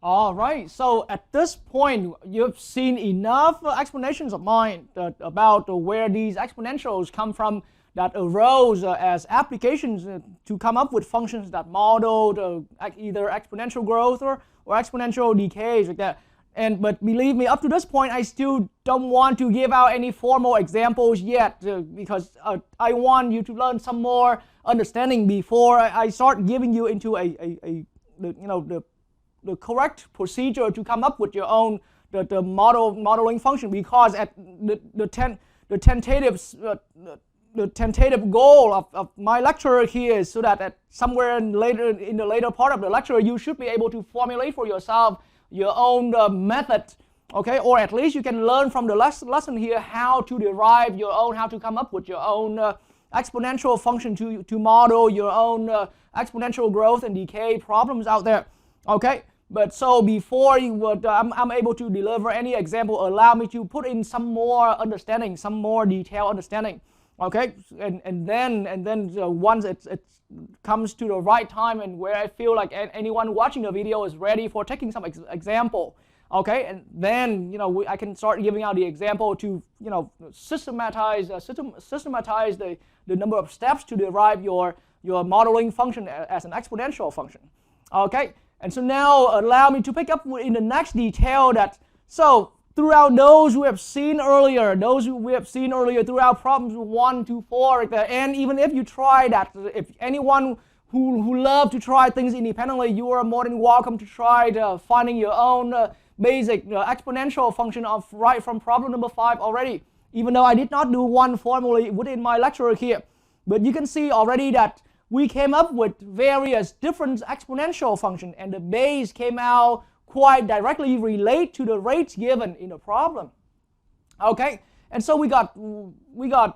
All right, so at this point, you've seen enough explanations of mine about where these exponentials come from that arose as applications to come up with functions that modeled either exponential growth or exponential decays like that. But believe me, up to this point, I still don't want to give out any formal examples yet because I want you to learn some more understanding before I start giving you into the correct procedure to come up with your own the modeling function, because at the tentative goal of my lecture here is so that at somewhere in the later part of the lecture you should be able to formulate for yourself your own method, okay, or at least you can learn from the lesson here how to derive your own, how to come up with your own exponential function to model your own exponential growth and decay problems out there, okay. But so before I'm able to deliver any example, allow me to put in some more understanding, some more detailed understanding, okay, and then once it comes to the right time and where I feel like anyone watching the video is ready for taking some example, okay, and then I can start giving out the example to systematize the number of steps to derive your modeling function as an exponential function, okay. And so now allow me to pick up in the next detail that, so throughout those we have seen earlier throughout problems 1 to 4, and even if you try that, if anyone who love to try things independently, you are more than welcome to try finding your own basic exponential function right from problem number 5 already, even though I did not do one formally within my lecture here. But you can see already that we came up with various different exponential functions, and the base came out quite directly relate to the rates given in the problem. Okay, and so we got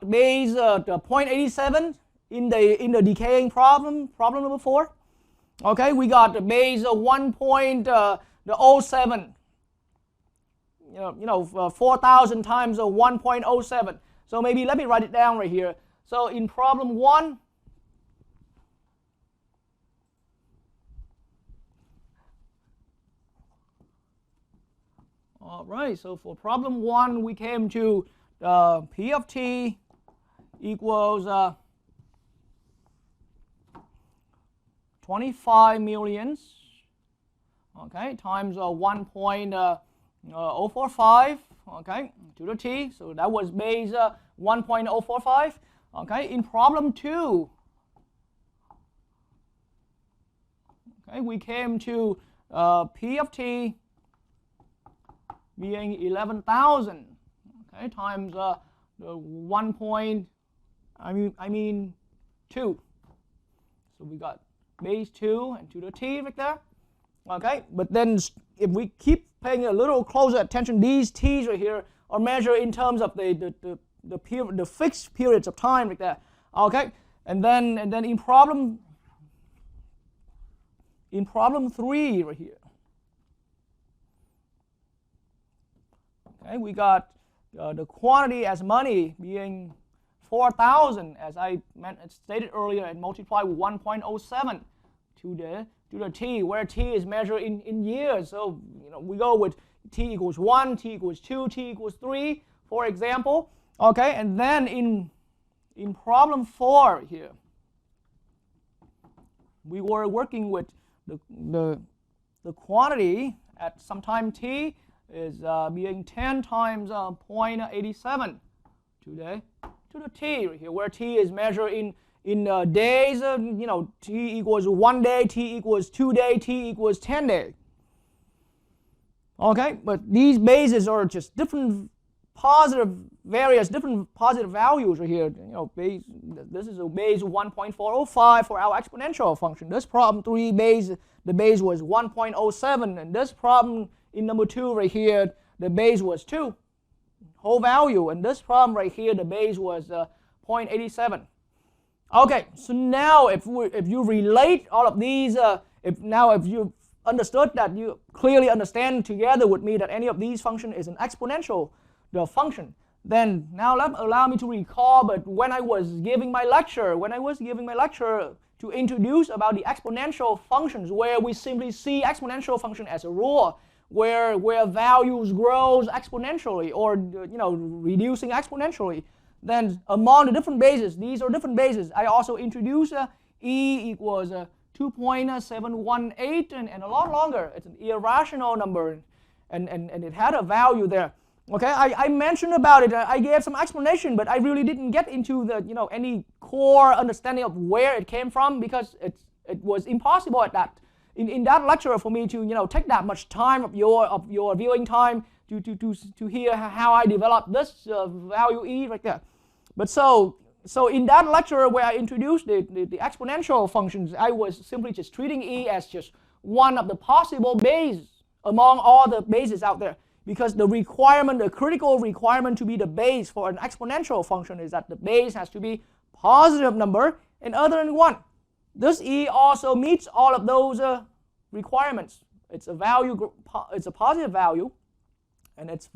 base 0.87 in the decaying problem number 4. Okay, we got the base 1.07. 4,000 times 1.07. So maybe let me write it down right here. So in problem 1. All right, so for problem 1, we came to P of t equals 25 millions, okay, times 1.045, okay, to the t. So that was base 1.045. Okay, in problem 2, okay, we came to P of t being 11,000, okay, times the 2. So we got base 2 and to the t right there, okay. But then if we keep paying a little closer attention, these t's right here are measured in terms of the fixed periods of time like that, okay. And then in problem 3 right here, okay, we got the quantity as money being 4,000, as I stated earlier, and multiplied with 1.07 to the t, where t is measured in years. So we go with t equals 1, t equals 2, t equals 3, for example. Okay, and then in problem 4 here, we were working with the quantity at some time t is being 10 times 0.87 to the t right here, where t is measured in days. T equals 1 day, t equals 2 day, t equals 10 day. Okay, but these bases are just various different positive values right here. This is a base 1.405 for our exponential function. This problem 3 the base was 1.07, and this problem in number 2 right here, the base was 2 whole value, and this problem right here, the base was 0.87. Okay, so now if you relate all of these, if you understood that, you clearly understand together with me that any of these function is an exponential function, then now allow me to recall. But when I was giving my lecture to introduce about the exponential functions, where we simply see exponential function as a rule, where values grows exponentially or reducing exponentially. Then among the different bases, these are different bases, I also introduce e equals 2.718 and a lot longer. It's an irrational number, and it had a value there. Okay, I mentioned about it. I gave some explanation, but I really didn't get into the any core understanding of where it came from, because it was impossible at that in that lecture for me to take that much time of your viewing time to hear how I developed this value e right there. But so in that lecture where I introduced the exponential functions, I was simply just treating e as just one of the possible bases among all the bases out there. Because the requirement, the critical requirement to be the base for an exponential function is that the base has to be positive number and other than 1. This e also meets all of those requirements. It's a value, it's a positive value, and it's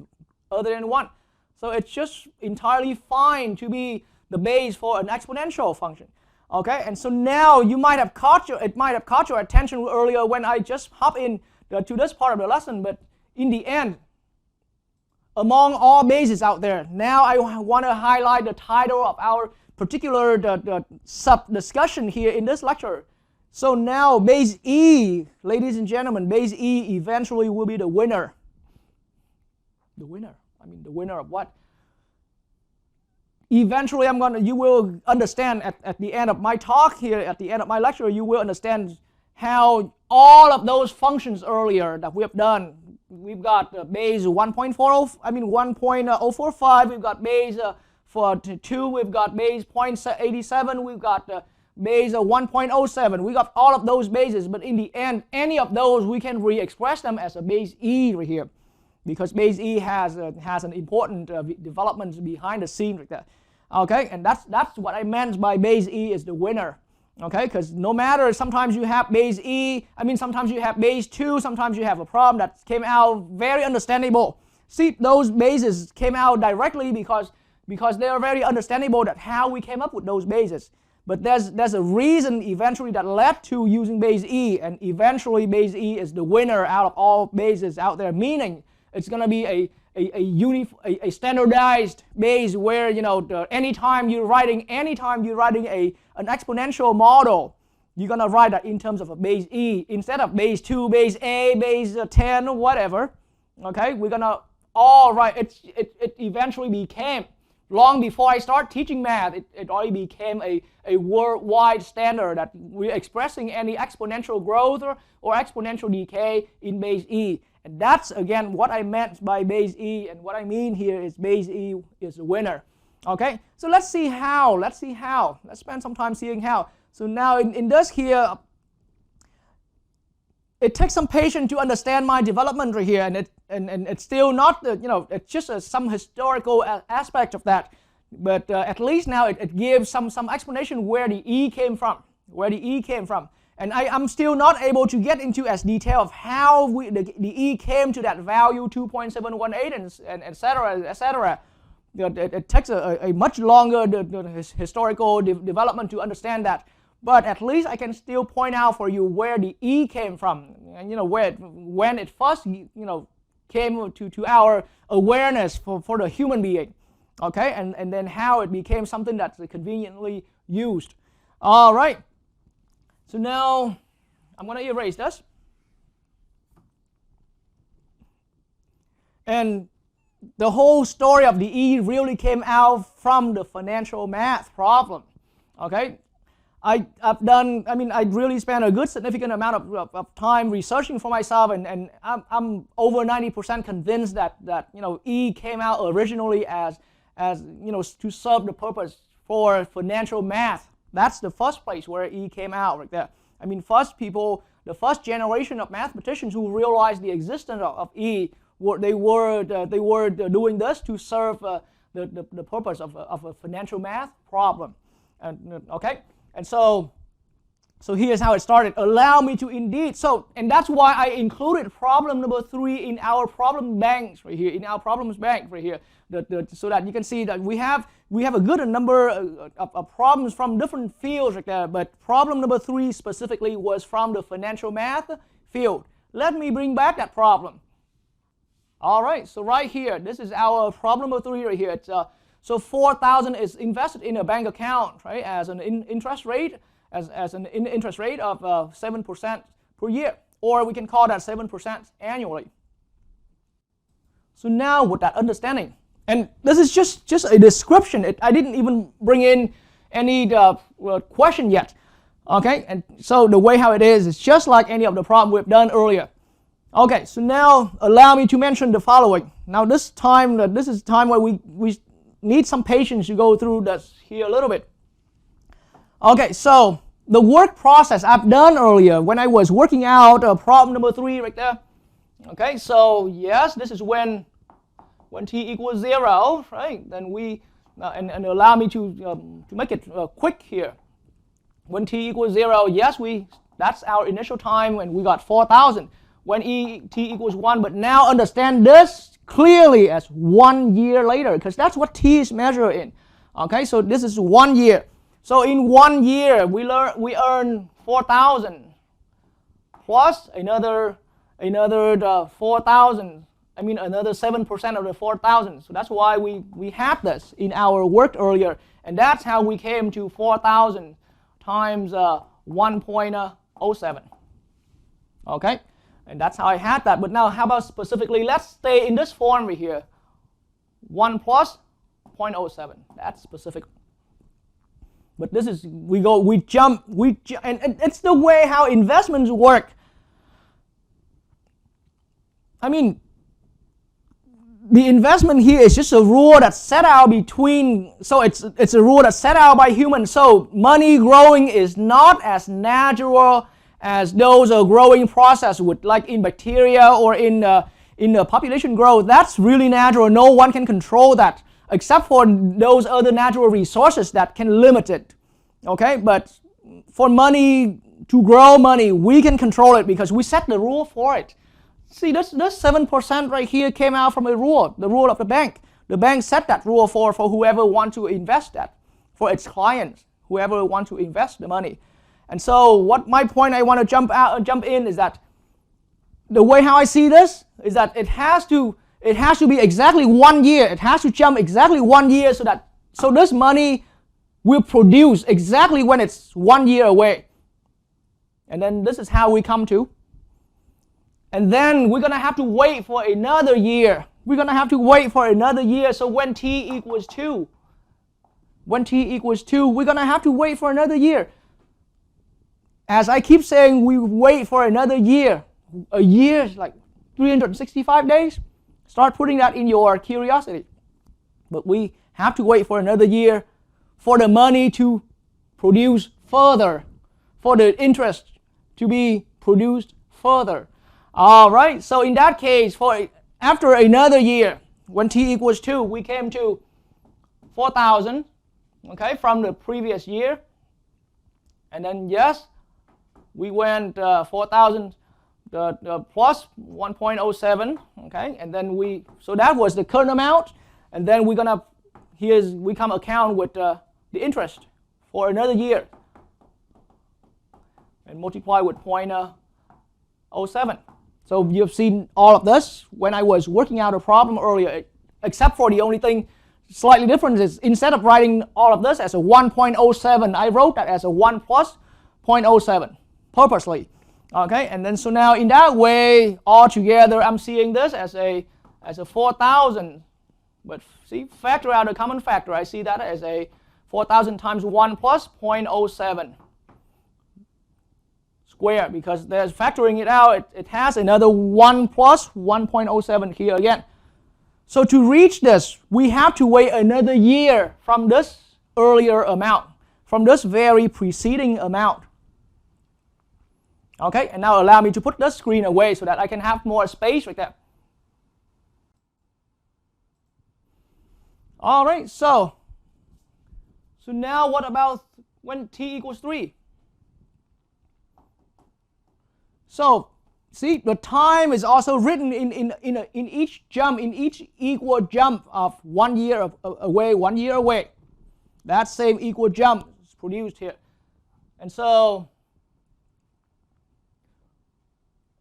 other than 1. So it's just entirely fine to be the base for an exponential function. Okay, and so now it might have caught your attention earlier when I just hop in to this part of the lesson, but in the end, among all bases out there, now I want to highlight the title of our particular the sub-discussion here in this lecture. So now base E, ladies and gentlemen, base E eventually will be the winner. The winner. I mean, the winner of what? Eventually, you will understand at the end of my talk here, at the end of my lecture, you will understand how all of those functions earlier that we have done. We've got base 1.045, we've got base for 2, we've got base 0.87, we've got base 1.07. We got all of those bases, but in the end, any of those we can re-express them as a base E right here, because base E has an important development behind the scene right there. Okay, and that's what I meant by base E is the winner. Okay, because no matter, sometimes you have base E, sometimes you have base 2, sometimes you have a problem that came out very understandable. See, those bases came out directly because they are very understandable that how we came up with those bases. But there's a reason eventually that led to using base E, and eventually base E is the winner out of all bases out there, meaning it's going to be a standardized base where anytime you're writing an exponential model, you're gonna write that in terms of a base E instead of base 2, base A, base 10, whatever. Okay, we're gonna all write. It eventually became, long before I start teaching math, it already became a worldwide standard that we're expressing any exponential growth or exponential decay in base E. And that's, again, what I meant by base E, and what I mean here is base E is the winner. Okay, so let's see how. Let's spend some time seeing how. So now in this here, it takes some patience to understand my development right here, and it's still not, it's just some historical aspect of that. But at least now it gives some explanation where the E came from, And I'm still not able to get into as detail of how the E came to that value 2.718 and etc. It takes a much longer historical development to understand that. But at least I can still point out for you where the E came from, and when it first came to our awareness for the human being. Okay, and then how it became something that's conveniently used. All right. So now I'm going to erase this. And the whole story of the E really came out from the financial math problem. Okay? I really spent a good significant amount of time researching for myself, and I'm over 90% convinced that E came out originally as to serve the purpose for financial math. That's the first place where E came out right there. The first generation of mathematicians who realized the existence of E, they were doing this to serve the purpose of a financial math problem. And okay, and so So here's how it started. Allow me to indeed. So, and that's why I included problem number 3 in our problem banks right here, in our problems bank right here, so that you can see that we have a good number of problems from different fields right there. But problem number 3 specifically was from the financial math field. Let me bring back that problem. All right. So right here, this is our problem number 3 right here. It's, so 4,000 is invested in a bank account, right, as an interest rate. As an interest rate of 7% per year, or we can call that 7% annually. So now with that understanding, and this is just a description, I didn't even bring in any question yet, okay? And so the way how it is just like any of the problem we've done earlier. Okay, so now allow me to mention the following. Now this is time where we need some patience to go through this here a little bit. Okay, so the work process I've done earlier when I was working out problem number 3 right there. Okay, so yes, this is when t equals 0, right? Then we and allow me to make it quick here. When t equals 0, yes, that's our initial time when we got 4,000. When t equals 1, but now understand this clearly as 1 year later, because that's what t is measured in. Okay, so this is 1 year. So in 1 year, we earn 4,000 plus another 4,000. I mean another 7% of the 4,000. So that's why we had this in our work earlier, and that's how we came to 4,000 times 1.07. Okay, and that's how I had that. But now, how about specifically? Let's stay in this form right here. 1 plus 0.07. That's specific. But this is, we jump, and it's the way how investments work. I mean, the investment here is just a rule that's set out between, so it's a rule that's set out by humans. So money growing is not as natural as those growing process would, like in bacteria or in the population growth. That's really natural. No one can control that, except for those other natural resources that can limit it, okay? But for money to grow money, we can control it because we set the rule for it. See, this 7% right here came out from a rule, the rule of the bank. The bank set that rule for whoever wants to invest that, for its clients, whoever wants to invest the money. And so what my point I want to jump in is that the way how I see this is that it has to be exactly 1 year. It has to jump exactly 1 year so this money will produce exactly when it's 1 year away. And then this is how we come to. And then we're going to have to wait for another year. We're going to have to wait for another year. So when t equals 2, we're going to have to wait for another year. As I keep saying, we wait for another year. A year is like 365 days. Start putting that in your curiosity. But we have to wait for another year for the money to produce further, for the interest to be produced further. All right, so in that case, after another year, when t equals 2, we came to 4,000, okay, from the previous year. And then, yes, we went 4,000 plus 1.07, okay, and then so that was the current amount, and then we come account with the interest for another year, and multiply with 0.07. So you've seen all of this when I was working out a problem earlier, except for the only thing slightly different is instead of writing all of this as a 1.07, I wrote that as a 1 plus 0.07 purposely. Okay, and then so now in that way, altogether, I'm seeing this as a 4,000. But see, factor out a common factor. I see that as a 4,000 times 1 plus 0.07 square, because there's factoring it out, it has another 1 plus 1.07 here again. So to reach this, we have to wait another year from this earlier amount, from this very preceding amount. Okay, and now allow me to put this screen away so that I can have more space right there. All right, so now what about when t equals 3? So see, the time is also written in each jump, in each equal jump of 1 year away, 1 year away. That same equal jump is produced here. And so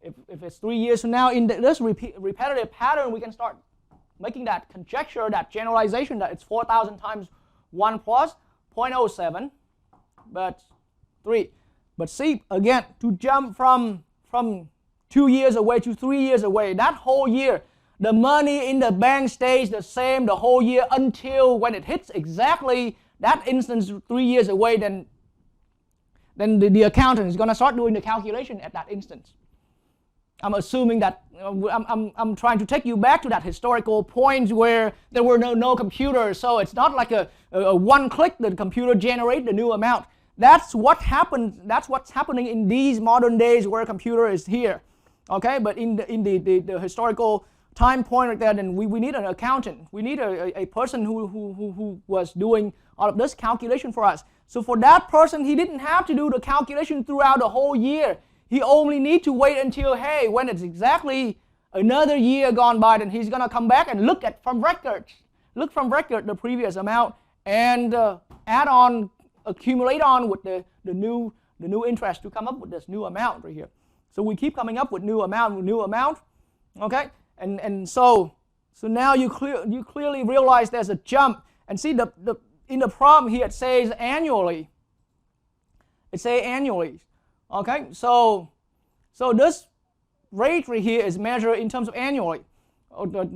if it's 3 years from now, in this repetitive pattern, we can start making that conjecture, that generalization, that it's 4,000 times 1 plus 0.07, but 3. But see, again, to jump from 2 years away to 3 years away, that whole year, the money in the bank stays the same the whole year until when it hits exactly that instance 3 years away, then the accountant is going to start doing the calculation at that instance. I'm assuming that I'm trying to take you back to that historical point where there were no computers, so it's not like a one click the computer generate the new amount. That's what happened. That's what's happening in these modern days where a computer is here. Okay, but in the historical time point right there, then we need an accountant. We need a person who was doing all of this calculation for us. So for that person, he didn't have to do the calculation throughout the whole year. He only need to wait until, hey, when it's exactly another year gone by, then he's going to come back and look from record the previous amount and add on, accumulate on with the new interest to come up with this new amount right here. So we keep coming up with new amount, okay? And so now you clearly realize there's a jump. And see, in the problem here it says annually. It says annually. Okay, so this rate right here is measured in terms of annually.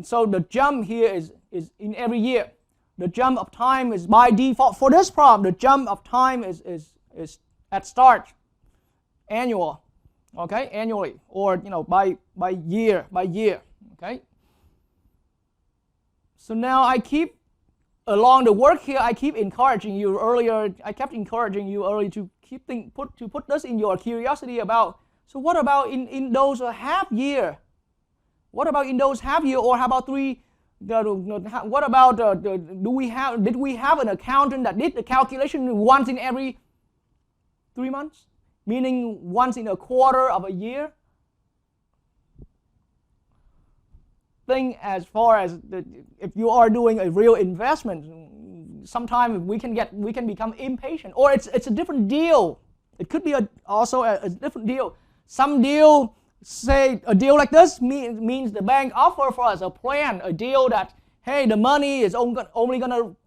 So the jump here is in every year. The jump of time is by default. For this problem, the jump of time is at start, annual. Okay, annually, or by year. Okay. So now I keep along the work here. I keep encouraging you earlier. I kept encouraging you earlier to put this in your curiosity about. So what about in those half year? What about in those half year, or how about 3? What about did we have an accountant that did the calculation once in every 3 months, meaning once in a quarter of a year? Thing as far as if you are doing a real investment, sometimes we can become impatient, or it's a different deal. It could be also a different deal. Some deal, say a deal like this means the bank offer for us a plan, a deal that, hey, the money is only going to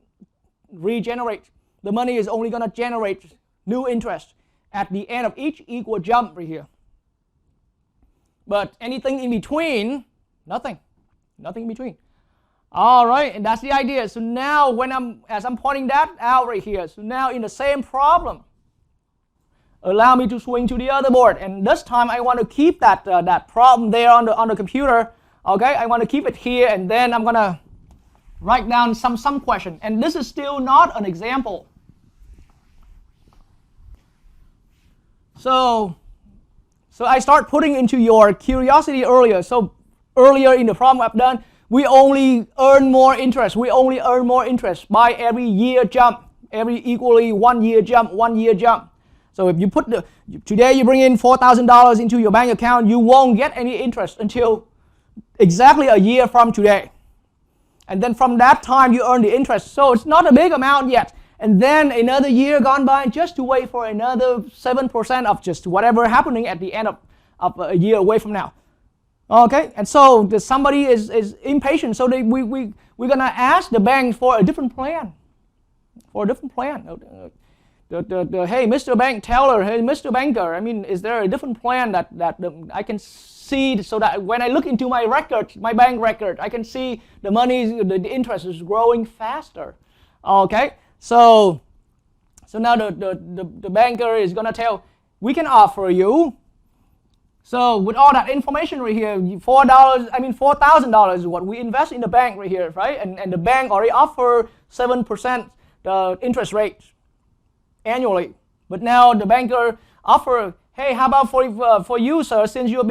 regenerate. The money is only going to generate new interest at the end of each equal jump right here. But anything in between, nothing in between. All right, and that's the idea. So now as I'm pointing that out right here, so now in the same problem, allow me to swing to the other board, and this time I want to keep that problem there on the computer. Okay, I want to keep it here, and then I'm gonna write down some question. And this is still not an example. So I start putting into your curiosity earlier. So earlier in the problem I've done, we only earn more interest. We only earn more interest by every year jump, every equally 1 year jump, 1 year jump. So if you today you bring in $4,000 into your bank account, you won't get any interest until exactly a year from today. And then from that time you earn the interest. So it's not a big amount yet. And then another year gone by just to wait for another 7% of just whatever happening at the end of a year away from now. Okay, and so somebody is impatient, so we're gonna ask the bank for a different plan. Hey, Mr. Bank Teller, hey, Mr. Banker, I mean, is there a different plan that I can see, so that when I look into my record, my bank record, I can see the money, the interest is growing faster. Okay, so now the banker is gonna tell, we can offer you. So with all that information right here, $4,000 is what we invest in the bank right here, right? And the bank already offer 7% the interest rate annually. But now the banker offer, hey, how about for you, sir? Since you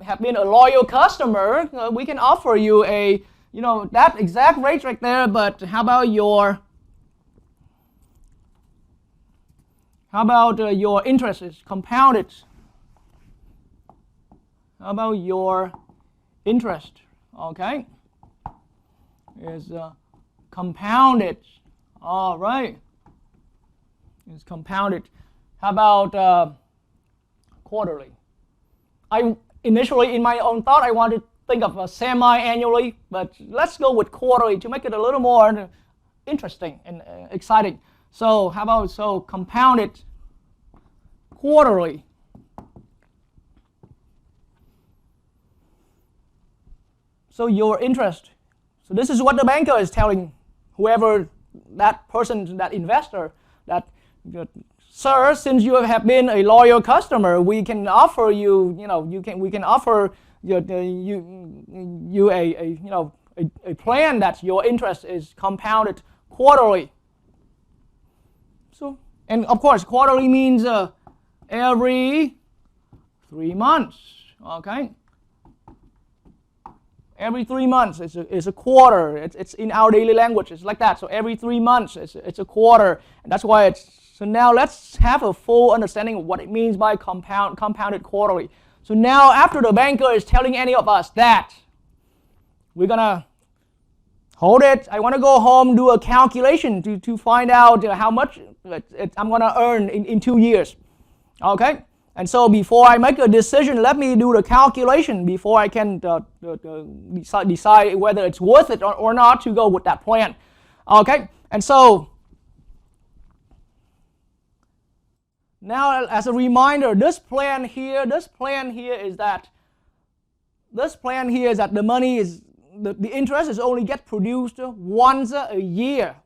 have been a loyal customer, we can offer you that exact rate right there. But how about your interest is compounded? How about your interest? Okay, is compounded. All right, is compounded. How about quarterly? I initially, in my own thought, I wanted to think of semi-annually, but let's go with quarterly to make it a little more interesting and exciting. So how about compounded quarterly? So your interest. So this is what the banker is telling whoever, that person, that investor, that, sir, since you have been a loyal customer, we can offer you, we can offer you a plan that your interest is compounded quarterly. So, and of course, quarterly means every 3 months. Okay. Every 3 months is a quarter. It's in our daily language. It's like that. So every 3 months it's a quarter, and that's why it's. So now let's have a full understanding of what it means by compounded quarterly. So now after the banker is telling any of us that, we're gonna hold it. I want to go home, do a calculation to find out how much I'm gonna earn in 2 years. Okay. And so before I make a decision, let me do the calculation before I can decide whether it's worth it or not to go with that plan. Okay, and so now as a reminder, this plan here is that the money is, the interest is only get produced once a year.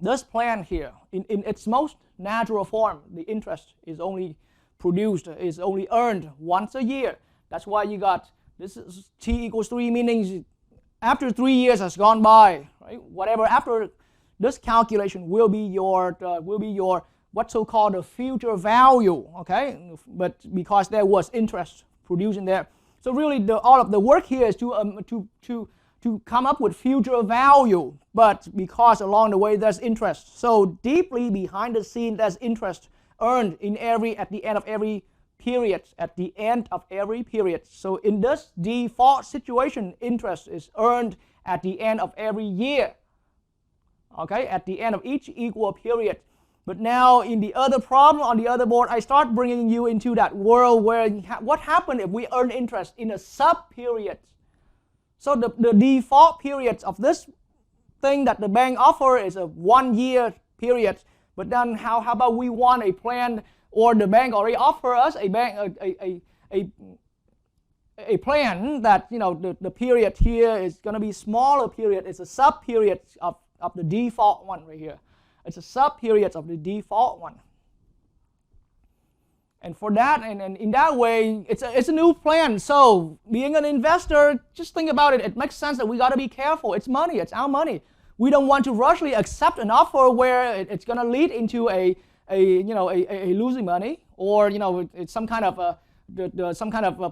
This plan here, in its most natural form, the interest is only produced, is only earned once a year. That's why you got, this is t equals 3, meaning after 3 years has gone by, right? Whatever after this calculation will be your what's so-called the future value, okay? But because there was interest produced in there, so really all of the work here is to come up with future value, but because along the way there's interest. So deeply behind the scene there's interest earned at the end of every period. So in this default situation, interest is earned at the end of every year. Okay, at the end of each equal period. But now in the other problem on the other board, I start bringing you into that world where what happens if we earn interest in a sub-period? So the default period of this thing that the bank offers is a 1 year period. But then how about we want a plan, or the bank already offer us a plan that the period here is going to be smaller period. It's a sub period of the default one right here. It's a sub period of the default one. And for that, and in that way, it's a new plan. So being an investor, just think about it. It makes sense that we got to be careful. It's money. It's our money. We don't want to rushly accept an offer where it's going to lead into a losing money, or it's some kind of a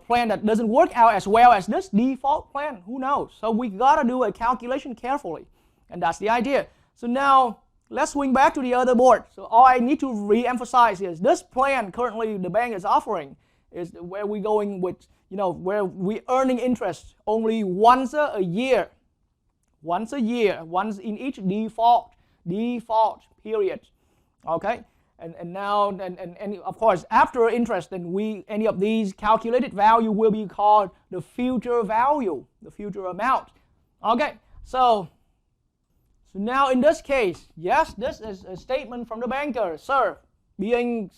plan that doesn't work out as well as this default plan. Who knows? So we got to do a calculation carefully, and that's the idea. So now let's swing back to the other board. So all I need to re-emphasize is this plan currently the bank is offering is where we're going with, where we're earning interest only once a year. Once in each default period. Okay? And now, and of course, after interest, then any of these calculated value will be called the future value, the future amount. Okay? So now in this case, yes, this is a statement from the banker. Sir, being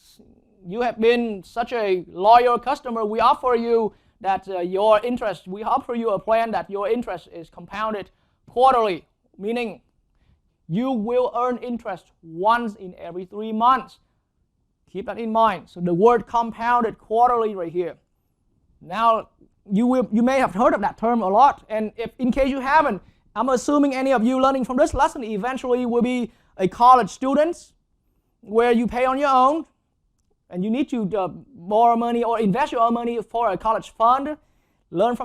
you have been such a loyal customer, we offer you that your interest, we offer you a plan that your interest is compounded quarterly, meaning you will earn interest once in every 3 months. Keep that in mind. So the word compounded quarterly right here. Now, you may have heard of that term a lot, and if in case you haven't, I'm assuming any of you learning from this lesson eventually will be a college student where you pay on your own and you need to borrow money or invest your own money for a college fund. Learn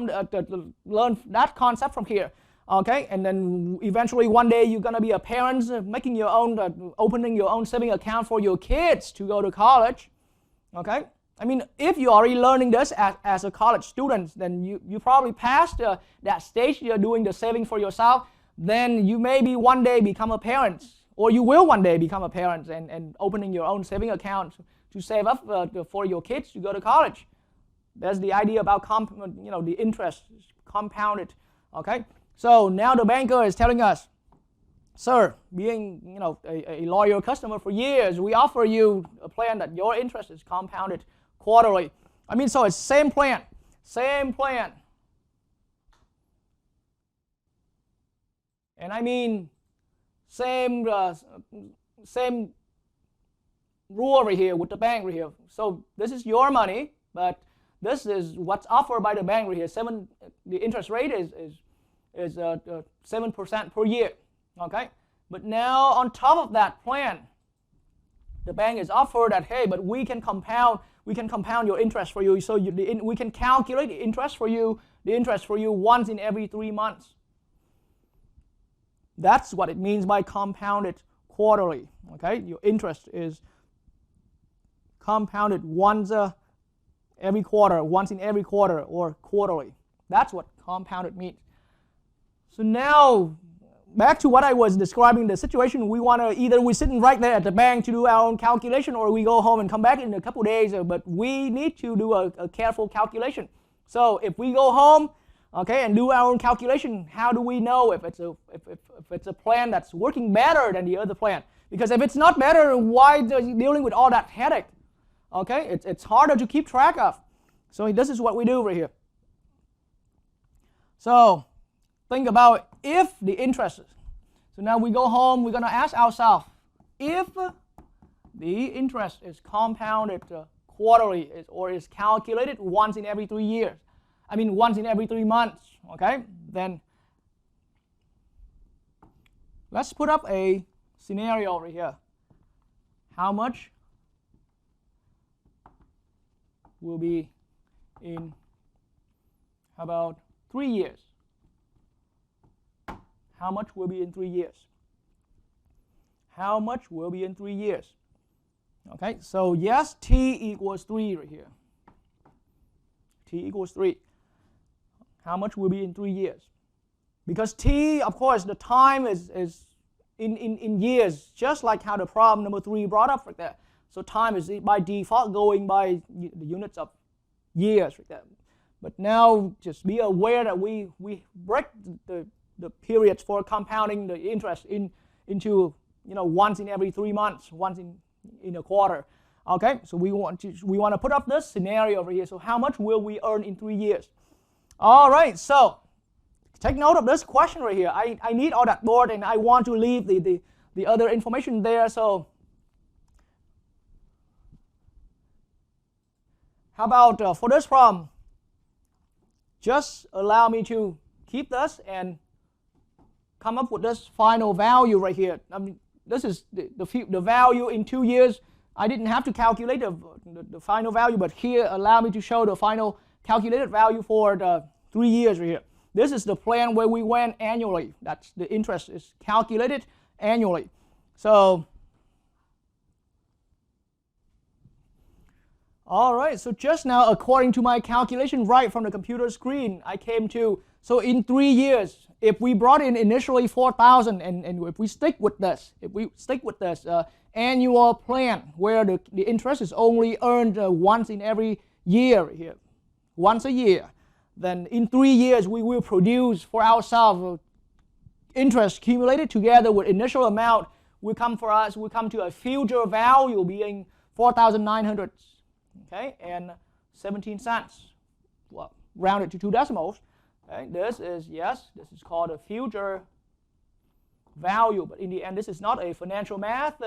that concept from here. Okay, and then eventually one day you're going to be a parent making your own, opening your own saving account for your kids to go to college. Okay, I mean, if you're already learning this as a college student, then you probably passed that stage. You're doing the saving for yourself. Then you maybe one day become a parent, or you will one day become a parent and opening your own saving account to save up for your kids to go to college. That's the idea about the interest compounded. Okay, so now the banker is telling us, sir, being a loyal customer for years, we offer you a plan that your interest is compounded quarterly. I mean, so it's same plan. And I mean, same rule over here with the bank right here. So this is your money, but this is what's offered by the bank right here. The interest rate is 7% per year. Okay, but now on top of that plan, the bank is offered that, hey, but we can compound your interest for you. So we can calculate the interest for you once in every 3 months. That's what it means by compounded quarterly. Okay, your interest is compounded once in every quarter, or quarterly. That's what compounded means. So now, back to what I was describing, the situation, we're sitting right there at the bank to do our own calculation, or we go home and come back in a couple days, but we need to do a careful calculation. So if we go home, okay, and do our own calculation, how do we know if it's a plan that's working better than the other plan? Because if it's not better, why are you dealing with all that headache? Okay, it's harder to keep track of. So this is what we do right here. So think about if the interest. So now we go home, we're going to ask ourselves, if the interest is compounded quarterly or is calculated once in every 3 years, I mean once in every 3 months, okay, then let's put up a scenario over here. How much will be in about 3 years? How much will be in 3 years? How much will be in 3 years? Okay, so yes, t equals 3 right here. T equals 3. How much will be in 3 years? Because t, of course, the time is in years, just like how the problem number 3 brought up right there. So time is by default going by the units of years right there. But now just be aware that we break the periods for compounding the interest into once in every 3 months, once in a quarter. Okay, so we want to put up this scenario over here. So how much will we earn in 3 years? All right, so take note of this question right here. I need all that board, and I want to leave the other information there. So how about for this problem, just allow me to keep this and come up with this final value right here. I mean, this is the value in 2 years. I didn't have to calculate the final value, but here allow me to show the final calculated value for the 3 years right here. This is the plan where we went annually. That's the interest is calculated annually. So, all right, so just now, according to my calculation right from the computer screen, I came to, so in 3 years, if we brought in initially 4,000, and if we stick with this, annual plan where the interest is only earned once in every year here, once a year, then in 3 years we will produce for ourselves interest accumulated together with initial amount will come to a future value being 4,900, okay, and 17 cents. Well, rounded to 2 decimals. Okay, this is called a future value, but in the end, this is not a financial math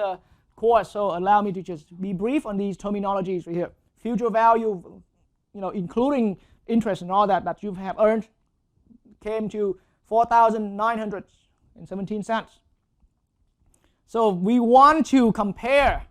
course, so allow me to just be brief on these terminologies right here. Future value, including interest and all that you have earned, came to 4,917 cents. So we want to compare.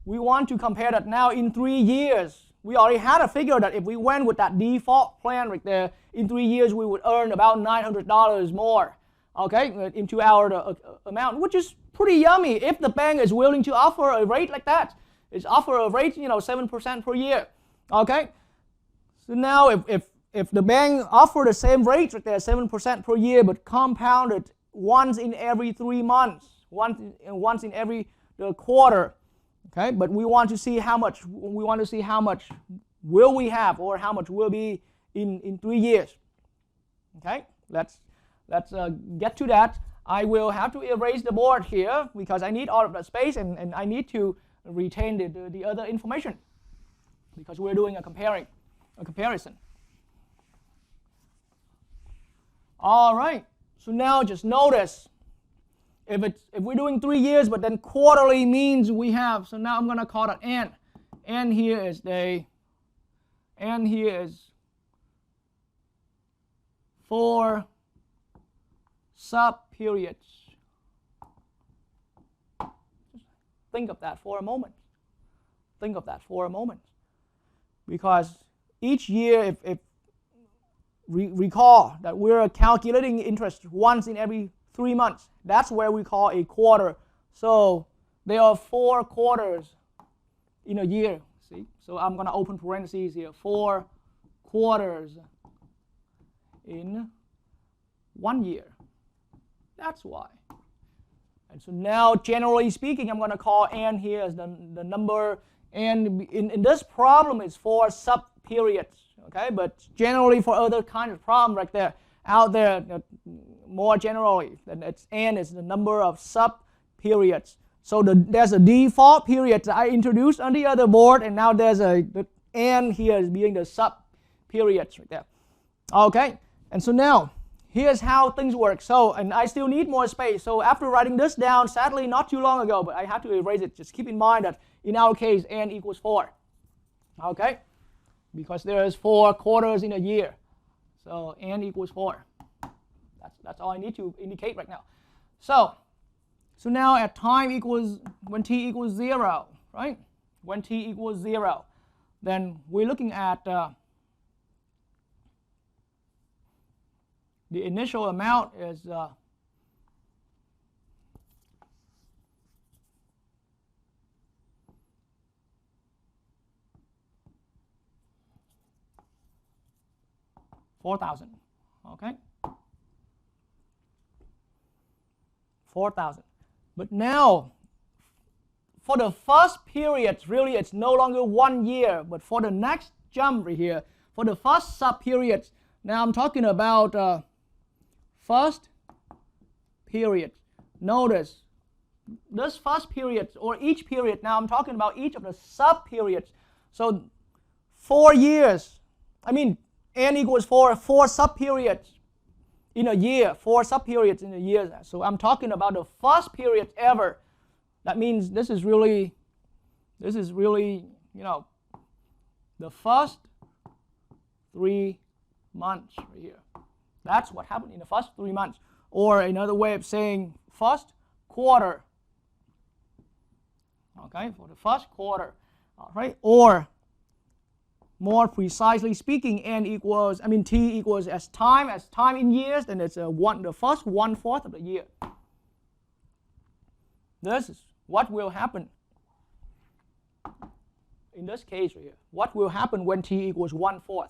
We want to compare that now in 3 years. We already had a figure that if we went with that default plan right there, in 3 years we would earn about $900 more. okay, into our amount, which is pretty yummy if the bank is willing to offer a rate like that. It's offer a rate, 7% per year, okay? So now if the bank offer the same rate right there, 7% per year, but compounded once in every 3 months, once in every quarter, okay? But we want to see how much will we have, or how much will be in 3 years, okay? Let's get to that. I will have to erase the board here because I need all of the space, and I need to retain the other information because we're doing a comparison. All right. So now just notice if we're doing 3 years, but then quarterly means we have. So now I'm going to call it n. N here is day. N here is 4 sub-periods. Think of that for a moment. Think of that for a moment. Because each year, if recall that we're calculating interest once in every 3 months, that's where we call a quarter. So there are 4 quarters in a year. See? So I'm going to open parentheses here. 4 quarters in 1 year. That's why. And so now, generally speaking, I'm going to call n here as the number. And in this problem, it's 4 sub-periods. Okay, but generally for other kinds of problems right there, out there, more generally, then it's n is the number of sub-periods. So there's a default period that I introduced on the other board, and now there's the n here is being the sub-periods right there. Okay, and so now, here's how things work. So, and I still need more space. So after writing this down, sadly not too long ago, but I had to erase it. Just keep in mind that in our case, n equals 4. Okay? Because there is 4 quarters in a year. So n equals 4. That's all I need to indicate right now. So now at time equals, when t equals 0, right? When t equals 0, then we're looking at the initial amount is $4,000, okay? 4,000. But now, for the first period, really it's no longer 1 year, but for the next jump right here, for the first sub-period, now I'm talking about first period. Notice, this first period, or each period, now I'm talking about each of the sub-periods. So 4 years, n equals 4 sub-periods in a year, 4 sub-periods in a year. So I'm talking about the first period ever. That means this is really, the first 3 months right here. That's what happened in the first 3 months. Or another way of saying first quarter. Okay, for the first quarter. All right, or more precisely speaking, t equals as time in years, then it's the first 1/4 of the year. This is what will happen in this case right here. What will happen when t equals 1/4?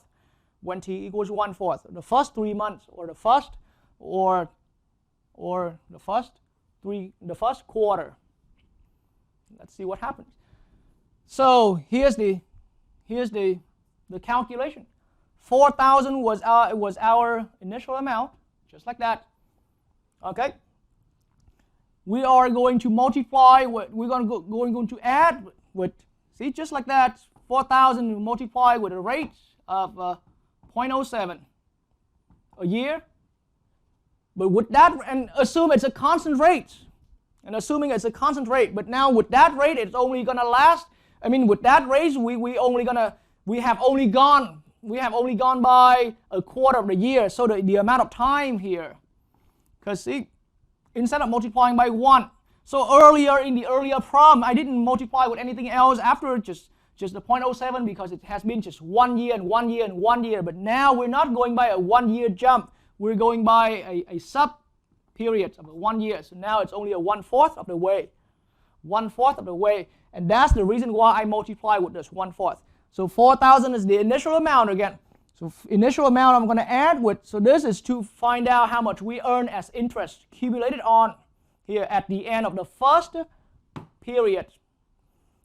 When t equals 1/4, the first 3 months, or the first the first quarter. Let's see what happens. So here's the calculation. 4,000 was our initial amount, just like that. Okay. We are going to multiply. We're going to add with, see, just like that. 4,000 multiplied with a rate of 0.07 a year. But with that, and assume it's a constant rate. And assuming it's a constant rate, but now with that rate, it's only gonna last. With that rate, we have only gone by a quarter of the year. So the amount of time here, because see, instead of multiplying by 1, so earlier in the earlier problem, I didn't multiply with anything else after just the 0.07 because it has been just 1 year and 1 year and 1 year. But now we're not going by a 1 year jump. We're going by a sub periods of 1 year. So now it's only a 1/4 of the way. 1/4 of the way. And that's the reason why I multiply with this 1/4. So 4,000 is the initial amount again. So initial amount I'm going to add with, so this is to find out how much we earn as interest accumulated on here at the end of the first period.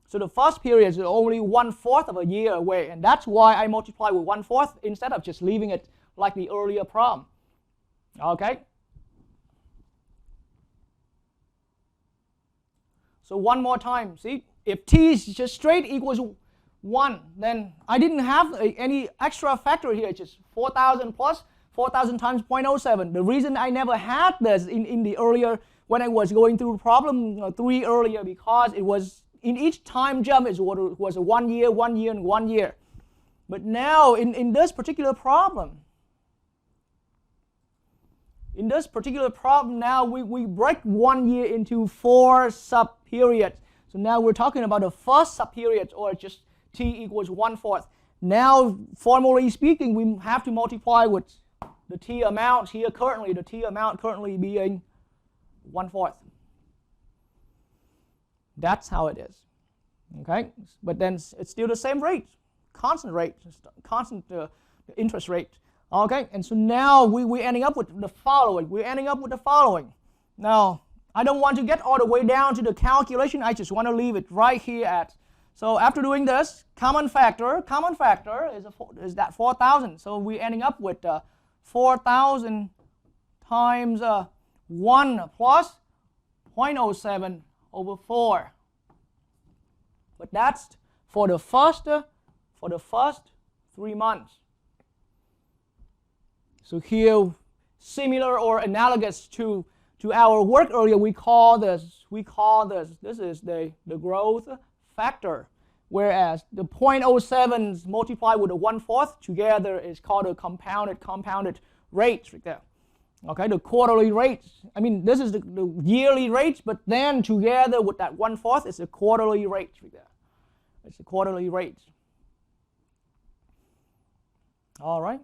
So the first period is only 1/4 of a year away, and that's why I multiply with 1/4 instead of just leaving it like the earlier problem. Okay? So one more time, see? If t is just straight equals 1, then I didn't have any extra factor here, just 4,000 plus 4,000 times 0.07. The reason I never had this in the earlier, when I was going through problem 3 earlier, because it was, in each time jump, it was a 1 year, 1 year, and 1 year. But now, in this particular problem, now we break 1 year into 4 sub-periods. So now we're talking about the first sub-period, or just t equals 1/4. Now, formally speaking, we have to multiply with the t amount here currently, the t amount currently being 1/4. That's how it is. Okay? But then it's still the same rate, constant rate, constant interest rate. Okay? And so now we're ending up with the following. Now, I don't want to get all the way down to the calculation. I just want to leave it right here at. So after doing this, common factor is that 4,000. So we're ending up with 4,000 times 1 plus 0.07 over 4. But that's for the first 3 months. So here, similar or analogous to our work earlier, we call this is the growth factor, whereas the 0.07s multiplied with the 1/4 together is called a compounded rate right there. Okay, the quarterly rates. I mean, this is the yearly rates, but then together with that 1/4 is the quarterly rate right there. It's the quarterly rate. All right,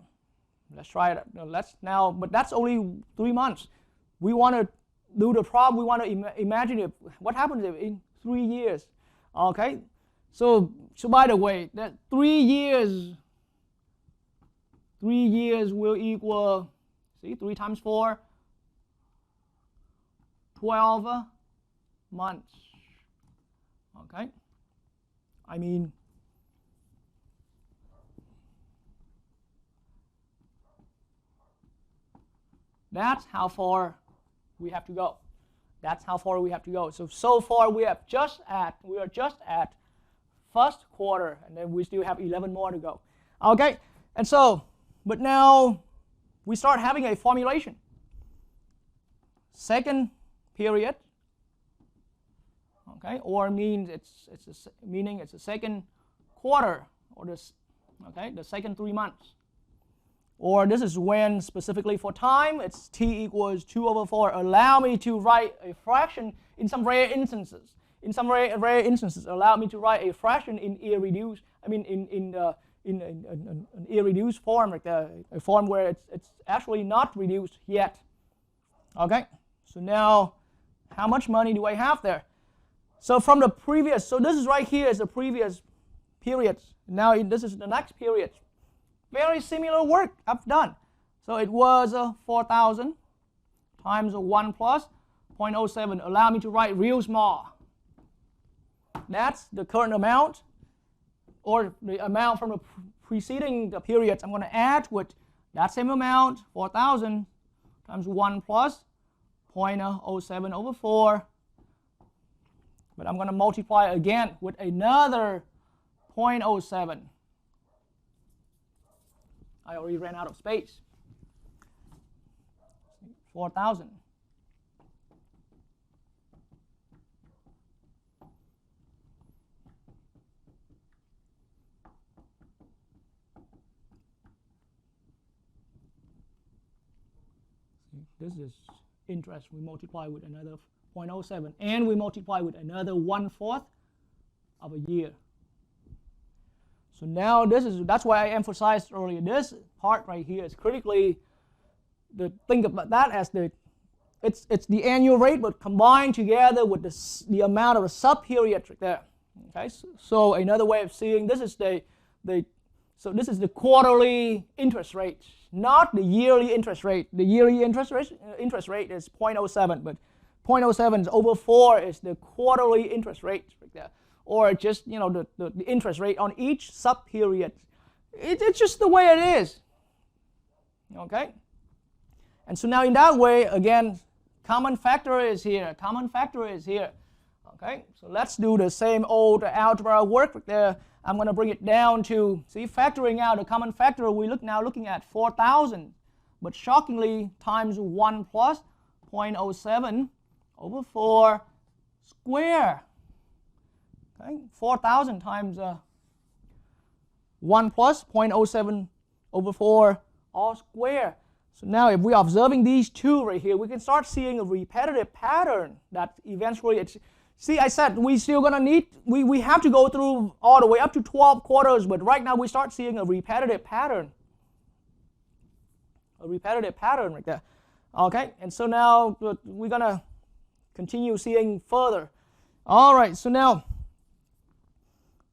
let's try it. But that's only 3 months. We want to do the problem. We want to imagine what happens if in 3 years. Okay, so by the way, that 3 years will equal, see, 3 times 4, 12 months. Okay, I mean, that's how far we have to go. So far we are just at first quarter, and then we still have 11 more to go. Okay, and so, but now we start having a formulation. Second period, okay, or means it's the second quarter, or the second 3 months. Or this is when, specifically for time, it's t equals 2 over 4. Allow me to write a fraction in some rare instances. Allow me to write a fraction in irreduced. I mean, in an irreduced form, like a form where it's actually not reduced yet. Okay. So now, how much money do I have there? So from the previous. So this is right here is the previous periods. Now this is the next period. Very similar work I've done. So it was 4,000 times 1 plus 0.07. Allow me to write real small. That's the current amount, or the amount from the preceding the periods. I'm going to add with that same amount, 4,000 times 1 plus 0.07 over 4. But I'm going to multiply again with another 0.07. I already ran out of space. 4,000. This is interest. We multiply with another 0.07, and we multiply with another 1/4 of a year. So now that's why I emphasized earlier, this part right here is critically, think about that as it's the annual rate, but combined together with the amount of the sub-period right there. Okay, so another way of seeing this is this is the quarterly interest rate, not the yearly interest rate. The yearly interest rate is 0.07, but 0.07 over 4 is the quarterly interest rate right there, or just the interest rate on each sub-period. It's just the way it is. Okay, and so now in that way, again, common factor is here. Common factor is here. Okay, so let's do the same old algebra work right there. I'm going to bring it down to, see, factoring out the common factor, we're now looking at 4,000, but shockingly times 1 plus 0.07 over 4 square. Okay, 4,000 times 1 plus 0.07 over 4 all square. So now if we're observing these two right here, we can start seeing a repetitive pattern that eventually it's, see, I said we still gonna need, we have to go through all the way up to 12 quarters, but right now we start seeing a repetitive pattern. A repetitive pattern right there. Okay, and so now we're gonna continue seeing further. All right, so now,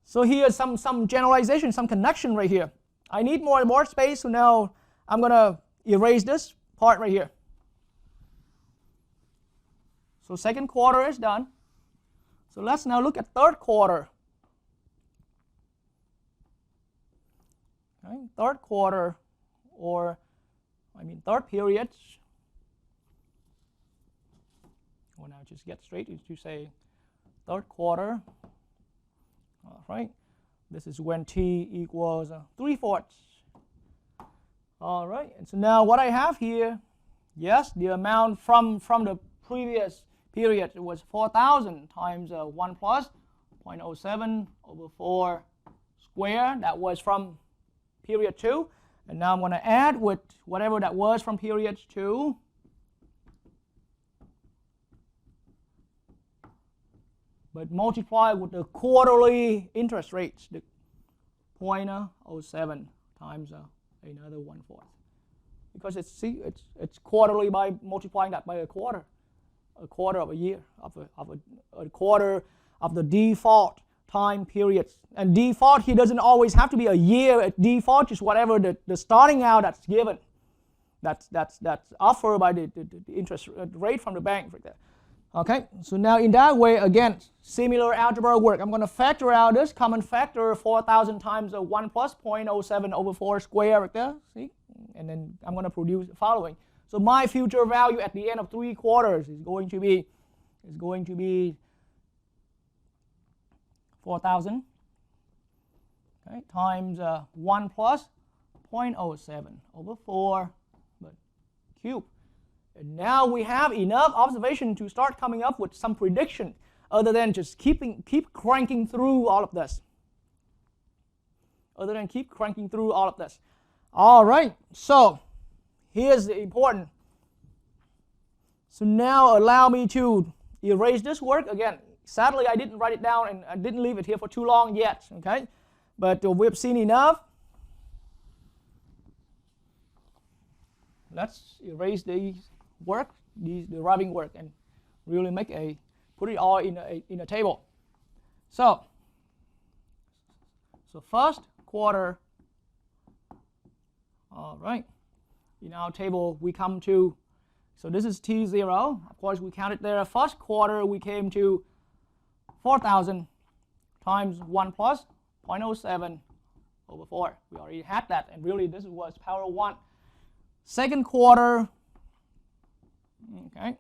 so here's some generalization, some connection right here. I need more and more space, so now I'm gonna erase this part right here. So second quarter is done. So let's now look at third quarter. Okay, third quarter, or third period. Well, now just get straight to say third quarter. All right, this is when t equals 3/4. All right, and so now what I have here, yes, the amount from the previous period, it was 4,000 times 1 plus 0.07 over 4 square. That was from period 2. And now I'm going to add with whatever that was from period 2. But multiply with the quarterly interest rates, the 0.07 times another 1/4. Because it's quarterly by multiplying that by a quarter of a year, of a quarter of the default time periods. And default here doesn't always have to be a year. Default is whatever the starting out that's given, that's offered by the interest rate from the bank right there. Okay, so now in that way, again, similar algebra work. I'm going to factor out this common factor, 4,000 times 1 plus 0.07 over 4 square right there. See, and then I'm going to produce the following. So my future value at the end of 3 quarters is going to be 4,000, okay, times 1 plus 0.07 over 4 but cube. And now we have enough observation to start coming up with some prediction, other than just keep cranking through all of this. All right, so here's the important. So now allow me to erase this work again. Sadly, I didn't write it down and I didn't leave it here for too long yet. Okay, but we've seen enough. Let's erase these work, the deriving work, and really put it all in a table. So first quarter. All right. In our table, we come to, so this is T0. Of course, we counted there. First quarter, we came to 4,000 times 1 plus 0.07 over 4. We already had that, and really this was power 1. Second quarter, okay,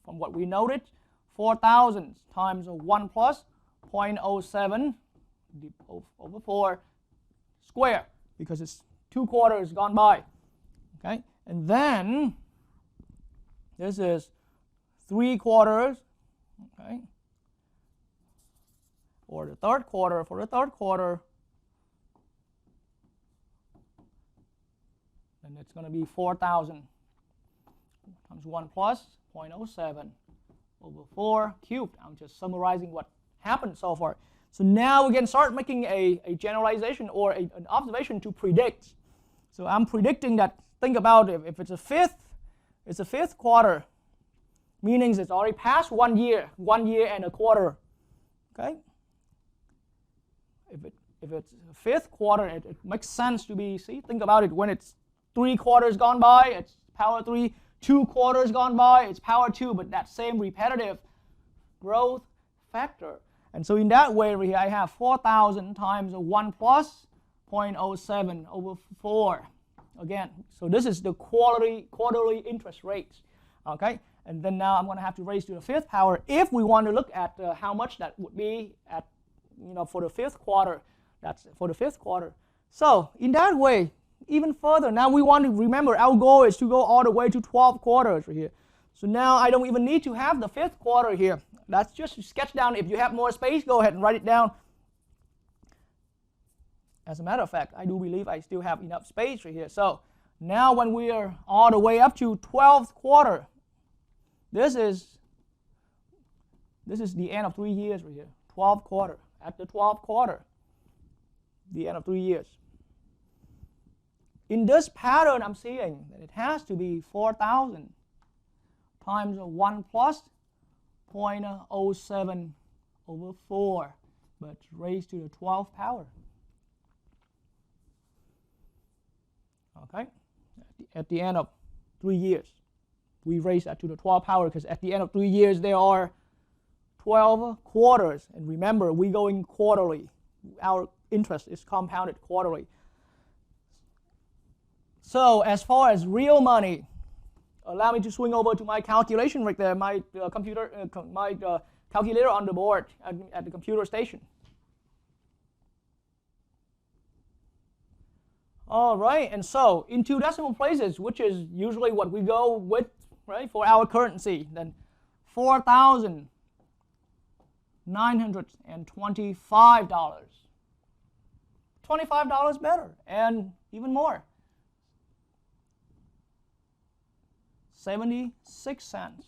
from what we noted, 4,000 times 1 plus 0.07 over 4 square, because it's 2 quarters gone by. Okay, and then this is 3 quarters, okay, for the third quarter. For the third quarter, then it's going to be 4,000 times 1 plus 0.07 over 4 cubed. I'm just summarizing what happened so far. So now we can start making a generalization or an observation to predict. So I'm predicting that, think about it, if it's a fifth, It's the fifth quarter, meaning it's already past 1 year and a quarter. Okay? If it's fifth quarter, it makes sense to be, see, think about it. When it's 3 quarters gone by, it's power 3. 2 quarters gone by, it's power 2, but that same repetitive growth factor. And so in that way, here I have 4,000 times 1 plus 0.07 over 4. Again, so this is the quarterly interest rates. Okay? And then now I'm going to have to raise to the fifth power if we want to look at how much that would be at, for the fifth quarter. That's for the fifth quarter. So in that way, even further, now we want to remember our goal is to go all the way to 12 quarters right here. So now I don't even need to have the fifth quarter here. That's just to sketch down. If you have more space, go ahead and write it down. As a matter of fact, I do believe I still have enough space right here. So now when we are all the way up to 12th quarter, this is the end of 3 years right here. 12th quarter. At the 12th quarter, the end of 3 years. In this pattern, I'm seeing that it has to be 4,000 times 1 plus 0.07 over 4, but raised to the 12th power. Okay? At the end of 3 years, we raise that to the 12th power because at the end of 3 years, there are 12 quarters. And remember, we're going quarterly. Our interest is compounded quarterly. So as far as real money, allow me to swing over to my calculation right there, my calculator on the board at the computer station. All right, and so in 2 decimal places, which is usually what we go with, right, for our currency, then $4,925. $25 better, and even more. 76 cents.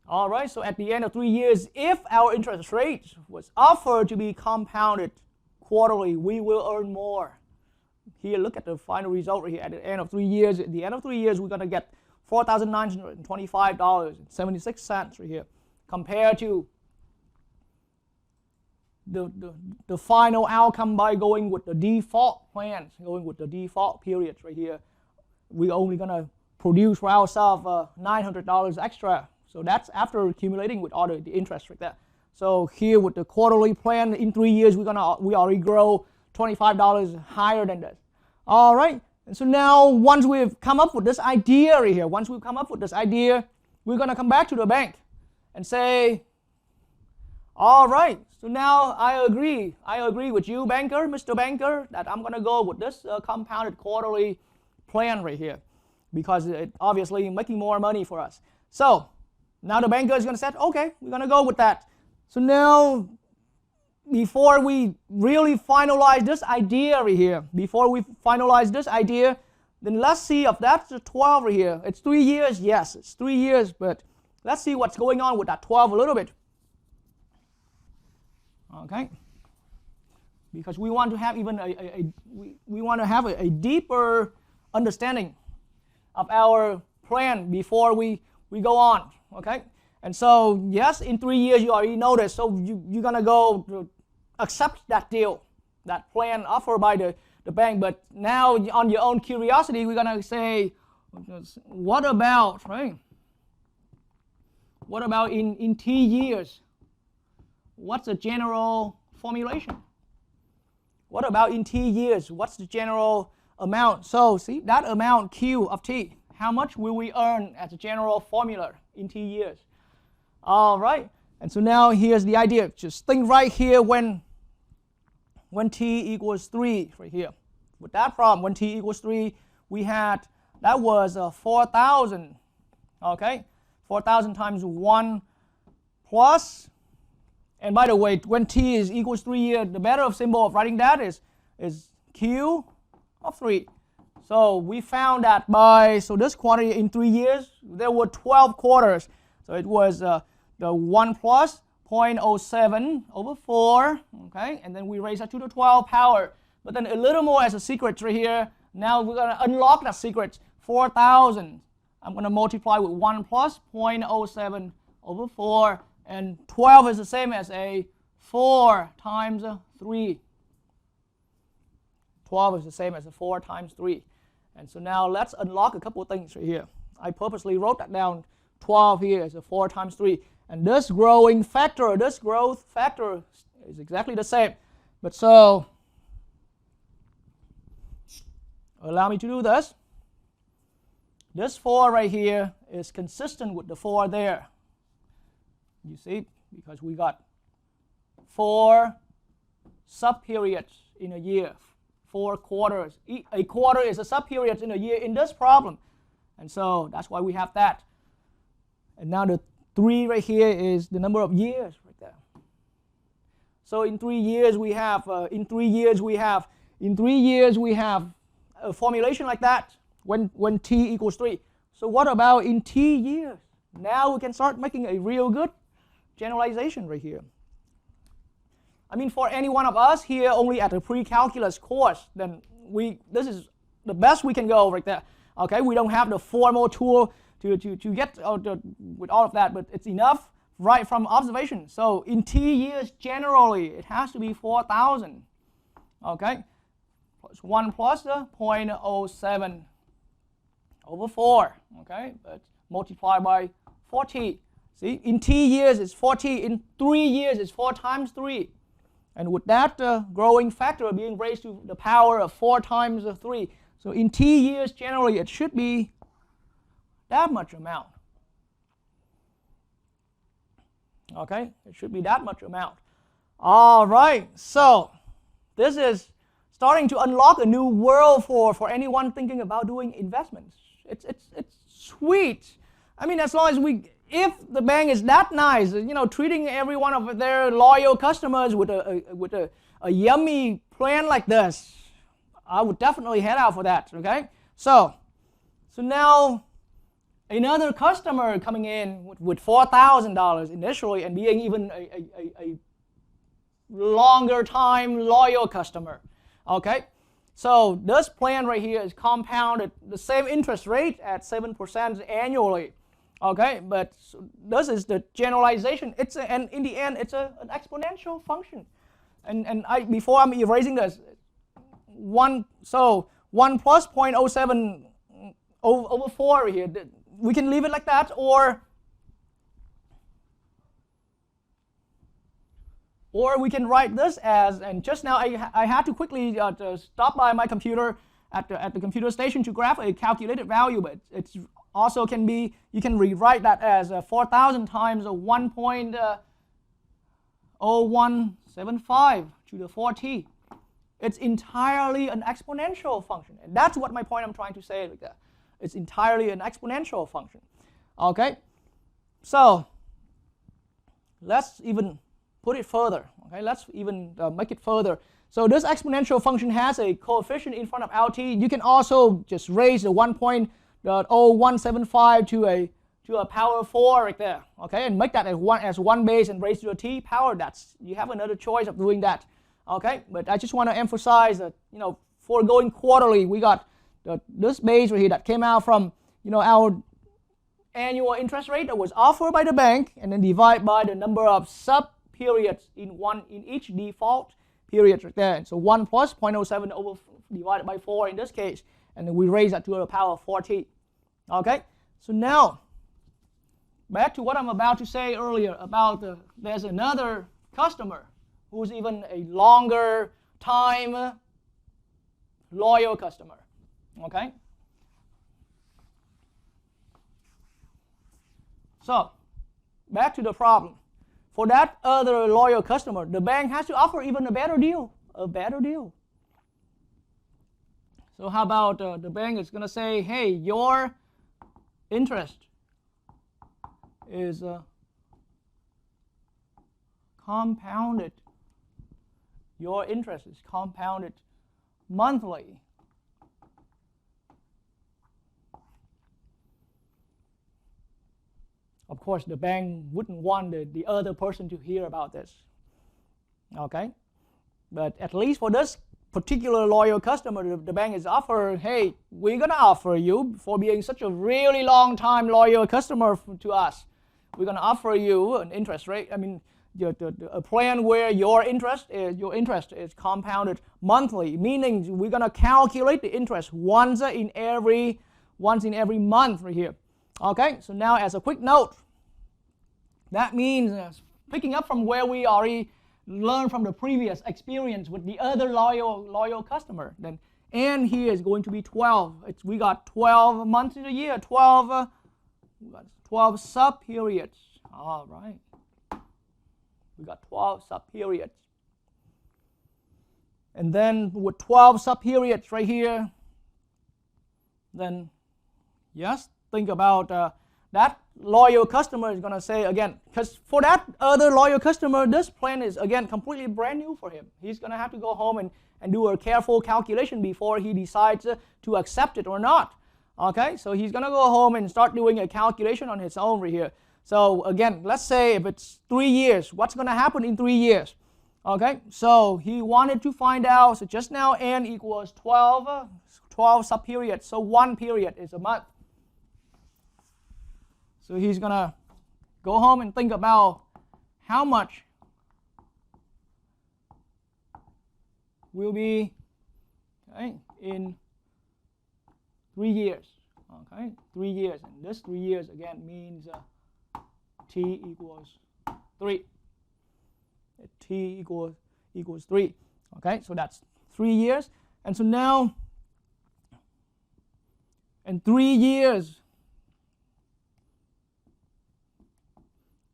All right, so at the end of 3 years, if our interest rate was offered to be compounded quarterly, we will earn more. Here, look at the final result right here. At the end of 3 years, at the end of 3 years, we're going to get $4,925.76 right here, compared to the final outcome by going with the default plans, going with the default periods right here. We're only going to produce for ourselves $900 extra. So that's after accumulating with all the interest right there. So here with the quarterly plan, in 3 years, we already grow $25 higher than this. All right. And so now once we've come up with this idea right here, we're going to come back to the bank and say, all right, so now I agree with you, banker, Mr. Banker, that I'm going to go with this compounded quarterly plan right here because it obviously making more money for us. So now the banker is going to say, okay, we're going to go with that. So now, before we really finalize this idea right here, then let's see if that's the 12 right here. It's 3 years, yes, it's 3 years, but let's see what's going on with that 12 a little bit. Okay, because we want to have even we want to have a deeper understanding of our plan before we go on. Okay, and so yes, in 3 years you already know this, so you're gonna go to accept that deal, that plan offered by the bank. But now on your own curiosity, we're gonna say, what about, right? What about in T years? What's the general formulation? What about in T years? What's the general amount? So see, that amount Q of T, how much will we earn as a general formula in T years? All right, and so now here's the idea. Just think right here when T equals 3, right here. With that problem, when T equals 3, we had, that was 4,000, okay? 4,000 times 1 plus, and by the way, when T is equals 3, the better symbol of writing that is Q of 3. So we found that so this quantity in 3 years, there were 12 quarters. So it was the 1 plus 0.07 over 4, okay? And then we raise that to the 12th power. But then a little more as a secret right here. Now we're going to unlock that secret. 4,000. I'm going to multiply with 1 plus 0.07 over 4. And 12 is the same as a 4 times 3. 12 is the same as a 4 times 3. And so now let's unlock a couple of things right here. I purposely wrote that down. 12 here is a 4 times 3. And this growing factor, this growth factor is exactly the same. But so, allow me to do this. This 4 right here is consistent with the 4 there. You see, because we got 4 sub-periods in a year, 4 quarters. A quarter is a sub-period in a year in this problem. And so that's why we have that. And now the 3 right here is the number of years right there. So in 3 years we have a formulation like that when t equals 3. So what about in t years? Now we can start making a real good generalization right here. I mean, for any one of us here only at a pre-calculus course, then this is the best we can go right there. Okay, we don't have the formal tool to get with all of that, but it's enough right from observation. So in t years generally it has to be 4,000. Okay, plus 1 plus the 0.07 over 4. Okay, but multiplied by 40. See, in t years it's 40. In 3 years it's 4 times 3. And with that growing factor being raised to the power of 4 times 3. So in t years generally it should be that much amount. Okay, it should be that much amount. All right, so this is starting to unlock a new world for anyone thinking about doing investments. It's sweet. I mean, as long as if the bank is that nice, treating every one of their loyal customers with a yummy plan like this, I would definitely head out for that. Okay, so now another customer coming in with $4,000 initially and being even a longer time loyal customer. Okay, so this plan right here is compounded the same interest rate at 7% annually. Okay, but this is the generalization. And in the end, it's an exponential function. And before I'm erasing this, 1 plus 0.07 over 4 here. We can leave it like that, or we can write this as, and just now I had to quickly to stop by my computer at the computer station to graph a calculated value, but it's also can be, you can rewrite that as 4,000 times 1.0175 to the 4t. It's entirely an exponential function, and that's what my point I'm trying to say like that. It's entirely an exponential function. Okay, so let's even put it further. Okay, let's even make it further. So this exponential function has a coefficient in front of LT. You can also just raise the 1.0175 to a power 4 right there. Okay, and make that as one base and raise to a t power. You have another choice of doing that. Okay, but I just want to emphasize that for going quarterly, we got this base right here that came out from our annual interest rate that was offered by the bank, and then divide by the number of sub periods in each default period right there. And so 1 plus 0.07 over divided by 4 in this case, and then we raise that to the power of 4t. Okay, so now back to what I'm about to say earlier about there's another customer who's even a longer time loyal customer. Okay, so back to the problem. For that other loyal customer, the bank has to offer even a better deal. So how about the bank is going to say, hey, your interest is compounded. Your interest is compounded monthly. Of course, the bank wouldn't want the other person to hear about this. Okay? But at least for this particular loyal customer, the bank is offer, hey, we're going to offer you, for being such a really long time loyal customer to us, we're going to offer you an interest rate, a plan where your interest is compounded monthly, meaning we're going to calculate the interest once in every month right here. Okay, so now as a quick note, that means picking up from where we already learned from the previous experience with the other loyal customer, then n here is going to be 12. We got 12 months in a year, 12 sub-periods. All right. We got 12 sub-periods. And then with 12 sub-periods right here, then yes, think about that loyal customer is going to say again, because for that other loyal customer, this plan is again completely brand new for him. He's going to have to go home and do a careful calculation before he decides to accept it or not. Okay, so he's going to go home and start doing a calculation on his own right here. So again, let's say if it's 3 years, what's going to happen in 3 years? Okay, so he wanted to find out, so just now n equals 12 sub-periods, so 1 period is a month. So he's going to go home and think about how much will be in 3 years. Okay, 3 years. And this 3 years again means t equals 3. T equals 3. Okay, so that's 3 years. And so now, in 3 years,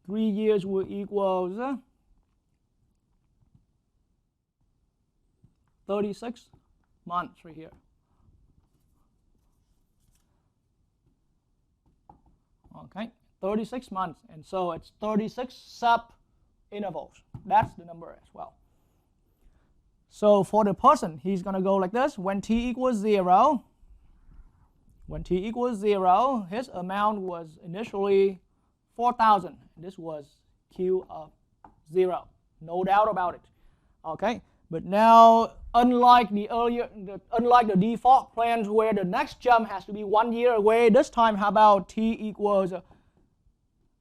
3 years will equals 36 months right here. Okay, 36 months, and so it's 36 sub-intervals. That's the number as well. So for the person, he's going to go like this. When t equals 0, his amount was initially 4,000. This was Q of 0, no doubt about it. Okay, but now unlike the default plans where the next jump has to be 1 year away, this time how about t equals a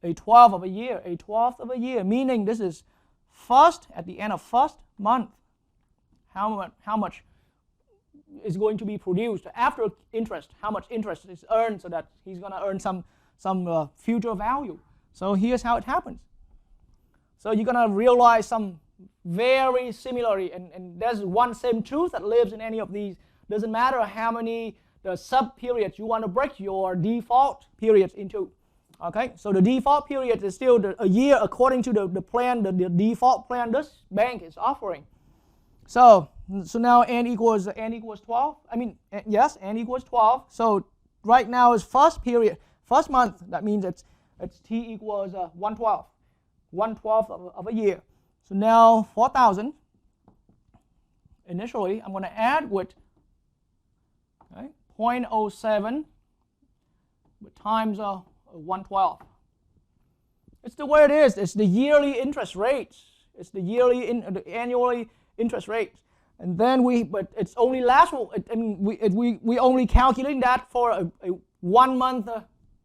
12th of a year, meaning this is first at the end of first month. How much is going to be produced after interest? How much interest is earned so that he's going to earn some future value. So here's how it happens. So you're going to realize some very similarly, and there's one same truth that lives in any of these. Doesn't matter how many the sub-periods you want to break your default periods into. Okay, so the default period is still a year according to the plan, the default plan this bank is offering. So now n equals 12. Yes, n equals 12. So right now is first month. That means it's t equals 1/12, 1/12 of a year. So now 4,000. Initially, I'm going to add with 0.07 times 1/12. It's the way it is. It's the yearly interest rates. It's the annually interest rates. And then but it's only we only calculating that for a 1 month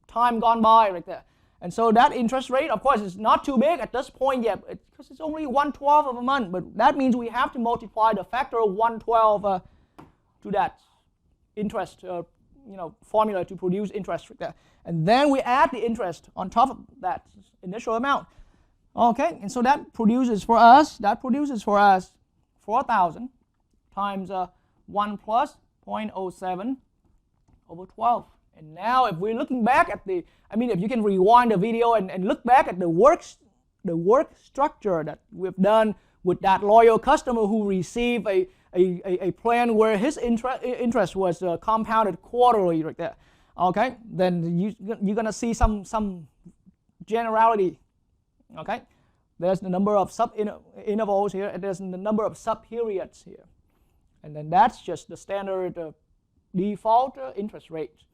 time gone by right there. And so that interest rate, of course, is not too big at this point yet, because it's only 1/12 of a month. But that means we have to multiply the factor of 1/12 to that interest, formula to produce interest right there. And then we add the interest on top of that initial amount. Okay, and so that produces for us 4,000 times 1 plus 0.07 over 12. And now if we're looking back at if you can rewind the video and look back at the work structure that we've done with that loyal customer who received a plan where his interest was compounded quarterly right there. Okay, then you're going to see some generality. Okay, there's the number of sub-intervals here, and there's the number of sub-periods here. And then that's just the standard default interest rate.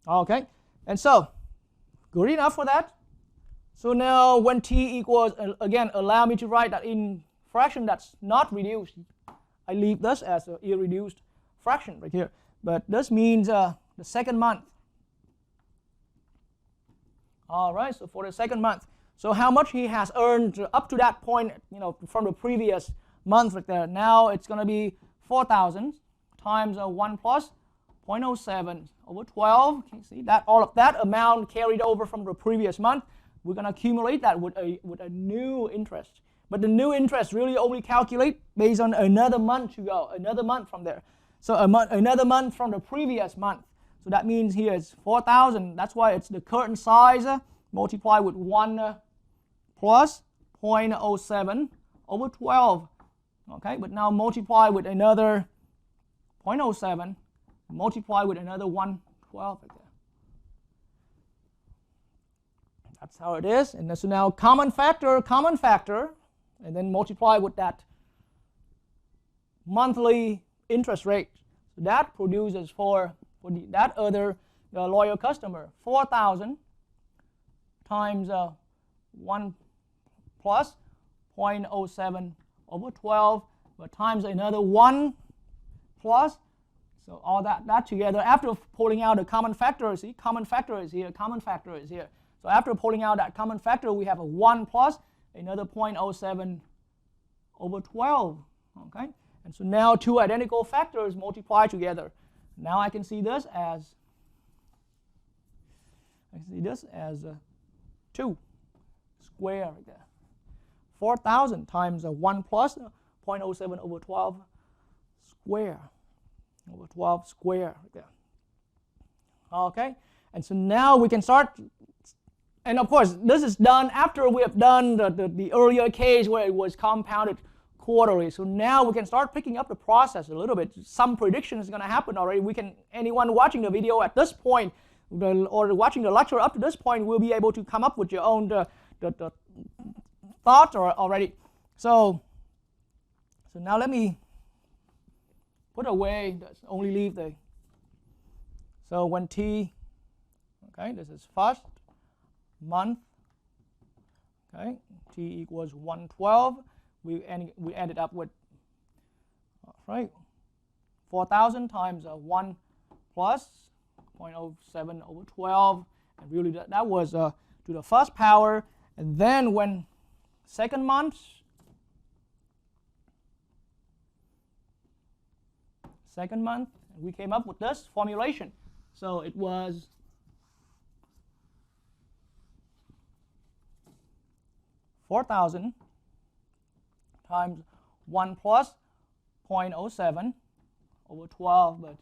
Okay, and so, good enough for that. So now when t equals, again, allow me to write that in fraction that's not reduced. I leave this as an irreduced fraction right here. But this means the second month. All right, so for the second month. So how much he has earned up to that point, from the previous month right there. Now it's going to be 4,000 times 1 plus 0.07 over 12. Can you see that? All of that amount carried over from the previous month, we're going to accumulate that with a new interest. But the new interest really only calculate based on another month to go, another month from there. So another month from the previous month. So that means here it's 4,000. That's why it's the current size multiplied with 1 plus 0.07 over 12. Okay, but now multiply with another 0.07, multiply with another 112 right there. That's how it is. And so now common factor, and then multiply with that monthly interest rate. So that produces for that other loyal customer 4,000 times 1 plus 0.07 over 12, but times another 1 plus. So all that together, after pulling out the common factor, see, common factor is here, common factor is here. So after pulling out that common factor, we have a 1 plus another 0.07 over 12. Okay, and so now two identical factors multiply together. Now I can see this as 2 square right there. 4,000 times 1 plus 0.07 over 12 square. Over 12 square right there. Okay, and so now we can start, and of course this is done after we have done the earlier case where it was compounded quarterly. So now we can start picking up the process a little bit. Some prediction is going to happen already. Anyone watching the video at this point or watching the lecture up to this point will be able to come up with your own the thoughts already. So now let me put away, only leave the, so when t, okay, this is first month, okay, t equals 112, we ended up with, right, 4,000 times 1 plus 0.07 over 12, and really that was to the first power. And then when second month, we came up with this formulation. So it was 4,000 times 1 plus 0.07 over 12, but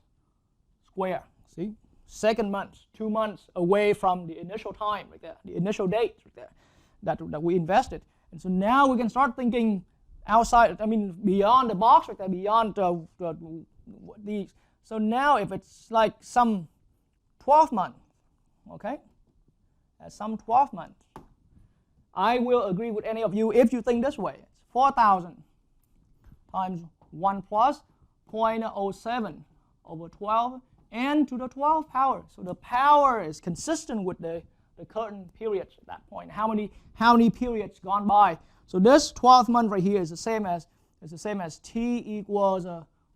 square. See, second month, 2 months away from the initial time, right there, the initial date, right there, that we invested. And so now we can start thinking outside, beyond the box, right there, beyond these. So now if it's like some 12 month, okay, at some 12 month, I will agree with any of you if you think this way. It's 4,000 times 1 plus 0.07 over 12 and to the 12th power. So the power is consistent with the current periods at that point. How many periods gone by? So this 12th month right here is the same as t equals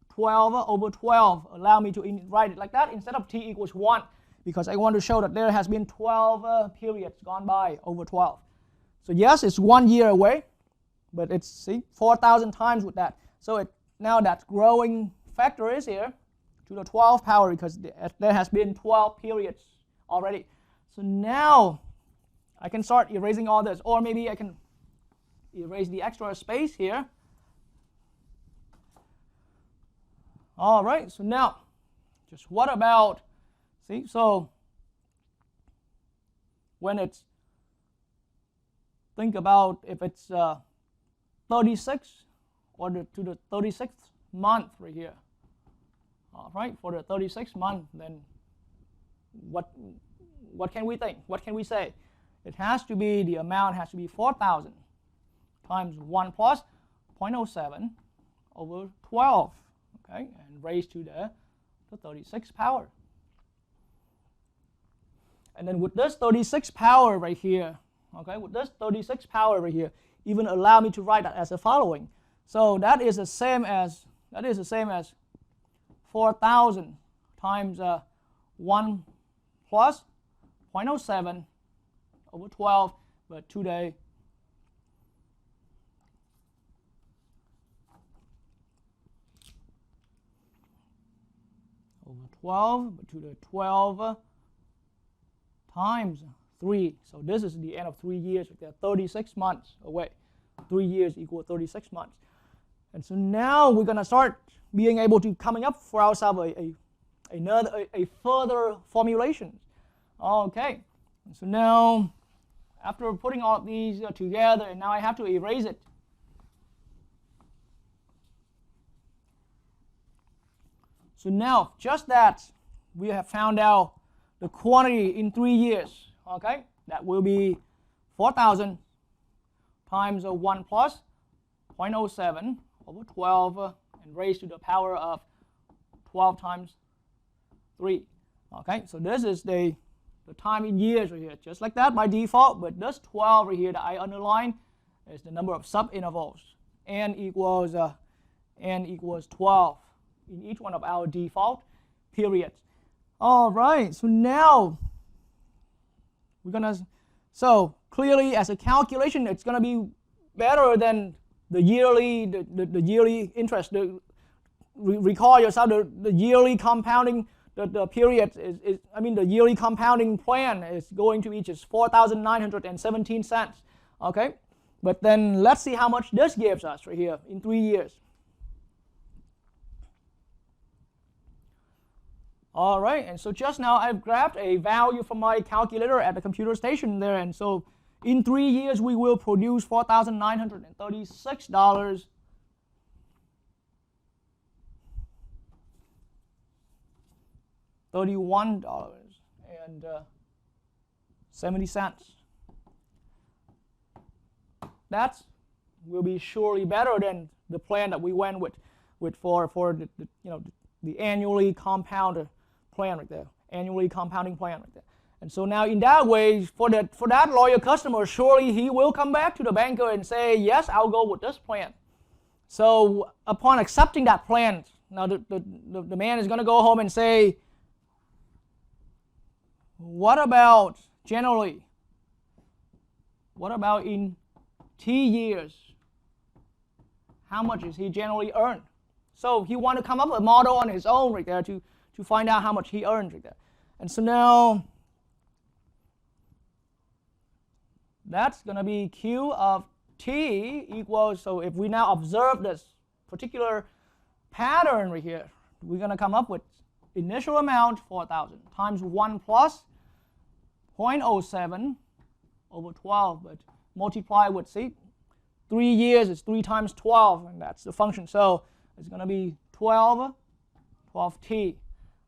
12 over 12. Allow me to write it like that instead of t equals 1, because I want to show that there has been 12 periods gone by over 12. So yes, it's 1 year away, but it's, see, 4,000 times with that. So now that growing factor is here to the 12th power, because there has been 12 periods already. So now I can start erasing all this, or maybe I can erase the extra space here. All right, so now just what about, see, so when it's, think about if it's 36 or to the 36th month right here. All right, for the 36th month, then what can we think? What can we say? It has to be, the amount has to be 4,000 times 1 plus 0.07 over 12, okay, and raised to the 36th power. And then with this 36th power right here, okay, with this 36th power right here, even allow me to write that as the following. So that is the same as that is the same as 4,000 times 1 plus 0.07 over 12, but today over 12, but to the 12 times 3. So this is the end of 3 years. They're 36 months away. 3 years equal 36 months. And so now we're going to start being able to coming up for ourselves a further formulation. Okay. And so now, after putting all these together, and now I have to erase it. So now, just that, we have found out the quantity in 3 years. Okay, that will be 4,000 times 1 plus 0.07 over 12 and raised to the power of 12 times 3. Okay, so this is the time in years right here, just like that by default, but this 12 right here that I underline is the number of subintervals. N equals 12 in each one of our default periods. All right, so now we're gonna, so clearly as a calculation, it's gonna be better than the yearly, the yearly interest. Recall yourself, the yearly compounding, the period is, I mean the yearly compounding plan is going to each is 4,917 cents. Okay, but then let's see how much this gives us right here in 3 years. All right, and so just now I've grabbed a value from my calculator at the computer station there, and so in 3 years we will produce $4,936. $31.70. That will be surely better than the plan that we went with for the the annually compounded plan right there, annually compounding plan right there. And so now in that way, for that loyal customer, surely he will come back to the banker and say, yes, I'll go with this plan. So upon accepting that plan, now the man is going to go home and say, what about generally? What about in T years? How much is he generally earned? So he want to come up with a model on his own right there to find out how much he earns right there. And so now that's going to be Q of T equals, so if we now observe this particular pattern right here, we're going to come up with initial amount 4,000 times 1 plus 0.07 over 12, but multiply with, see, 3 years is 3 times 12, and that's the function. So it's going to be 12t.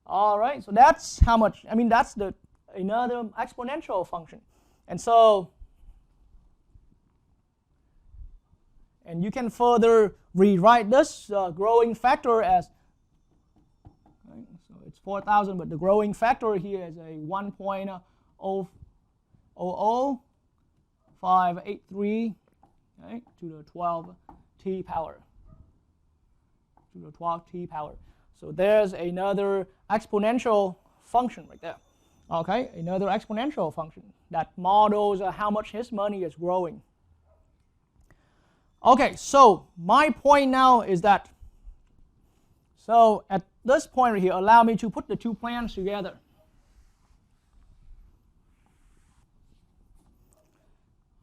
All right, so that's how much, I mean, that's another exponential function. And so, and you can further rewrite this growing factor as, right, so it's 4,000, but the growing factor here is a 1.00583, right, to the 12t power. To the 12t power. So there's another exponential function right there. Okay, another exponential function that models how much his money is growing. Okay, so my point now is that, so at this point right here, allow me to put the two plans together.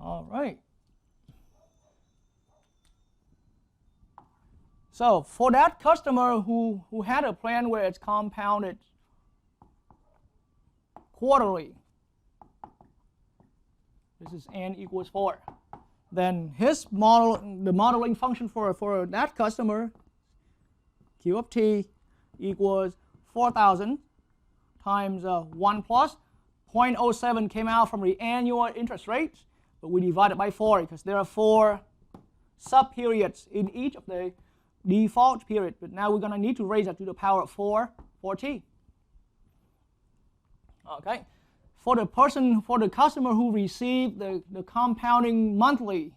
All right. So for that customer who had a plan where it's compounded quarterly, this is n equals 4. Then his model, the modeling function for that customer, Q of T equals 4,000 times 1 plus 0.07 came out from the annual interest rate, but we divided by 4 because there are 4 sub-periods in each of the default period, but now we're going to need to raise that to the power of 4t. Okay, for the customer who received the compounding monthly,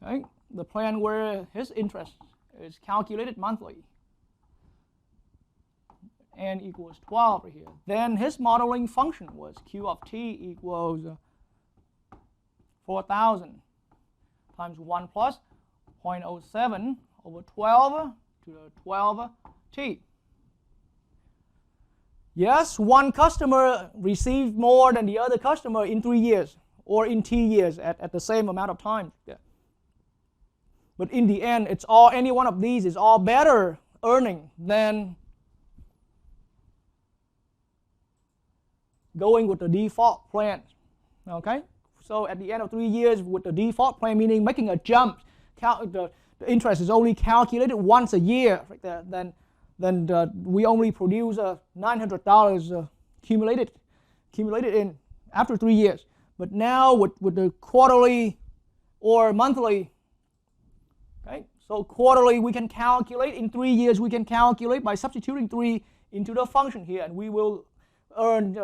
okay, the plan where his interest is calculated monthly. N equals 12 right here. Then his modeling function was Q of t equals 4,000 times 1 plus 0.07 over 12 to the 12t. Yes, one customer received more than the other customer in 3 years or in t years at the same amount of time. Yeah. But in the end, it's all, any one of these is all better earning than going with the default plan. Okay? So at the end of 3 years with the default plan, meaning making a jump, the interest is only calculated once a year, right there, then we only produce $900 accumulated in after 3 years. But now with the quarterly or monthly, okay, so quarterly we can calculate, in 3 years we can calculate by substituting 3 into the function here, and we will earn,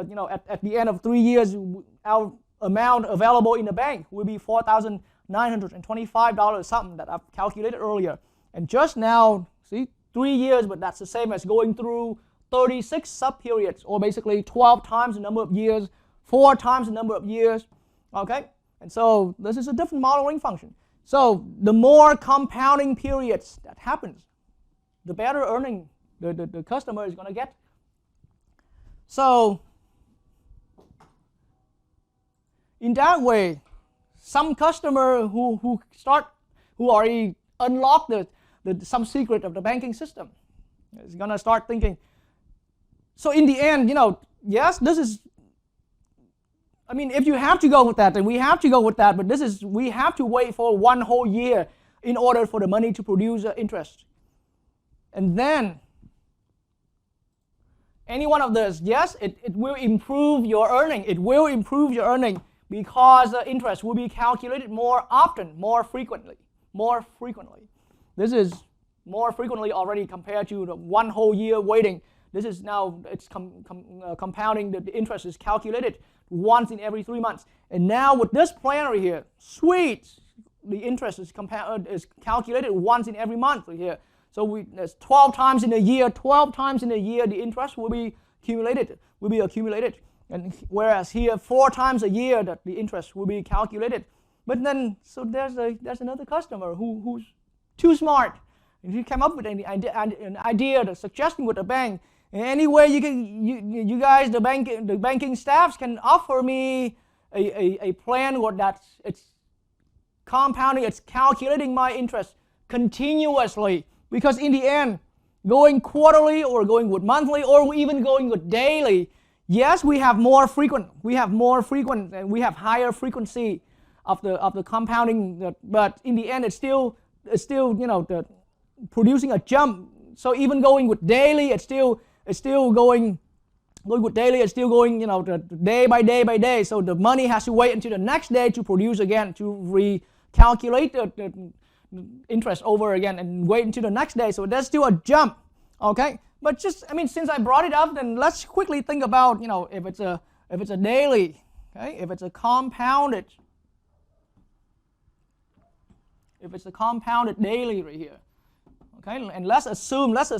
at the end of 3 years, our amount available in the bank will be $4,925 something that I've calculated earlier. And just now, see, 3 years, but that's the same as going through 36 sub-periods, or basically 12 times the number of years, 4 times the number of years, okay? And so this is a different modeling function. So the more compounding periods that happens, the better earning the customer is going to get. So in that way, some customer who already unlocked some secret of the banking system is going to start thinking, so in the end, yes, this is, I mean, if you have to go with that, then we have to go with that, but we have to wait for 1 whole year in order for the money to produce interest. And then any one of those, yes, it will improve your earning. It will improve your earning because the interest will be calculated more often, more frequently. This is more frequently already compared to the 1 whole year waiting. This is now, it's compounding, the interest is calculated once in every 3 months. And now with this plan right here, sweet, the interest is calculated once in every month right here. So there's 12 times in a year, the interest will be accumulated. And whereas here, 4 times a year that the interest will be calculated. But then, so there's another customer who's too smart. And he came up with an idea, the suggestion with the bank. Any way you guys, the banking staffs can offer me a plan where it's compounding, it's calculating my interest continuously. Because in the end, going quarterly or going with monthly or even going with daily, yes, we have higher frequency of the compounding, but in the end, it's still producing a jump. So even going with daily, it's still going day by day. So the money has to wait until the next day to produce again, to recalculate the interest over again and wait until the next day. So there's still a jump, okay? But since I brought it up, then let's quickly think about, if it's a daily, okay? If it's a compounded daily right here, okay? And let's assume that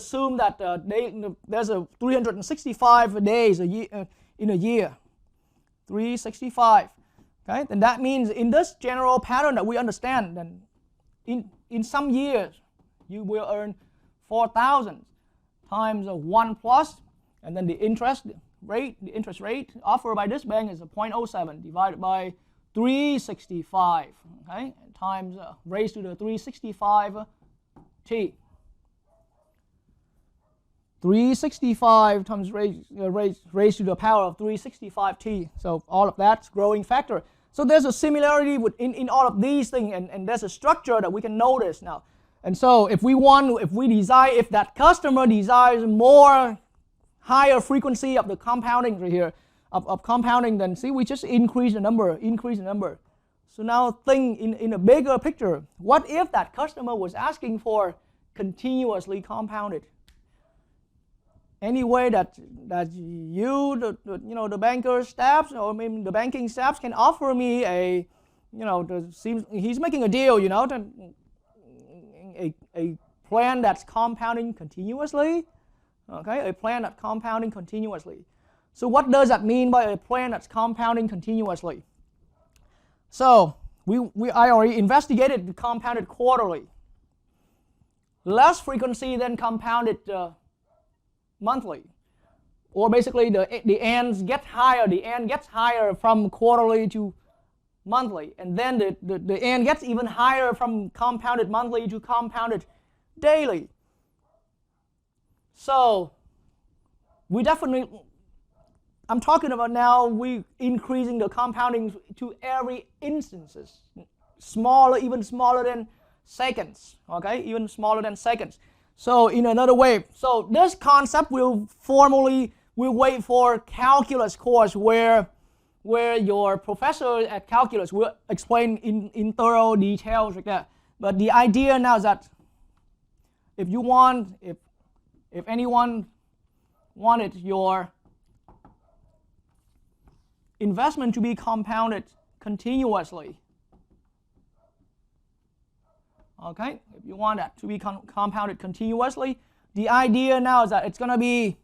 there's a 365 days a year in a year, 365, okay? Then that means in this general pattern that we understand, then in some years you will earn 4,000 times 1 plus, and then the interest rate offered by this bank is 0.07 divided by 365, okay, times raised to the 365 t. 365 times raised to the power of 365 t. So all of that's growing factor. So there's a similarity in all of these things, and there's a structure that we can notice now. And so if that customer desires more higher frequency of the compounding right here, of compounding, then see, we just increase the number. So now think in a bigger picture. What if that customer was asking for continuously compounded? Any way that you, the banker staffs, or maybe the banking staffs can offer me he's making a deal, a plan that's compounding continuously. Okay, a plan that's compounding continuously. So what does that mean by a plan that's compounding continuously? So I already investigated the compounded quarterly. Less frequency than compounded monthly. Or basically the ends get higher. The end gets higher from quarterly to monthly. And then the end gets even higher from compounded monthly to compounded daily. So we definitely, I'm talking about now we increasing the compounding to every instances. Smaller, even smaller than seconds. Okay, even smaller than seconds. So in another way, so this concept will wait for calculus course where your professor at calculus will explain in thorough details like that. But the idea now is that if anyone wanted your investment to be compounded continuously, okay, if you want that to be compounded continuously, the idea now is that it's going to be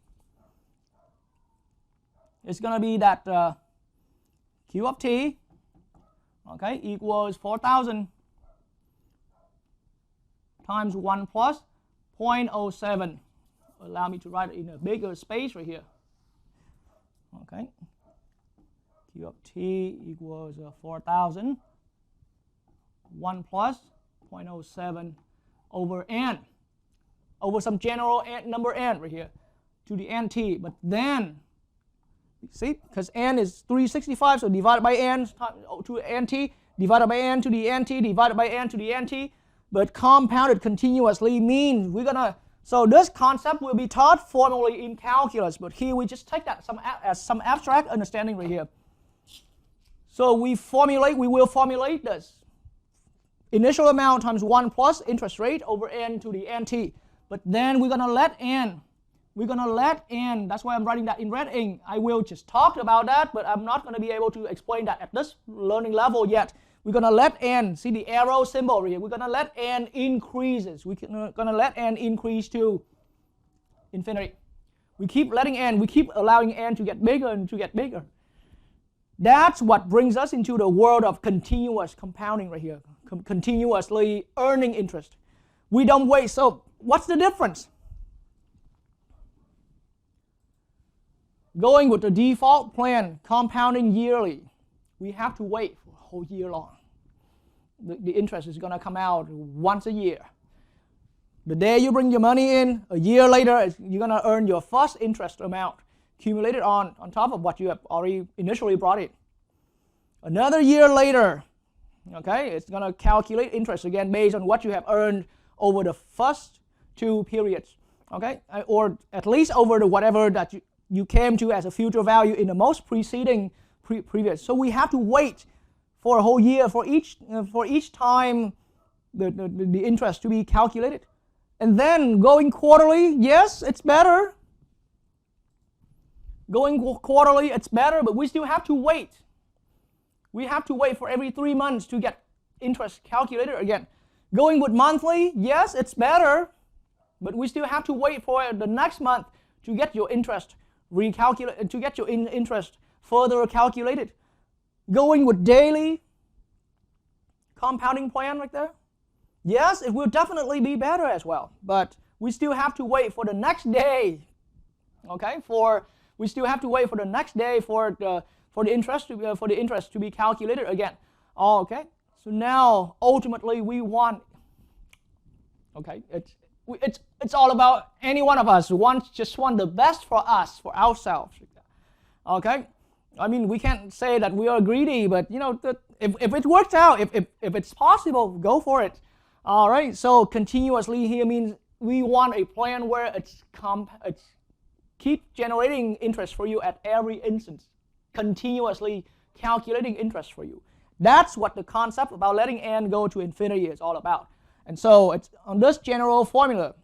that Q of t, okay, equals 4,000 times 1 plus 0.07. Allow me to write it in a bigger space right here. Okay, Q of t equals 4,000, 1 plus 0.07 over n, over some general number n right here, to the nt. But then, see, because n is 365, so divided by n to nt, divided by n to the nt, divided by n to the nt. But compounded continuously means we're going to, so this concept will be taught formally in calculus, but here we just take that as some abstract understanding right here. So we will formulate this. Initial amount times 1 plus interest rate over n to the nt. But then we're going to let n, that's why I'm writing that in red ink. I will just talk about that, but I'm not going to be able to explain that at this learning level yet. We're going to let n, see the arrow symbol here, we're going to let n increases. We're going to let n increase to infinity. We keep letting n, we keep allowing n to get bigger and to get bigger. That's what brings us into the world of continuous compounding right here, continuously earning interest. We don't wait. So what's the difference? Going with the default plan, compounding yearly, we have to wait for a whole year long. The interest is going to come out once a year. The day you bring your money in, a year later, you're going to earn your first interest amount accumulated on top of what you have already initially brought in. Another year later, okay, it's going to calculate interest again based on what you have earned over the first 2 periods, okay, or at least over the whatever that you came to as a future value in the most preceding previous. So we have to wait for a whole year for each time the interest to be calculated. And then going quarterly, yes, it's better. Going quarterly, it's better, but we still have to wait. We have to wait for every 3 months to get interest calculated again. Going with monthly, yes, it's better, but we still have to wait for the next month to get your interest recalculated, to get your interest further calculated. Going with daily compounding plan right there, yes, it will definitely be better as well, but we still have to wait for the next day. Okay, we still have to wait for the next day for the interest to be calculated again. Okay, so now ultimately we want. Okay, it's all about any one of us just want the best for us, for ourselves. Okay, I mean we can't say that we are greedy, but if it works out, if it's possible, go for it. All right, so continuously here means we want a plan where it's keep generating interest for you at every instance, continuously calculating interest for you. That's what the concept about letting n go to infinity is all about. And so it's on this general formula,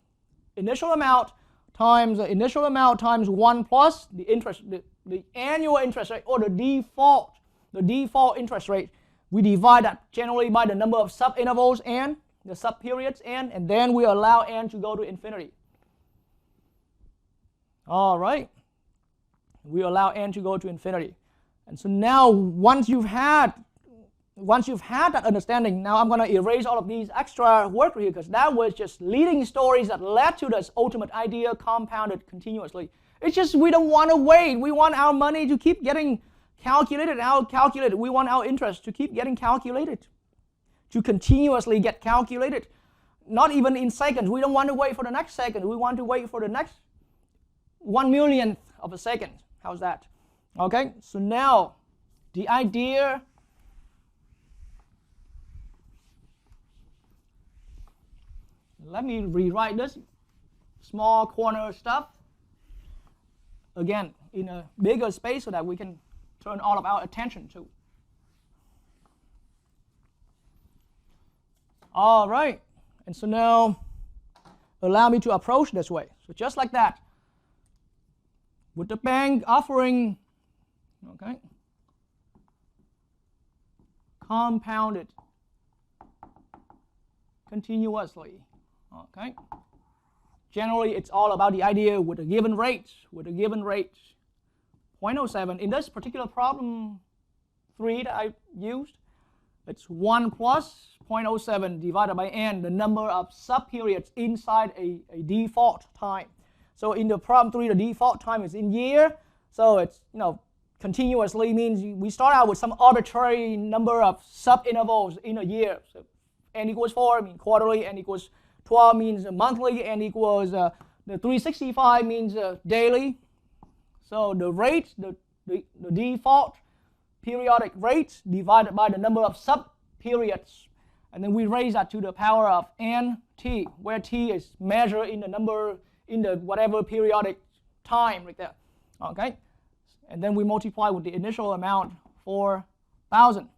initial amount times 1 plus the interest, the annual interest rate, or the default interest rate. We divide that generally by the number of subintervals n, the sub-periods n, and then we allow n to go to infinity. All right. We allow n to go to infinity. And so now once you've had that understanding, now I'm going to erase all of these extra work here because that was just leading stories that led to this ultimate idea compounded continuously. It's just we don't want to wait. We want our money to keep getting calculated. We want our interest to keep getting calculated, to continuously get calculated. Not even in seconds. We don't want to wait for the next second. We want to wait for the next 1/1,000,000th of a second. How's that? Okay, so now the idea let me rewrite this small corner stuff again in a bigger space so that we can turn all of our attention to. All right, and so now allow me to approach this way. So just like that, with the bank offering, okay, compounded continuously, okay. Generally, it's all about the idea with a given rate, 0.07. In this particular problem 3 that I used, it's 1 plus 0.07 divided by n, the number of sub-periods inside a default time. So in the problem 3, the default time is in year. So it's, continuously means we start out with some arbitrary number of sub-intervals in a year. So n equals 4 means quarterly, n equals 12 means monthly, n equals the 365 means daily. So the rate, the default periodic rate divided by the number of sub-periods. And then we raise that to the power of nt, where t is measured in the number, in the whatever periodic time right there. Okay? And then we multiply with the initial amount, 4,000.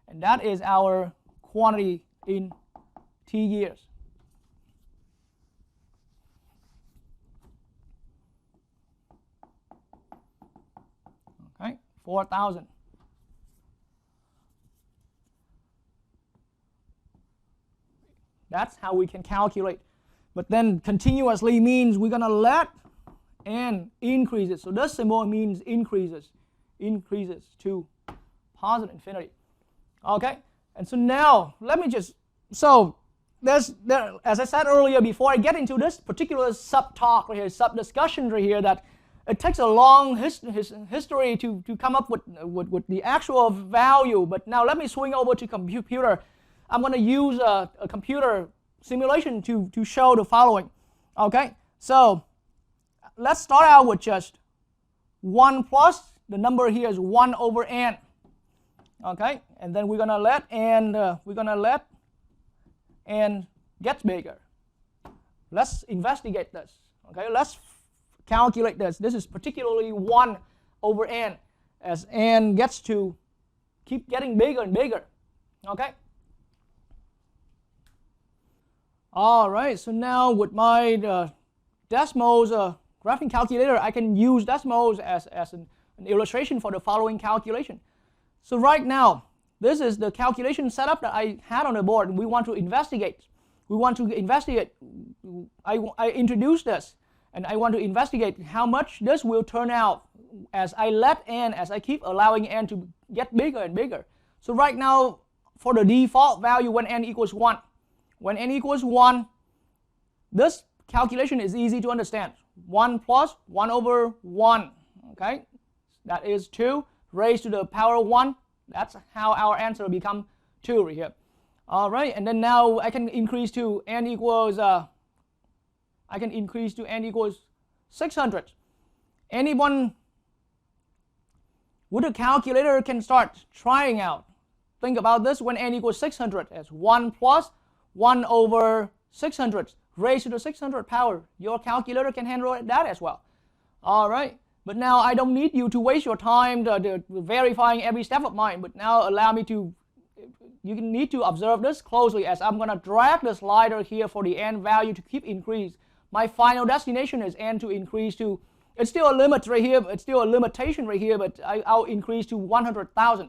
And that is our quantity in t years. Okay, 4,000. That's how we can calculate. But then continuously means we're going to let n increases. So this symbol means increases to positive infinity. Okay, and so now let me just, so as I said earlier, before I get into this particular sub-talk right here, sub-discussion right here, that it takes a long history to come up with the actual value. But now let me swing over to computer. I'm going to use a computer simulation to show the following. Okay, so let's start out with just 1 plus, the number here is 1 over n. Okay, and then we're going to let n get bigger. Let's investigate this. Okay, let's calculate this. This is particularly 1 over n as n gets to keep getting bigger and bigger. Okay. All right, so now with my Desmos graphing calculator, I can use Desmos as an illustration for the following calculation. So right now, this is the calculation setup that I had on the board, and we want to investigate. I introduced this, and I want to investigate how much this will turn out as I let n, as I keep allowing n to get bigger and bigger. So right now, for the default value when n equals 1, when n equals 1, this calculation is easy to understand. 1 plus 1 over 1, okay? That is 2 raised to the power 1. That's how our answer become 2 right here. All right, and then now I can increase to n equals 600. Anyone with a calculator can start trying out. Think about this when n equals 600 as 1 plus 1 over 600 raised to the 600 power. Your calculator can handle that as well. All right, but now I don't need you to waste your time verifying every step of mine, but now allow me to, you need to observe this closely as I'm going to drag the slider here for the n value to keep increase. My final destination is n to increase to, it's still a limit right here, it's still a limitation right here, but I'll increase to 100,000.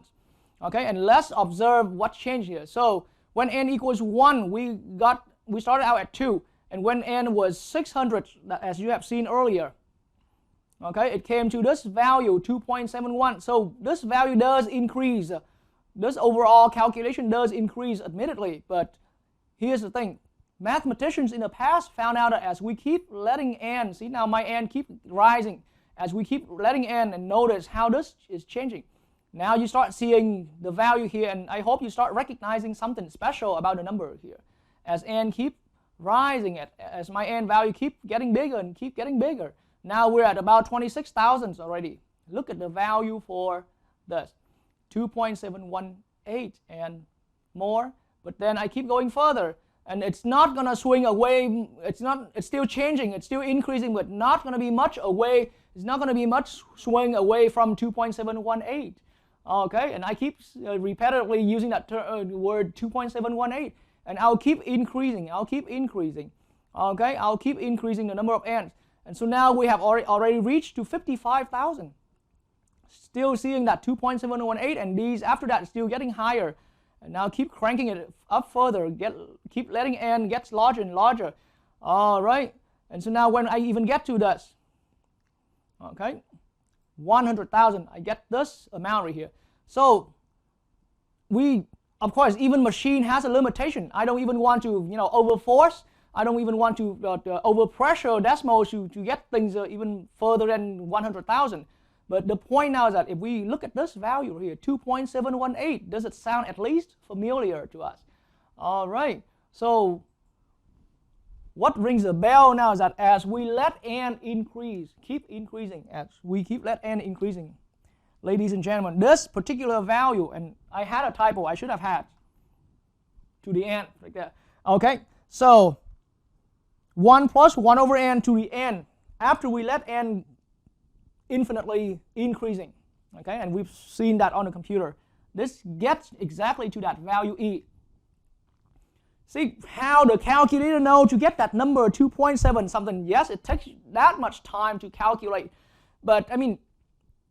Okay, and let's observe what changed here. So When n equals 1, we started out at 2. And when n was 600, as you have seen earlier, okay, it came to this value, 2.71. So this value does increase. This overall calculation does increase, admittedly. But here's the thing. Mathematicians in the past found out that as we keep letting n, see now my n keep rising, as we keep letting n, and notice how this is changing. Now you start seeing the value here, and I hope you start recognizing something special about the number here. As n keep rising, as my n value keep getting bigger and keep getting bigger. Now we're at about 26,000 already. Look at the value for this, 2.718 and more. But then I keep going further, and it's not going to swing away. It's still changing. It's still increasing, but not going to be much away. It's not going to be much swing away from 2.718. Okay, and I keep repetitively using that word 2.718, and I'll keep increasing. I'll keep increasing. Okay, I'll keep increasing the number of n's. And so now we have already reached to 55,000. Still seeing that 2.718, and these after that still getting higher. And now keep cranking it up further. Keep letting n get larger and larger. All right. And so now when I even get to this, okay, 100,000, I get this amount right here. So of course, even machine has a limitation. I don't even want to, overforce. I don't even want to overpressure decimals to get things even further than 100,000. But the point now is that if we look at this value here, 2.718, does it sound at least familiar to us? All right. So what rings a bell now is that as we let n increase, keep increasing, as we keep let n increasing, ladies and gentlemen, this particular value, and I had a typo, I should have had to the n like that. Okay. So 1 plus 1 over n to the n, after we let n infinitely increasing, okay, and we've seen that on the computer, this gets exactly to that value e. See how the calculator knows to get that number 2.7 something. Yes, it takes that much time to calculate, but I mean,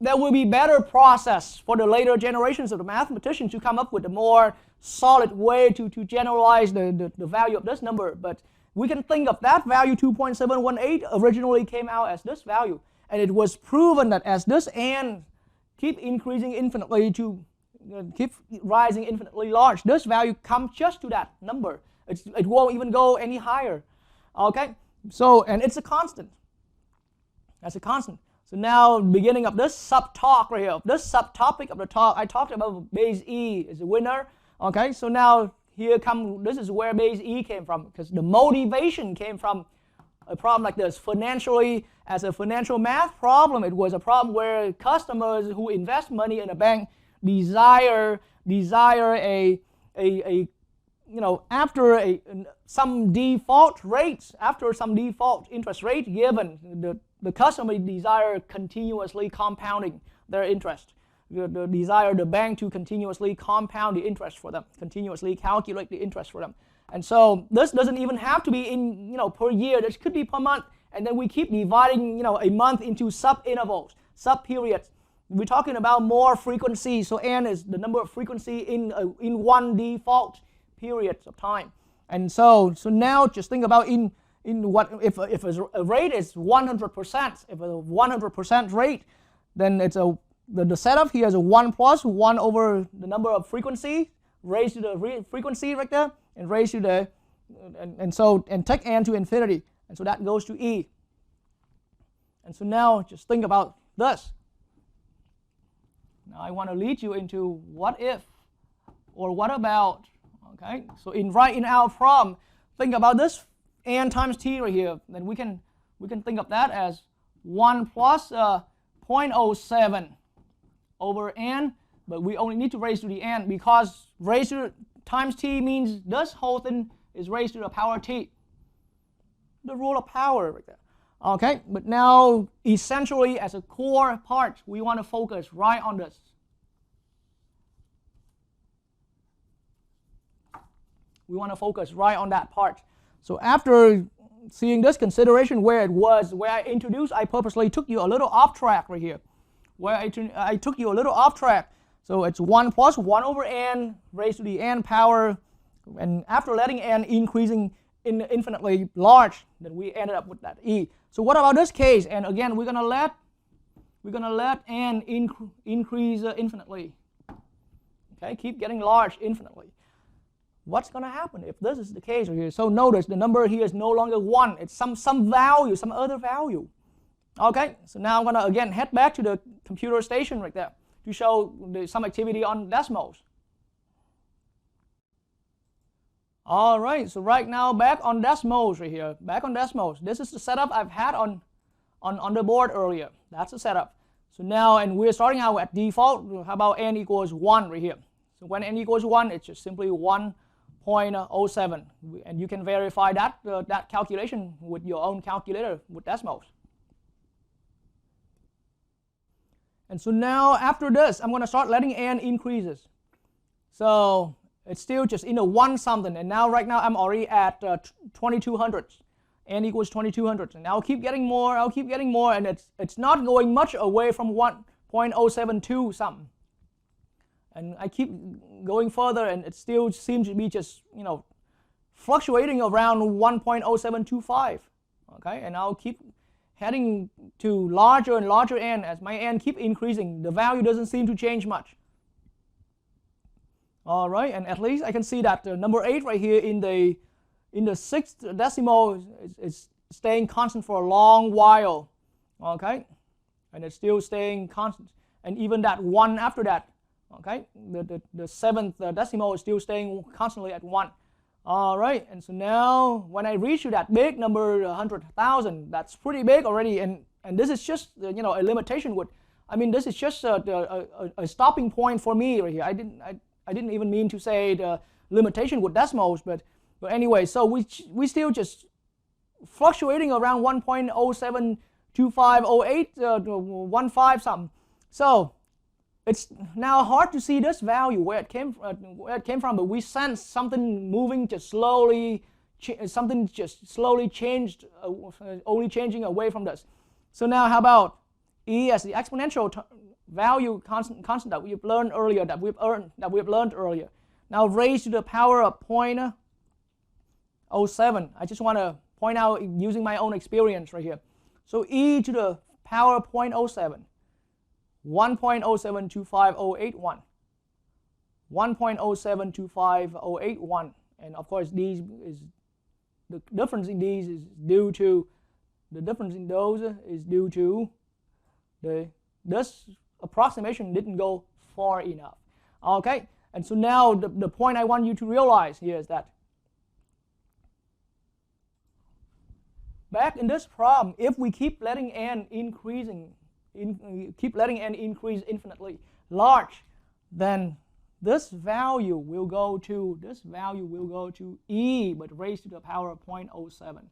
there will be better process for the later generations of the mathematicians to come up with a more solid way to generalize the value of this number. But we can think of that value 2.718 originally came out as this value, and it was proven that as this n keep increasing infinitely to keep rising infinitely large, this value comes just to that number. It won't even go any higher. Okay, so and it's a constant. That's a constant. So now, beginning of this sub-talk right here, this subtopic of the talk, I talked about base e is a winner. Okay, so now this is where base e came from, because the motivation came from a problem like this. Financially, as a financial math problem, it was a problem where customers who invest money in a bank desire after some default rates, after some default interest rate given, the customer desire continuously compounding their interest. The desire the bank to continuously compound the interest for them, continuously calculate the interest for them. And so this doesn't even have to be in per year. This could be per month, and then we keep dividing a month into sub-intervals, sub-periods. We're talking about more frequency. So n is the number of frequency in one default period of time. And so now just think about in what if a rate is 100%, if a 100% rate, then it's the setup here is a 1 plus 1 over the number of frequency raised to the frequency right there, and raised to the and take n to infinity, and so that goes to e. And so now just think about this. Now I want to lead you into what if or what about. Okay, so in our problem, think about this n times t right here. Then we can think of that as 1 plus 0.07 over n, but we only need to raise to the n because raised to times t means this whole thing is raised to the power t. The rule of power right there. Okay, but now essentially as a core part, we want to focus right on this. We want to focus right on that part. So after seeing this consideration where I purposely took you a little off track right here. Where I took you a little off track. So it's 1 plus 1 over n raised to the n power And after letting n increasing infinitely large, then we ended up with that e. So what about this case? And again, we're gonna let n increase infinitely. Okay, keep getting large infinitely. What's gonna happen if this is the case right here? So notice the number here is no longer 1. It's some value, some other value. Okay, so now I'm gonna again head back to the computer station right there to show some activity on decimals. All right, so right now back on decimals right here. Back on decimals. This is the setup I've had on the board earlier. That's the setup. So now, and we're starting out at default. How about n equals 1 right here? So when n equals 1, it's just simply 1.07. And you can verify that, that calculation with your own calculator with decimals. And so now after this, I'm going to start letting n increases. So it's still just in a 1 something, and now right now I'm already at 2200. N equals 2200, and I'll keep getting more, and it's not going much away from 1.072 something. And I keep going further, and it still seems to be just, you know, fluctuating around 1.0725. Okay, and I'll keep heading to larger and larger n as my n keep increasing. The value doesn't seem to change much. All right, and at least I can see that number 8 right here in the 6th decimal is staying constant for a long while. Okay, and it's still staying constant, and even that 1 after that. Okay, the 7th decimal is still staying constantly at 1. All right, and so now when I reach to that big number 100,000, that's pretty big already, and this is just you know, a limitation with. I mean, this is just a stopping point for me right here. I didn't even mean to say the limitation with decimals, but anyway, so we still just fluctuating around 1.072508 15 something. So it's now hard to see this value where it came from, but we sense something moving just slowly, something just slowly changed, only changing away from this. So now how about e as the exponential value constant that we've learned earlier, that we've learned earlier. Now raised to the power of 0.07. I just want to point out using my own experience right here. So e to the power of 0.07. 1.0725081. 1.0725081. And of course these is the difference in these is due to this approximation didn't go far enough. Okay, and so now the point I want you to realize here is that back in this problem, if we keep letting n increase infinitely large, then this value will go to e, but raised to the power of 0.07.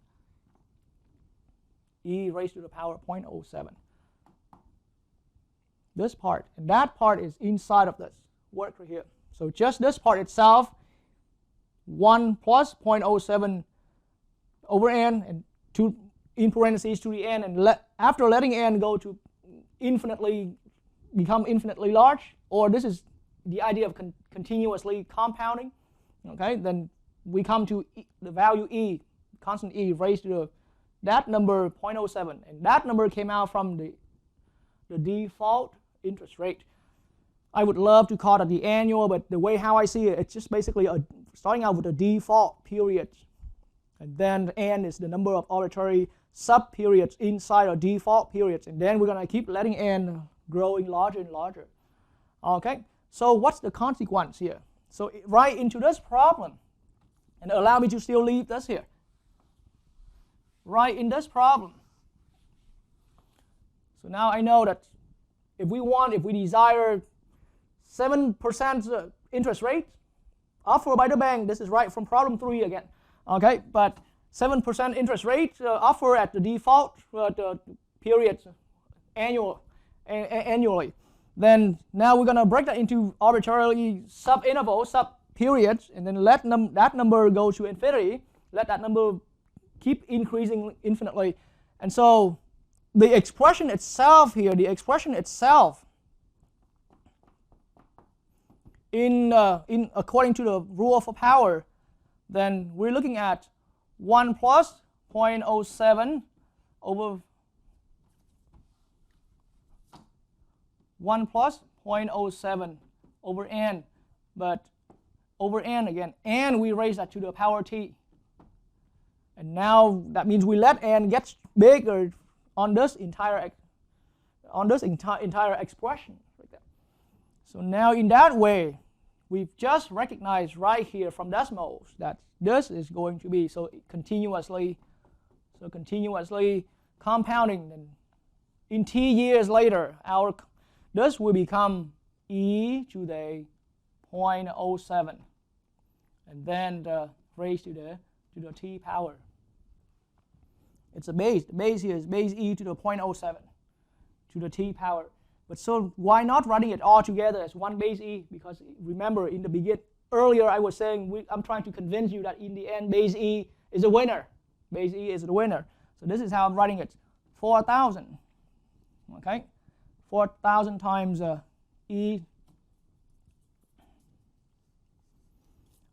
E raised to the power of 0.07. This part, and that part is inside of this work right here. So just this part itself, 1 plus 0.07 over n, and 2 in parentheses to the n, and after letting n go to become infinitely large, or this is the idea of continuously compounding, okay, then we come to the value e, constant e raised to that number 0.07, and that number came out from the default interest rate. I would love to call it the annual, but the way how I see it, it's just basically starting out with a default period, and then n is the number of arbitrary sub-periods inside a default periods, and then we're going to keep letting n growing larger and larger. Okay, so what's the consequence here? So right into this problem, and allow me to still leave this here. Right in this problem. So now I know that if we desire 7% interest rate offered by the bank, this is right from problem 3 again. Okay, but 7% interest rate offered at the default period annually. Then now we're going to break that into arbitrarily sub-interval, sub-periods, and then let that number go to infinity. Let that number keep increasing infinitely. And so the expression itself here, in according to the rule of power, then we're looking at 1 plus 0.07 over 1 plus 0.07 over n, but over n again, and we raise that to the power t. And now that means we let n get bigger on this entire expression right there. So now in that way, we've just recognized right here from decimals that this is going to be continuously compounding. And in t years later, this will become e to the 0.07, and then raised to the t power. It's a base. The base here is base e to the 0.07 to the t power. But so why not writing it all together as one base e? Because remember, in the beginning, earlier I was saying I'm trying to convince you that in the end base e is a winner. Base e is the winner. So this is how I'm writing it: 4,000. Okay, 4,000 times e.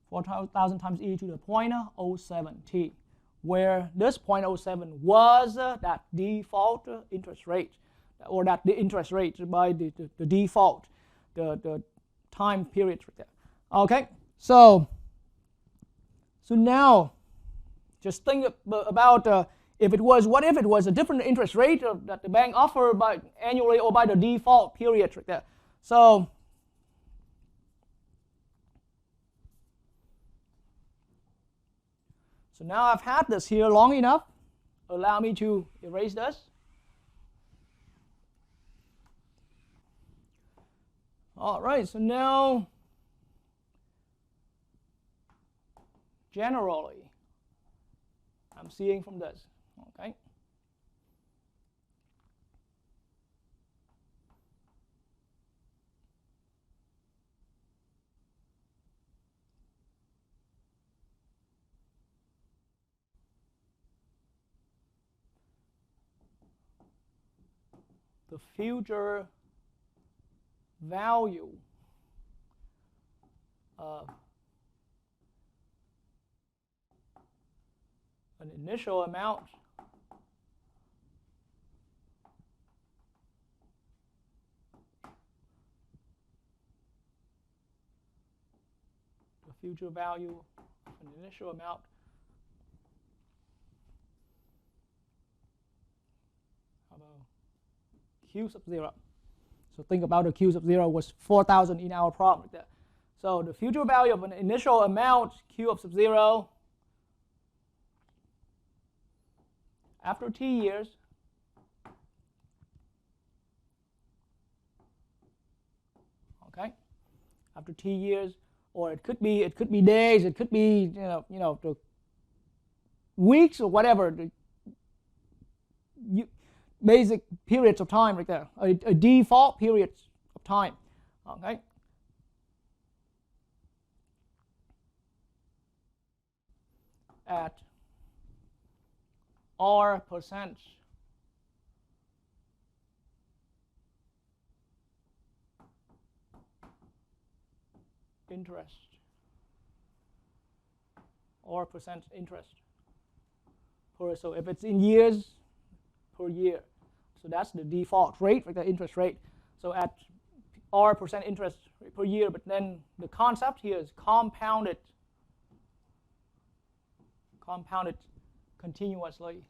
4,000 times e to the 0.07 t, where this 0.07 was that default interest rate, or that the interest rate by the default, the time period right there. Okay, so now just think about if it was a different interest rate that the bank offered by annually or by the default period right there. So now I've had this here long enough. Allow me to erase this. All right, so now generally I'm seeing from this, okay? The future value of an initial amount future value of an initial amount of a q sub 0. So think about the q sub 0 was 4,000 in our problem. So the future value of an initial amount q of sub 0 after t years after t years, or it could be days, it could be the weeks or whatever, the basic periods of time right there, a default periods of time. Okay. At R% interest, or percent interest per, so if it's in years, per year, so that's the default rate, like the interest rate. So at R% interest per year, but then the concept here is compounded continuously.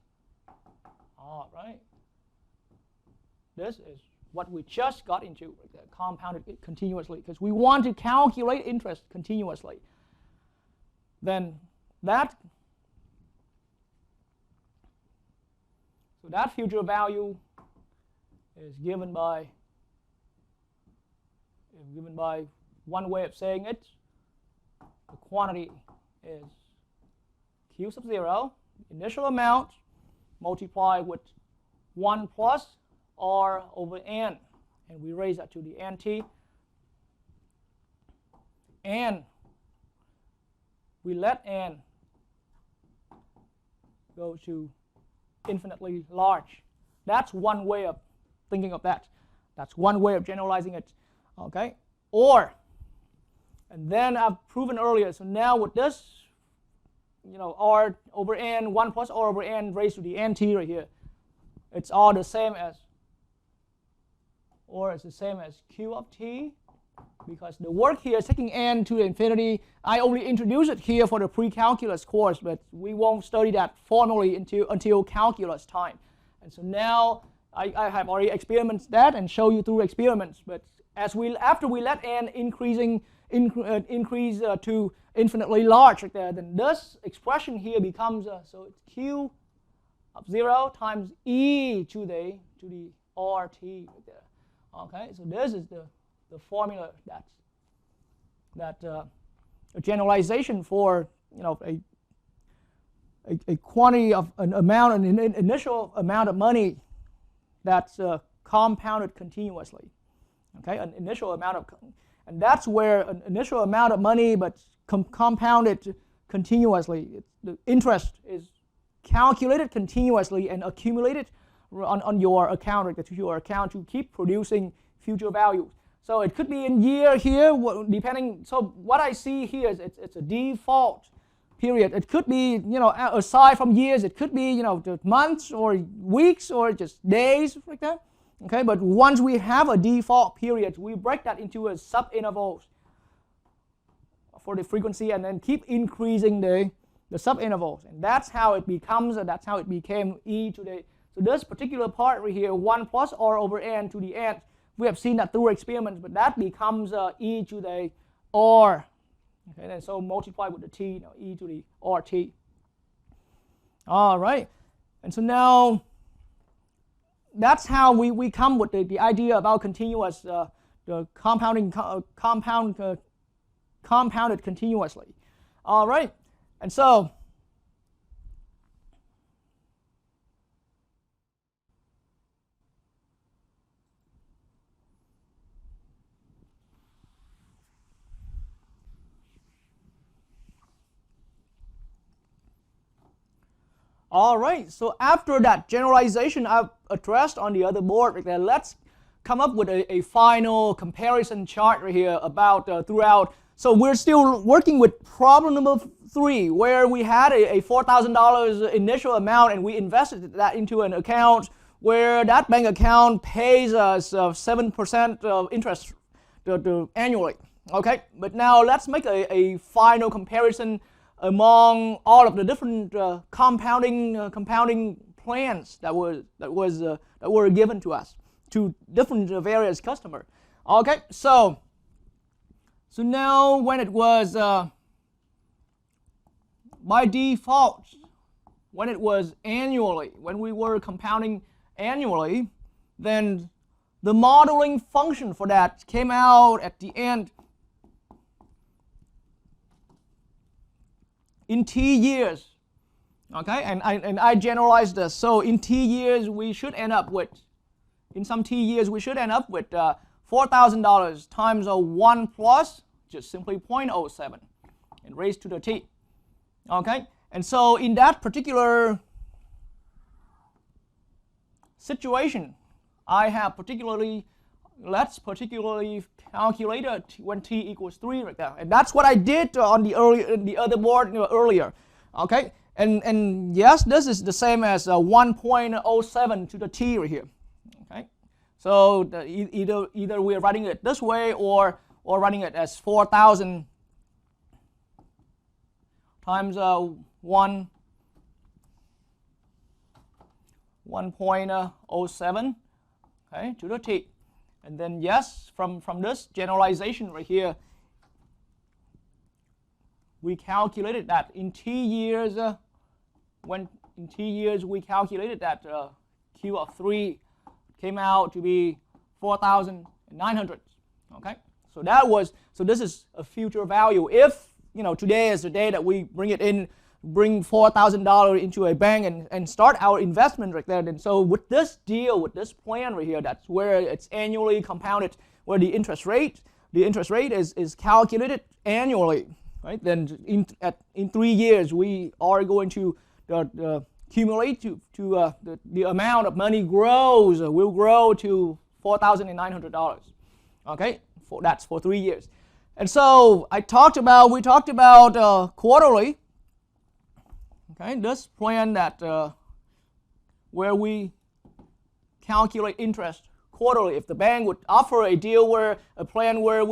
All right, this is what we just got into, compounded continuously, because we want to calculate interest continuously. Then that future value is given by one way of saying it. The quantity is q sub 0, initial amount, multiplied with 1 plus r over n, and we raise that to the nt, and we let n go to infinitely large. That's one way of thinking of that. That's one way of generalizing it. Okay, or, and then I've proven earlier, so now with this r over n, 1 plus r over n raised to the nt right here. It's all the same as, or it's the same as q of t, because the work here is taking n to infinity. I only introduced it here for the pre-calculus course, but we won't study that formally until calculus time. And so now I have already experimented that and show you through experiments. But after we let n increase to infinitely large right there, then this expression here becomes so it's q of 0 times e to the rt right there. Okay, so this is the formula that a generalization for a quantity of an initial amount of money that's compounded continuously. Okay, an initial amount of, and that's where an initial amount of money but compounded continuously. The interest is calculated continuously and accumulated on your account, to your account, to keep producing future values. So it could be in year here, depending. So what I see here is it's a default period. It could be, aside from years, it could be, months or weeks or just days like that. Okay, but once we have a default period, we break that into a sub-intervals for the frequency and then keep increasing the sub-intervals. And that's how it becomes, that's how it became e to the, so this particular part right here, 1 plus r over n to the nth, we have seen that through experiments, but that becomes e to the r. Okay, and so multiply with the t, e to the rt. All right, and so now that's how we come with the idea about continuous, the compounded continuously. All right, and so all right, so after that generalization I've addressed on the other board right there, let's come up with a final comparison chart right here about throughout. So we're still working with problem number 3, where we had a $4,000 initial amount and we invested that into an account where that bank account pays us 7% of interest annually. Okay, but now let's make a final comparison among all of the different compounding plans that were given to us, to different various customers. Okay, so now when it was by default, when it was annually, when we were compounding annually, then the modeling function for that came out at the end in t years. Okay, and I generalized this. So in t years we should end up with, in some t years we should end up with $4,000 times a 1 plus just simply 0.07 and raised to the t. Okay, and so in that particular situation, I have let's particularly calculate it when t equals 3 right there, and that's what I did on the other board earlier. Okay, and yes, this is the same as 1.07 to the t right here. Okay, so either we're writing it this way or writing it as 4,000 times 1.07, okay, to the t. And then yes, from this generalization right here, we calculated that in t years, when in t years we calculated that q of 3 came out to be 4,900. Okay, so this is a future value. If today is the day that we bring $4,000 into a bank and start our investment right there, then so with this deal, with this plan right here, that's where it's annually compounded, where the interest rate is calculated annually, right? Then in 3 years we are going to accumulate to the amount of money will grow to $4,900. Okay, that's for 3 years. And so we talked about quarterly. Okay, this plan that where we calculate interest quarterly. If the bank would offer a deal where a plan where it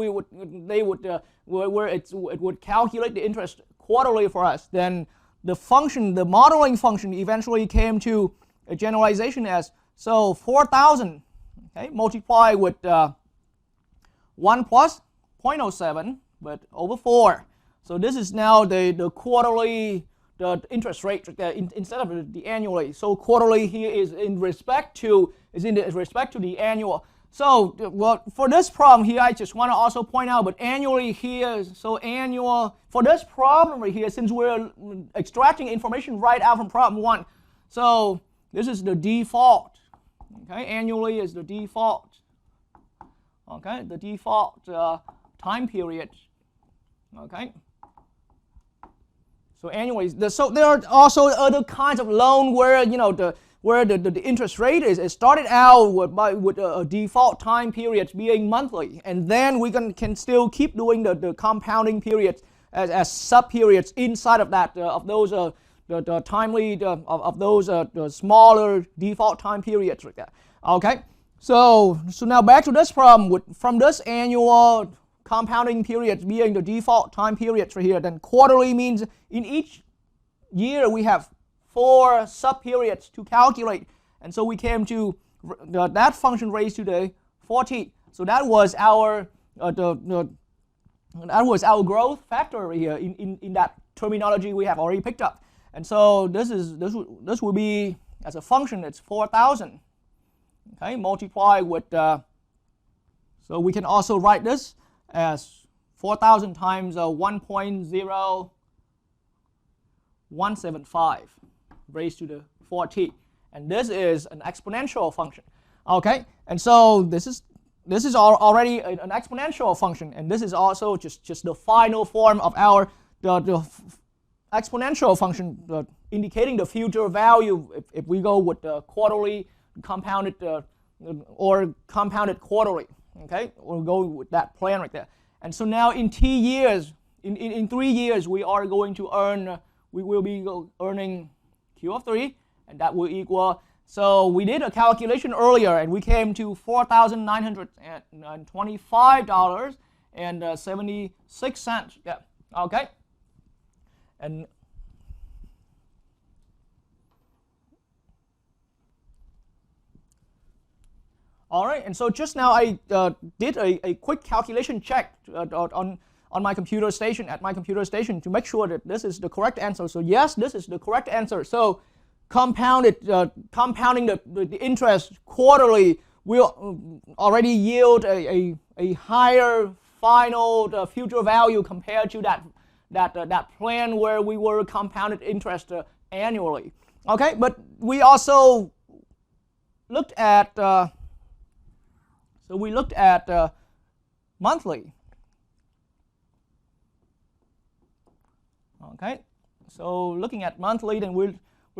would calculate the interest quarterly for us, then the function, the modeling function, eventually came to a generalization as 4,000, okay, multiplied with 1 plus 0.07, but over 4. So this is now the quarterly, the interest rate instead of the annually. So quarterly here is in respect to the annual. So well, for this problem here, I just want to also point out, but annually here, so annual for this problem right here, since we're extracting information right out from problem 1, so this is the default. Okay, annually is the default. Okay, the default time period. Okay. So anyways, so there are also other kinds of loan where the interest rate is started out with a default time period being monthly, and then we can still keep doing the compounding periods as sub periods inside of that of those the timely of those the smaller default time periods like that. Okay, so now back to this problem from this annual compounding periods being the default time periods right here, then quarterly means in each year we have 4 sub-periods to calculate, and so we came to that function raised to the 4t. So that was our growth factor right here in that terminology we have already picked up. And so this will be as a function, it's 4,000. Okay, multiplied with so we can also write this as 4,000 times 1.0175 raised to the 4t, and this is an exponential function. Okay, and so this is already an exponential function, and this is also just the final form of our the exponential function indicating the future value if we go with the quarterly compounded or compounded quarterly. Okay, we'll go with that plan right there. And so now in t years, in 3 years, we are going to earn, we will be earning Q of 3, and that will equal, so we did a calculation earlier, and we came to $4,925.76. Yeah, okay. And all right, and so just now I did a quick calculation check on my computer station, at my computer station, to make sure that this is the correct answer. So yes, this is the correct answer. So compounding the interest quarterly will already yield a higher final future value compared to that plan where we were compounded interest annually. Okay, but we also looked at monthly. Okay, so looking at monthly, then we're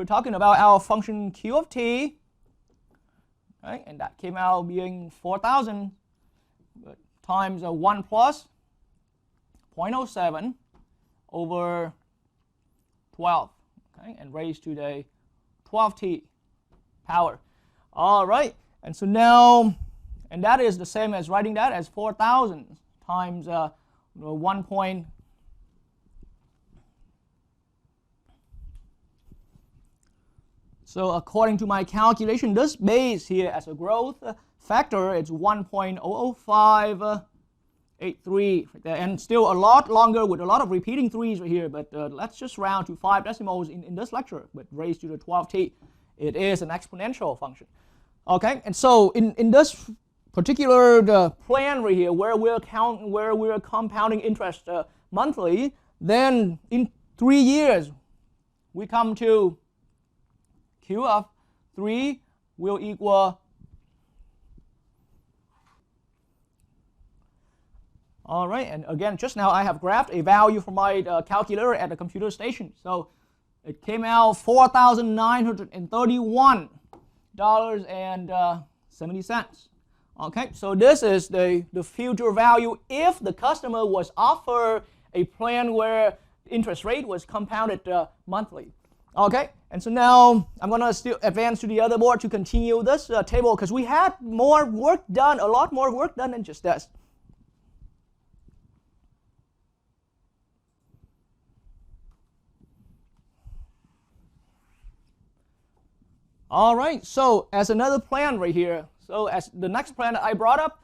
talking about our function Q of t. Okay, and that came out being 4,000 times 1 plus 0.07 over 12. Okay, and raised to the 12t power. All right, and so now, and that is the same as writing that as 4,000 times 1 point. So according to my calculation, this base here as a growth factor, it's 1.00583, and still a lot longer with a lot of repeating 3's right here, but let's just round to 5 decimals in this lecture, but raised to the 12t. It is an exponential function. Okay, and so in this particular plan right here, where we're compounding interest monthly, then in 3 years we come to Q of 3 will equal, all right, and again, just now I have graphed a value for my calculator at the computer station. So it came out $4,931.70. Okay, so this is the future value if the customer was offered a plan where interest rate was compounded monthly. Okay, and so now I'm gonna still advance to the other board to continue this table because we had more work done, a lot more work done than just this. All right, so as another plan right here, so as the next plan that I brought up,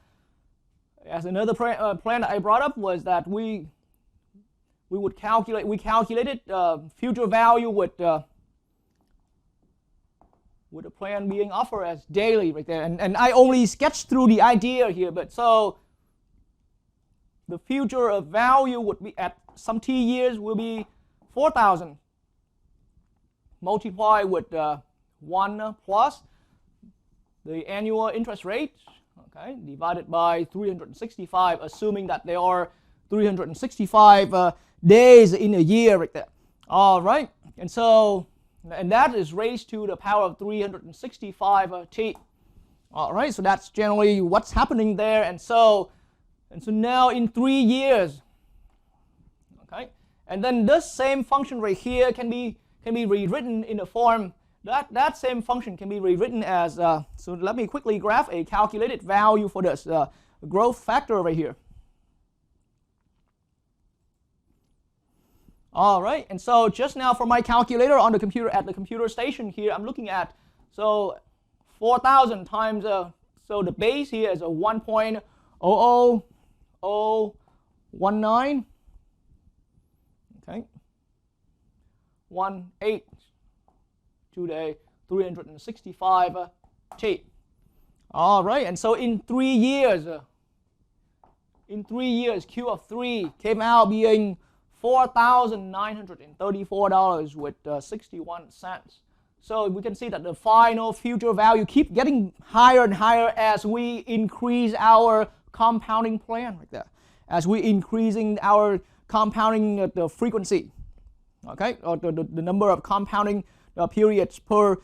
as another plan that I brought up was that we calculated future value with the plan being offered as daily right there, and I only sketched through the idea here, but so the future of value would be at some t years will be 4,000 multiplied with 1 plus the annual interest rate, okay, divided by 365, assuming that there are 365 days in a year right there. All right, and that is raised to the power of 365 t. All right, so that's generally what's happening there, and so now in 3 years, okay, and then this same function right here can be rewritten in the form that same function can be rewritten as so let me quickly graph a calculated value for this growth factor right here. All right, and so just now for my calculator on the computer at the computer station here, I'm looking at so 4,000 times so the base here is a 1.00019, okay, 18 to the 365 t. All right, and so in 3 years, Q of 3 came out being $4,934 with 61 cents. So we can see that the final future value keep getting higher and higher as we increase our compounding plan right there, as we increasing our compounding the frequency, okay, or the number of compounding periods per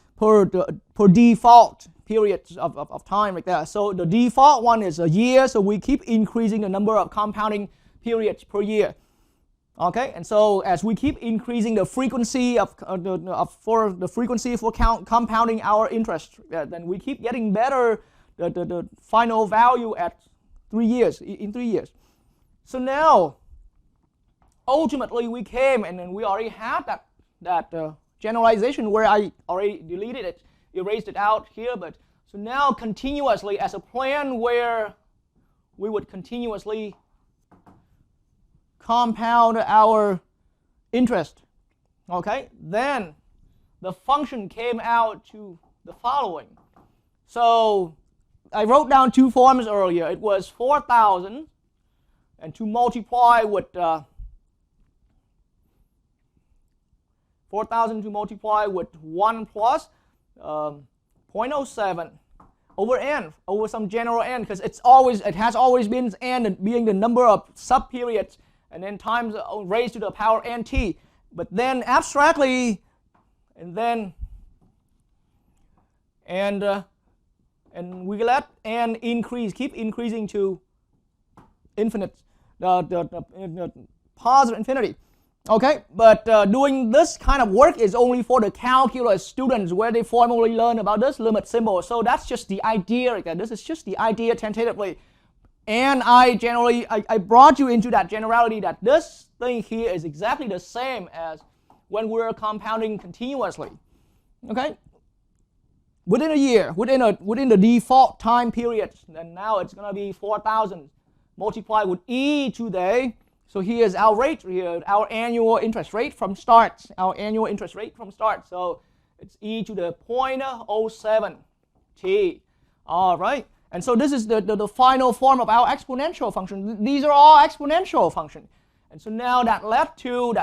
default periods of time like that. So the default one is a year, so we keep increasing the number of compounding periods per year. Okay, and so as we keep increasing the frequency for compounding our interest, then we keep getting better the final value at 3 years, in 3 years. So now, ultimately we came, and then we already had that generalization where I already deleted it, erased it out here, but so now continuously as a plan where we would continuously compound our interest, okay, then the function came out to the following. So I wrote down 2 forms earlier. It was 4,000 and to multiply with 4,000 to multiply with 1 plus 0.07 over n, over some general n, because it has always been n being the number of subperiods, and then times raised to the power nt. But then abstractly, and we let n increase, keep increasing to infinite, the positive infinity. Okay, but doing this kind of work is only for the calculus students where they formally learn about this limit symbol. So that's just the idea. Okay? This is just the idea tentatively. And I brought you into that generality that this thing here is exactly the same as when we're compounding continuously. Okay, within a year, within the default time period, then now it's going to be 4,000 multiplied with e to the. So here's our rate here, our annual interest rate from start. Our annual interest rate from start. So it's e to the 0.07 t. All right. And so this is the final form of our exponential function. These are all exponential functions. And so now that led to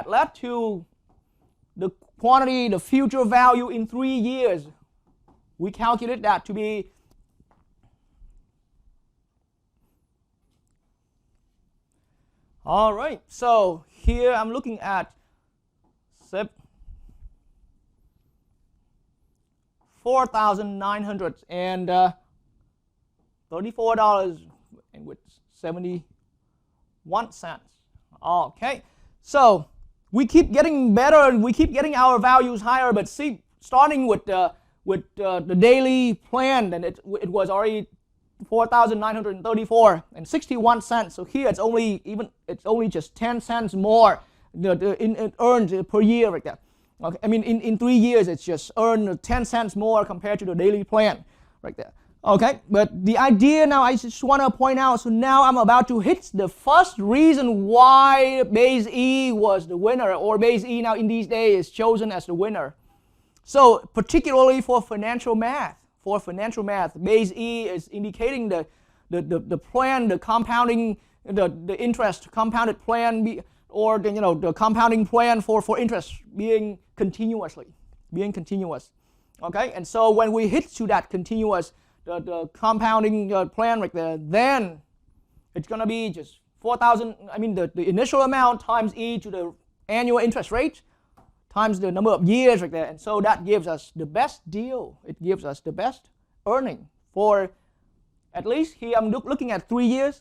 the quantity, the future value in 3 years. We calculate that to be all right. So here I'm looking at $4,934.71. Okay. So we keep getting better and we keep getting our values higher. But see, starting with the daily plan, and it was already 4,934 and 61 cents. So here it's only just 10 cents more earned per year right there. Okay, I mean in 3 years it's just earned 10 cents more compared to the daily plan right there. Okay, but the idea now, I just want to point out, so now I'm about to hit the first reason why base E was the winner, or base E now in these days is chosen as the winner. So particularly for financial math, base E is indicating the plan, the compounding, the interest compounded plan, or the compounding plan for interest being continuous. Okay, and so when we hit to that continuous, the compounding plan right there, then it's going to be just 4,000, I mean the initial amount times e to the annual interest rate times the number of years right there. And so that gives us the best deal. It gives us the best earning for, at least here I'm looking at 3 years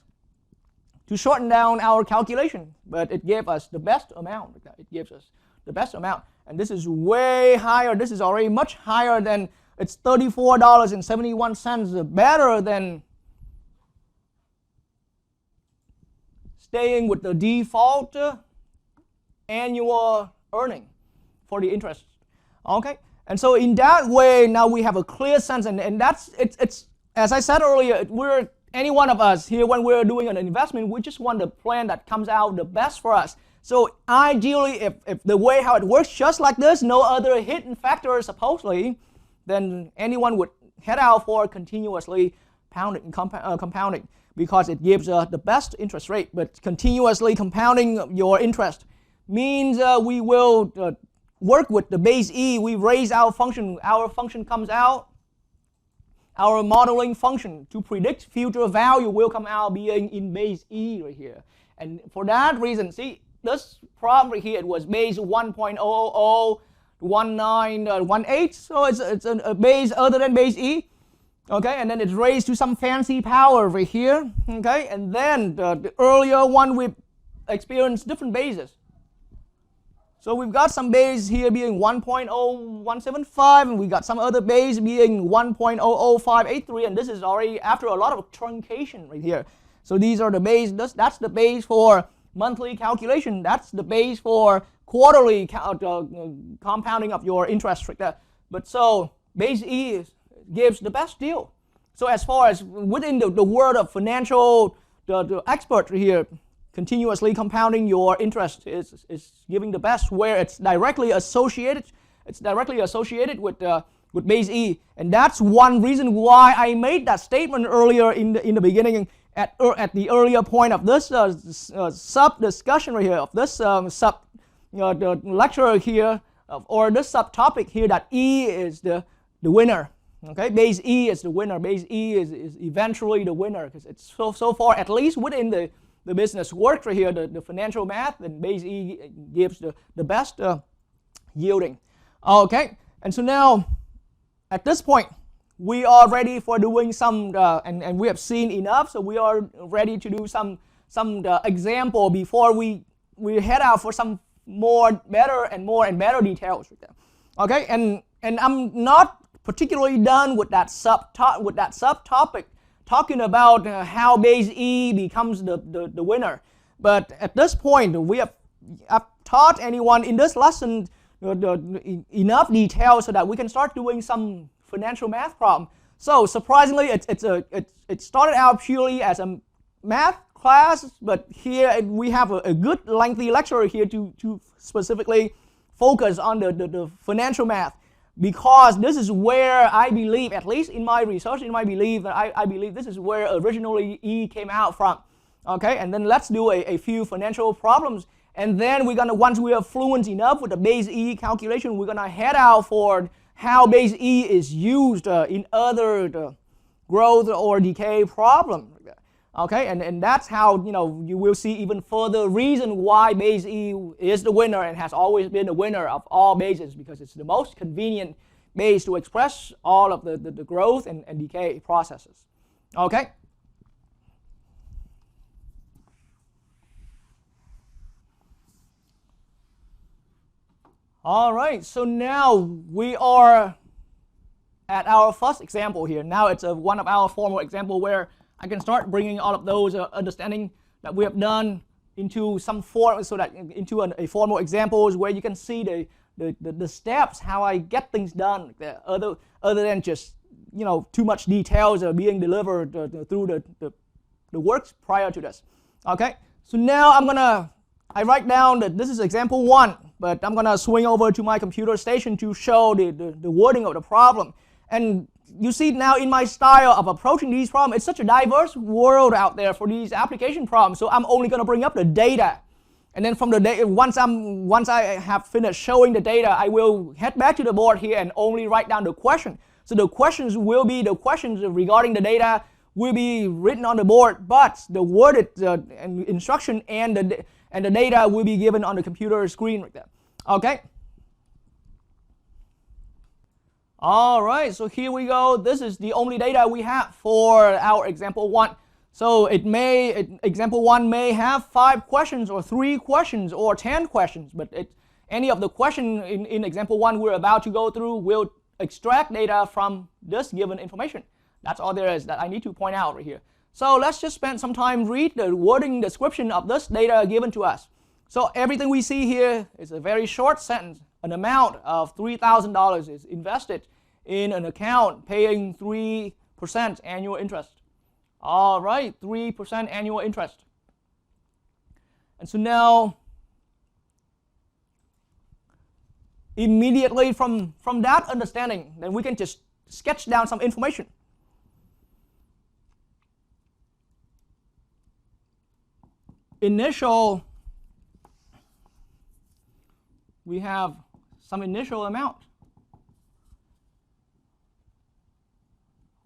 to shorten down our calculation, but it gave us the best amount. It gives us the best amount. And this is way higher. This is already much higher than, it's $34.71, better than staying with the default annual earning for the interest. Okay, and so in that way now we have a clear sense, and that's it's as I said earlier, we're any one of us here, when we're doing an investment, we just want the plan that comes out the best for us. So ideally, if the way how it works just like this, no other hidden factors supposedly, then anyone would head out for continuously compounding, because it gives the best interest rate. But continuously compounding your interest means we will work with the base E. We raise our function comes out, our modeling function to predict future value will come out being in base E right here. And for that reason, see, this problem right here, it was base 1.0001918, so it's a base other than base E. Okay, and then it's raised to some fancy power over here. Okay, and then the earlier one we experienced different bases. So we've got some base here being 1.0175, and we got some other base being 1.00583, and this is already after a lot of truncation right here. So these are the base. That's the base for monthly calculation. That's the base for quarterly compounding of your interest right there. But so base E gives the best deal. So as far as within the world of financial, the expert here, continuously compounding your interest is giving the best, where it's directly associated. It's directly associated with base E, and that's one reason why I made that statement earlier in the beginning, at the earlier point of this sub discussion right here, of this the lecture here, or this subtopic here, that E is the winner. Okay, base E is the winner. Base E is eventually the winner, because it's so far, at least within the business work right here, the financial math, and base E gives the best yielding. Okay, and so now at this point we are ready for doing some and we have seen enough, so we are ready to do some example before we head out for some better details right there. Okay, and I'm not particularly done with that subtopic talking about how base E becomes the winner. But at this point, I've taught anyone in this lesson enough detail so that we can start doing some financial math problem. So surprisingly, it started out purely as a math class, but here we have a good lengthy lecture here to specifically focus on the financial math. Because this is where I believe, at least in my research, I believe this is where originally E came out from. Okay, and then let's do a few financial problems, and then once we are fluent enough with the base E calculation, we're gonna head out for how base E is used in other growth or decay problems. Okay, and that's how you will see even further reason why base E is the winner and has always been the winner of all bases, because it's the most convenient base to express all of the growth and decay processes. Okay. All right, so now we are at our first example here. Now it's one of our formal example where I can start bringing all of those understanding that we have done into some form, so that into a formal examples where you can see the steps, how I get things done, other than just too much details are being delivered through the works prior to this. Okay, so now I write down that this is example 1, but I'm gonna swing over to my computer station to show the wording of the problem. And you see now in my style of approaching these problems, it's such a diverse world out there for these application problems. So I'm only gonna bring up the data, and then from the data, once I have finished showing the data, I will head back to the board here and only write down the question. So the questions will be the questions regarding the data will be written on the board, but the worded instruction and the data will be given on the computer screen right there. Okay. All right, so here we go. This is the only data we have for our example 1. So example 1 may have 5 questions or 3 questions or 10 questions, but any of the questions in example 1 we're about to go through will extract data from this given information. That's all there is that I need to point out right here. So let's just spend some time read the wording description of this data given to us. So everything we see here is a very short sentence. An amount of $3,000 is invested in an account paying 3% annual interest. All right, 3% annual interest. And so now, immediately from that understanding, then we can just sketch down some information. Initial, we have some initial amount.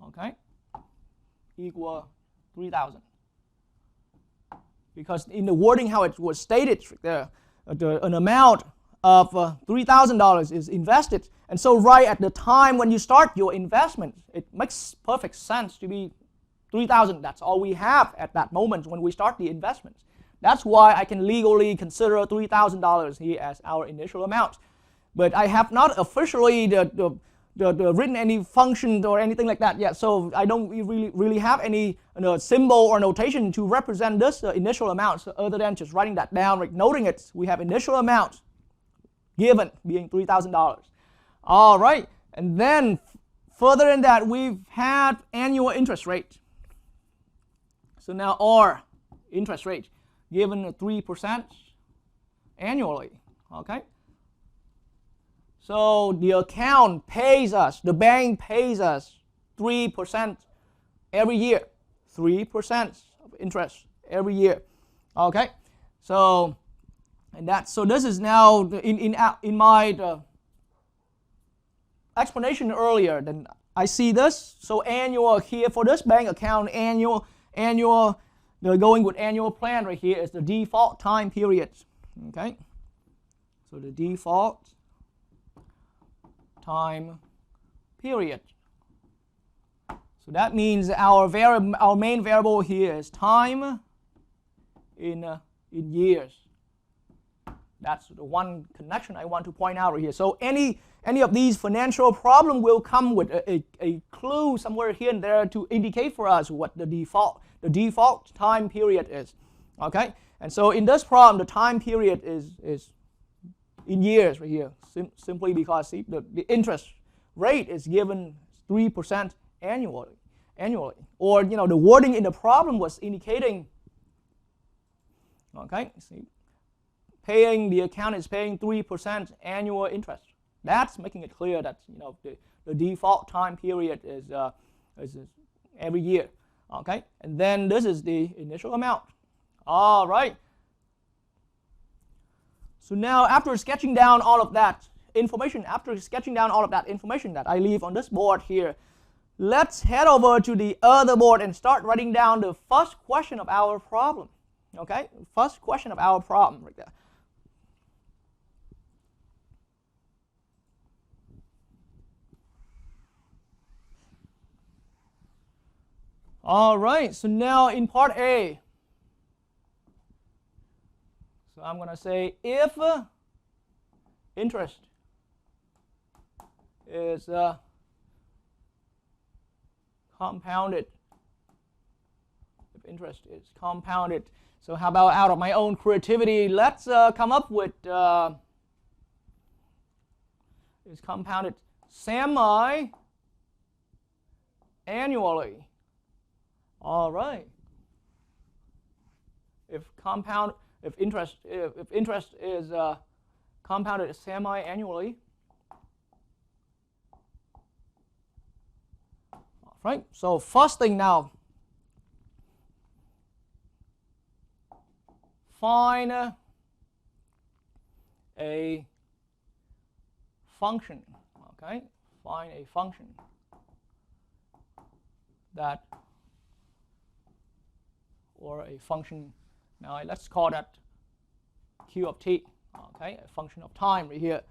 Okay, equal 3,000. Because in the wording how it was stated there, an amount of $3,000 is invested, and so right at the time when you start your investment, it makes perfect sense to be 3,000. That's all we have at that moment when we start the investment. That's why I can legally consider $3,000 here as our initial amount. But I have not officially written any function or anything like that yet, so I don't really have any symbol or notation to represent this initial amount, so other than just writing that down, like noting it. We have initial amount given being $3,000. All right, and then further in that, we've had annual interest rate. So now our interest rate given 3% annually. Okay. So the account pays us, the bank pays us 3% every year, 3% of interest every year. Okay, so this is now in my explanation earlier. Then I see this. So annual here for this bank account, annual. Going with annual plan right here is the default time period. Okay, so the default time period. So that means our main variable here is time in years. That's the one connection I want to point out right here. So any of these financial problems will come with a clue somewhere here and there to indicate for us what the default time period is. Okay, and so in this problem, the time period is in years right here, simply because see, the interest rate is given 3% annually. Or the wording in the problem was indicating, okay, see, the account is paying 3% annual interest. That's making it clear that the default time period is every year. Okay, and then this is the initial amount. All right. So now after sketching down all of that information, that I leave on this board here, let's head over to the other board and start writing down the first question of our problem. Okay, first question of our problem right there. All right, so now in part A, so I'm going to say if interest is compounded. If interest is compounded. So how about out of my own creativity, let's come up with is compounded semi-annually. All right. If interest is compounded semi-annually. All right. So first thing now, find a function. Okay. Find a function that, or a function. Now let's call that q of t. Okay, a function of time right here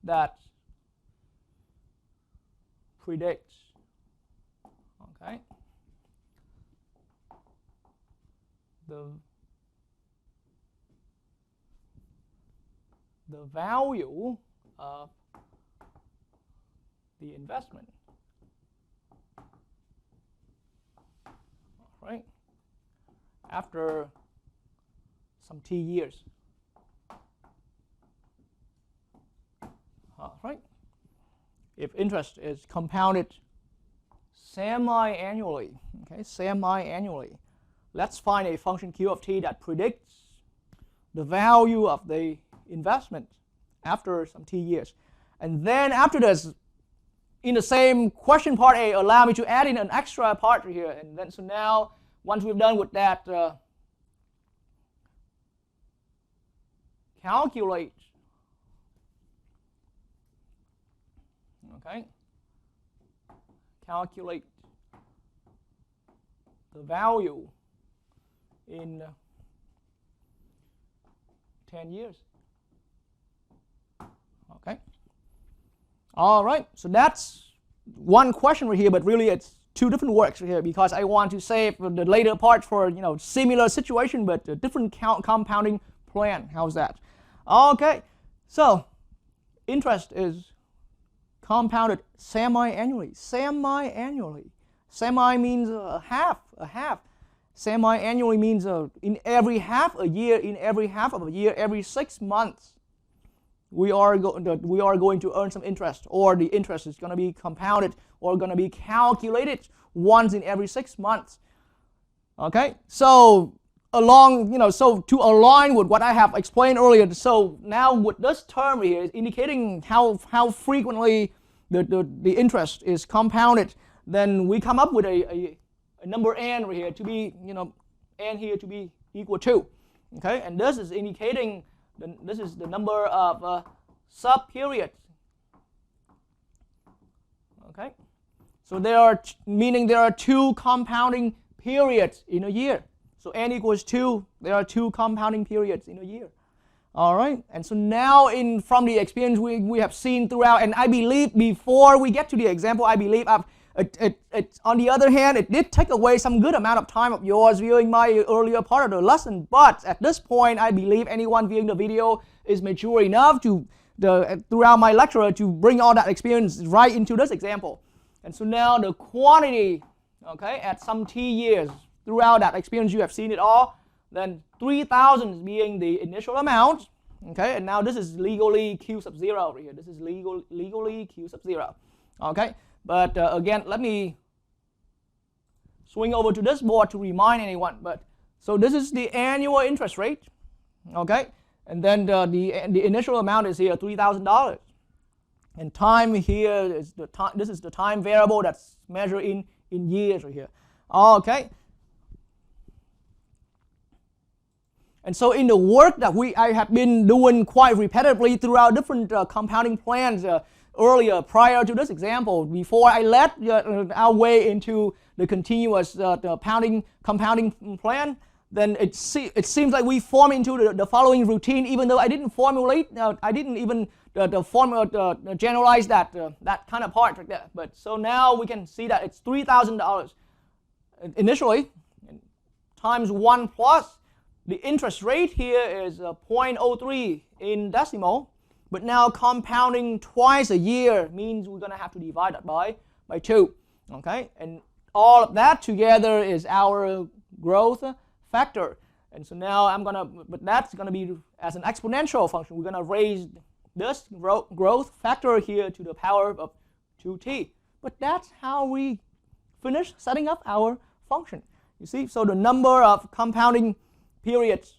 that predicts. Okay, the value of the investment. All right. After some t years. All right. If interest is compounded semi-annually, okay, semi-annually, let's find a function q of t that predicts the value of the investment after some t years. And then after this, in the same question part A, allow me to add in an extra part here. And then so now, once we've done with that, calculate. Okay. Calculate the value in 10 years. Okay. All right. So that's one question right here, but really it's two different works right here because I want to save the later part for similar situation but a different compounding plan. How's that? Okay. So interest is compounded semi-annually. Semi-annually. Semi means a half. Semi-annually means in every half a year, in every half of a year, every 6 months, we are going to earn some interest, or the interest is going to be compounded or going to be calculated once in every 6 months. Okay, so so to align with what I have explained earlier, so now with this term here is indicating how frequently the interest is compounded, then we come up with a number n right here to be, n here to be equal to. Okay, and this is indicating this is the number of sub-periods. Okay, so there are two compounding periods in a year. So n equals 2, there are two compounding periods in a year. All right, and so now from the experience we have seen throughout, and I believe before we get to the example, I believe on the other hand, it did take away some good amount of time of yours viewing my earlier part of the lesson, but at this point, I believe anyone viewing the video is mature enough throughout my lecture to bring all that experience right into this example. And so now the quantity, okay, at some t years, throughout that experience you have seen it all, then 3,000 being the initial amount, okay, and now this is legally q sub 0 over here. This is legally q sub 0, okay. But again, let me swing over to this board to remind anyone. But so this is the annual interest rate, okay, and then the initial amount is here $3,000, and time here is the time. This is the time variable that's measured in years right here, okay. And so in the work that I have been doing quite repetitively throughout different compounding plans. Earlier, prior to this example, before I led our way into the continuous compounding plan, then it seems like we form into the following routine, even though I didn't formulate, I didn't even generalize that kind of part like that. But so now we can see that it's $3,000 initially, times 1 plus the interest rate here is 0.03 in decimal, but now compounding twice a year means we're going to have to divide that by 2. Okay, and all of that together is our growth factor. And so now but that's going to be as an exponential function. We're going to raise this growth factor here to the power of 2t. But that's how we finish setting up our function. You see, so the number of compounding periods,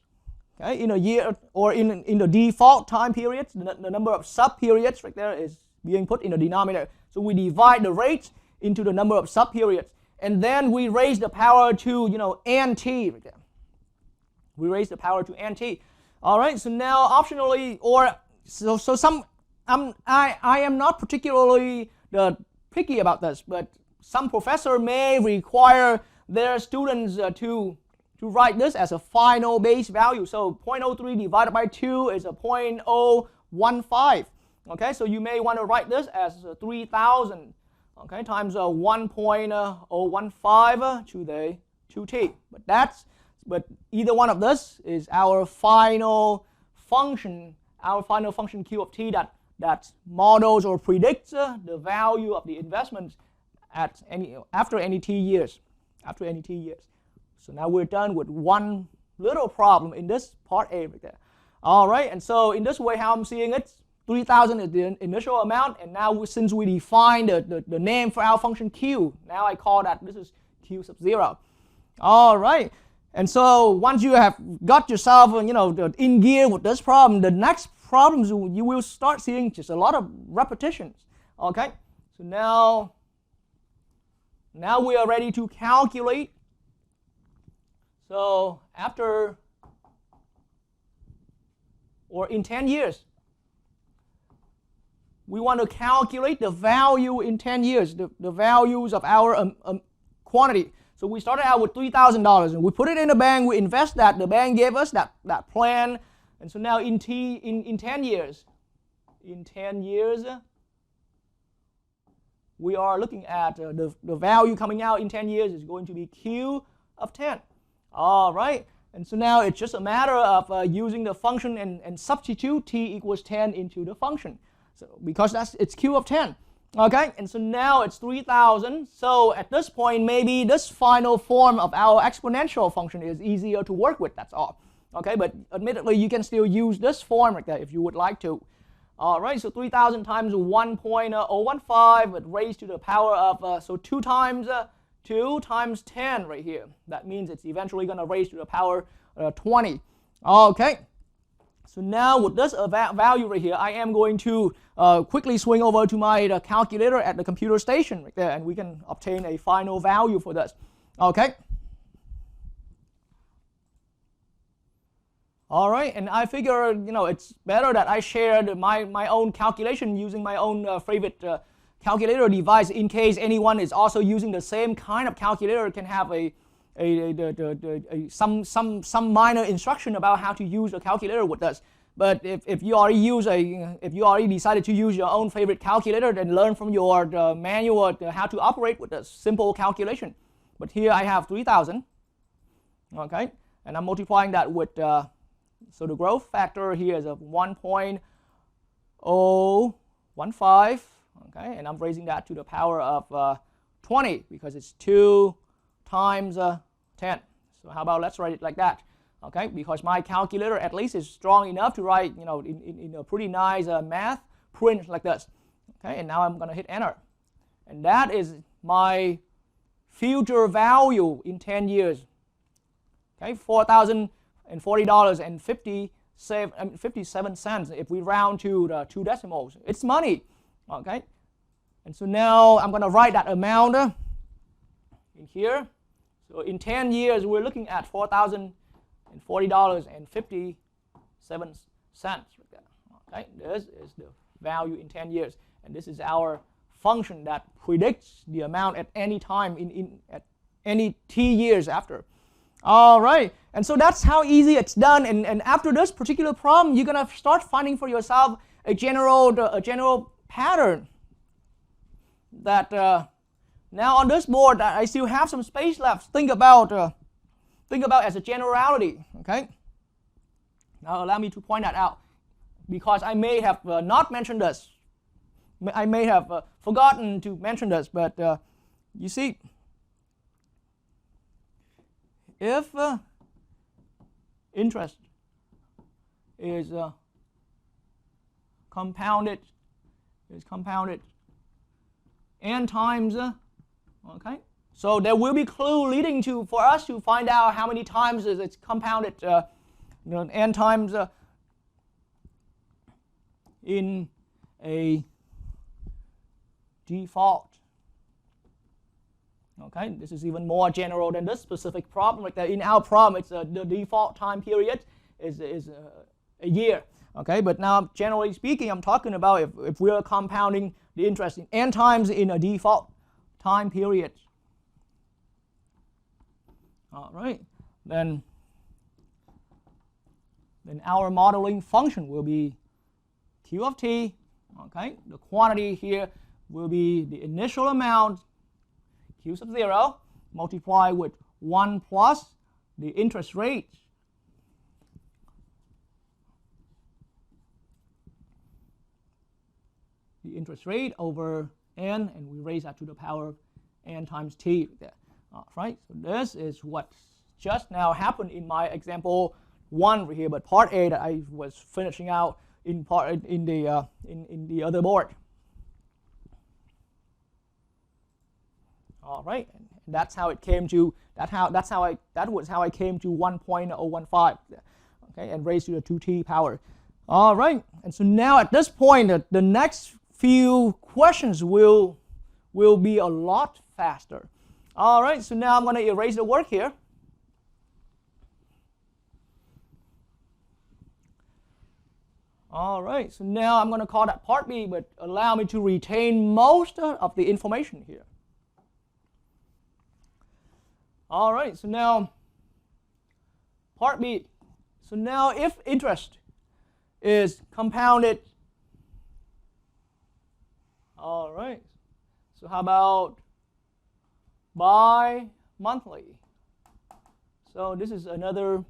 okay, in a year or in the default time periods, the number of sub-periods right there is being put in the denominator. So we divide the rates into the number of sub-periods, and then we raise the power to, nt right there. We raise the power to nt. All right, so now optionally, I am not particularly picky about this, but some professor may require their students to write this as a final base value. So 0.03 divided by 2 is a 0.015. Okay, so you may want to write this as 3,000, okay, times 1.015 to the 2t. But either one of this is our final function q of t that models or predicts the value of the investment after any t years. So now we're done with one little problem in this part A right there. All right, and so in this way, how I'm seeing it, 3,000 is the initial amount, and now since we define the name for our function q, now I call that this is q sub 0. All right, and so once you have got yourself, in gear with this problem, the next problems you will start seeing just a lot of repetitions. Okay, so now we are ready to calculate. So in 10 years, we want to calculate the value in 10 years, the values of our quantity. So we started out with $3,000 and we put it in the bank, we invest that, the bank gave us that plan, and so now in 10 years, we are looking at the value coming out in 10 years is going to be q of 10. All right, and so now it's just a matter of using the function and substitute t equals 10 into the function. So because it's q of 10. Okay, and so now it's 3,000. So at this point, maybe this final form of our exponential function is easier to work with, that's all. Okay, but admittedly, you can still use this form like that if you would like to. All right, so 3,000 times 1.015, but raised to the power of, so 2 times 10 right here. That means it's eventually going to raise to the power 20. Okay, so now with this value right here, I am going to quickly swing over to my calculator at the computer station right there, and we can obtain a final value for this. Okay. All right, and I figure, it's better that I shared my own calculation using my own favorite calculator device in case anyone is also using the same kind of calculator, can have some minor instruction about how to use a calculator with this. But if you already decided to use your own favorite calculator, then learn from your manual how to operate with this simple calculation. But here I have 3,000. Okay, and I'm multiplying that with so the growth factor here is of 1.015, okay, and I'm raising that to the power of 20 because it's 2 times 10. So how about let's write it like that, okay, because my calculator at least is strong enough to write, in a pretty nice math print like this, okay, and now I'm going to hit enter. And that is my future value in 10 years, okay, $4,040.57 if we round to the 2 decimals. It's money, okay? And so now I'm going to write that amount in here. So in 10 years, we're looking at $4,040.57. Okay, this is the value in 10 years, and this is our function that predicts the amount at any time at any t years after. All right, and so that's how easy it's done. And after this particular problem, you're gonna start finding for yourself a general pattern. That now on this board, I still have some space left. Think about as a generality. Okay, Now allow me to point that out, because I may have not mentioned this. I may have forgotten to mention this, but you see, if interest is compounded n times, okay, so there will be clue leading to for us to find out how many times it's compounded n times in a default. Okay, this is even more general than this specific problem. Like in our problem, it's the default time period is a year. Okay, but now generally speaking, I'm talking about if we are compounding the interest in n times in a default time period. All right, then our modeling function will be q of t. Okay, the quantity here will be the initial amount, q sub 0, multiplied with 1 plus the interest rate. The interest rate over n, and we raise that to the power of n times t. All right, so this is what just now happened in my example 1 right here, but part A that I was finishing out in the other board. All right, and that's how it came to that was how I came to 1.015. Okay, and raised to the 2t power. All right, and so now at this point, the next few questions will be a lot faster. All right, so now I'm going to erase the work here. All right, so now I'm going to call that part B, but allow me to retain most of the information here. All right, so now part B. So now if interest is compounded, all right, so how about bi-monthly? So this is another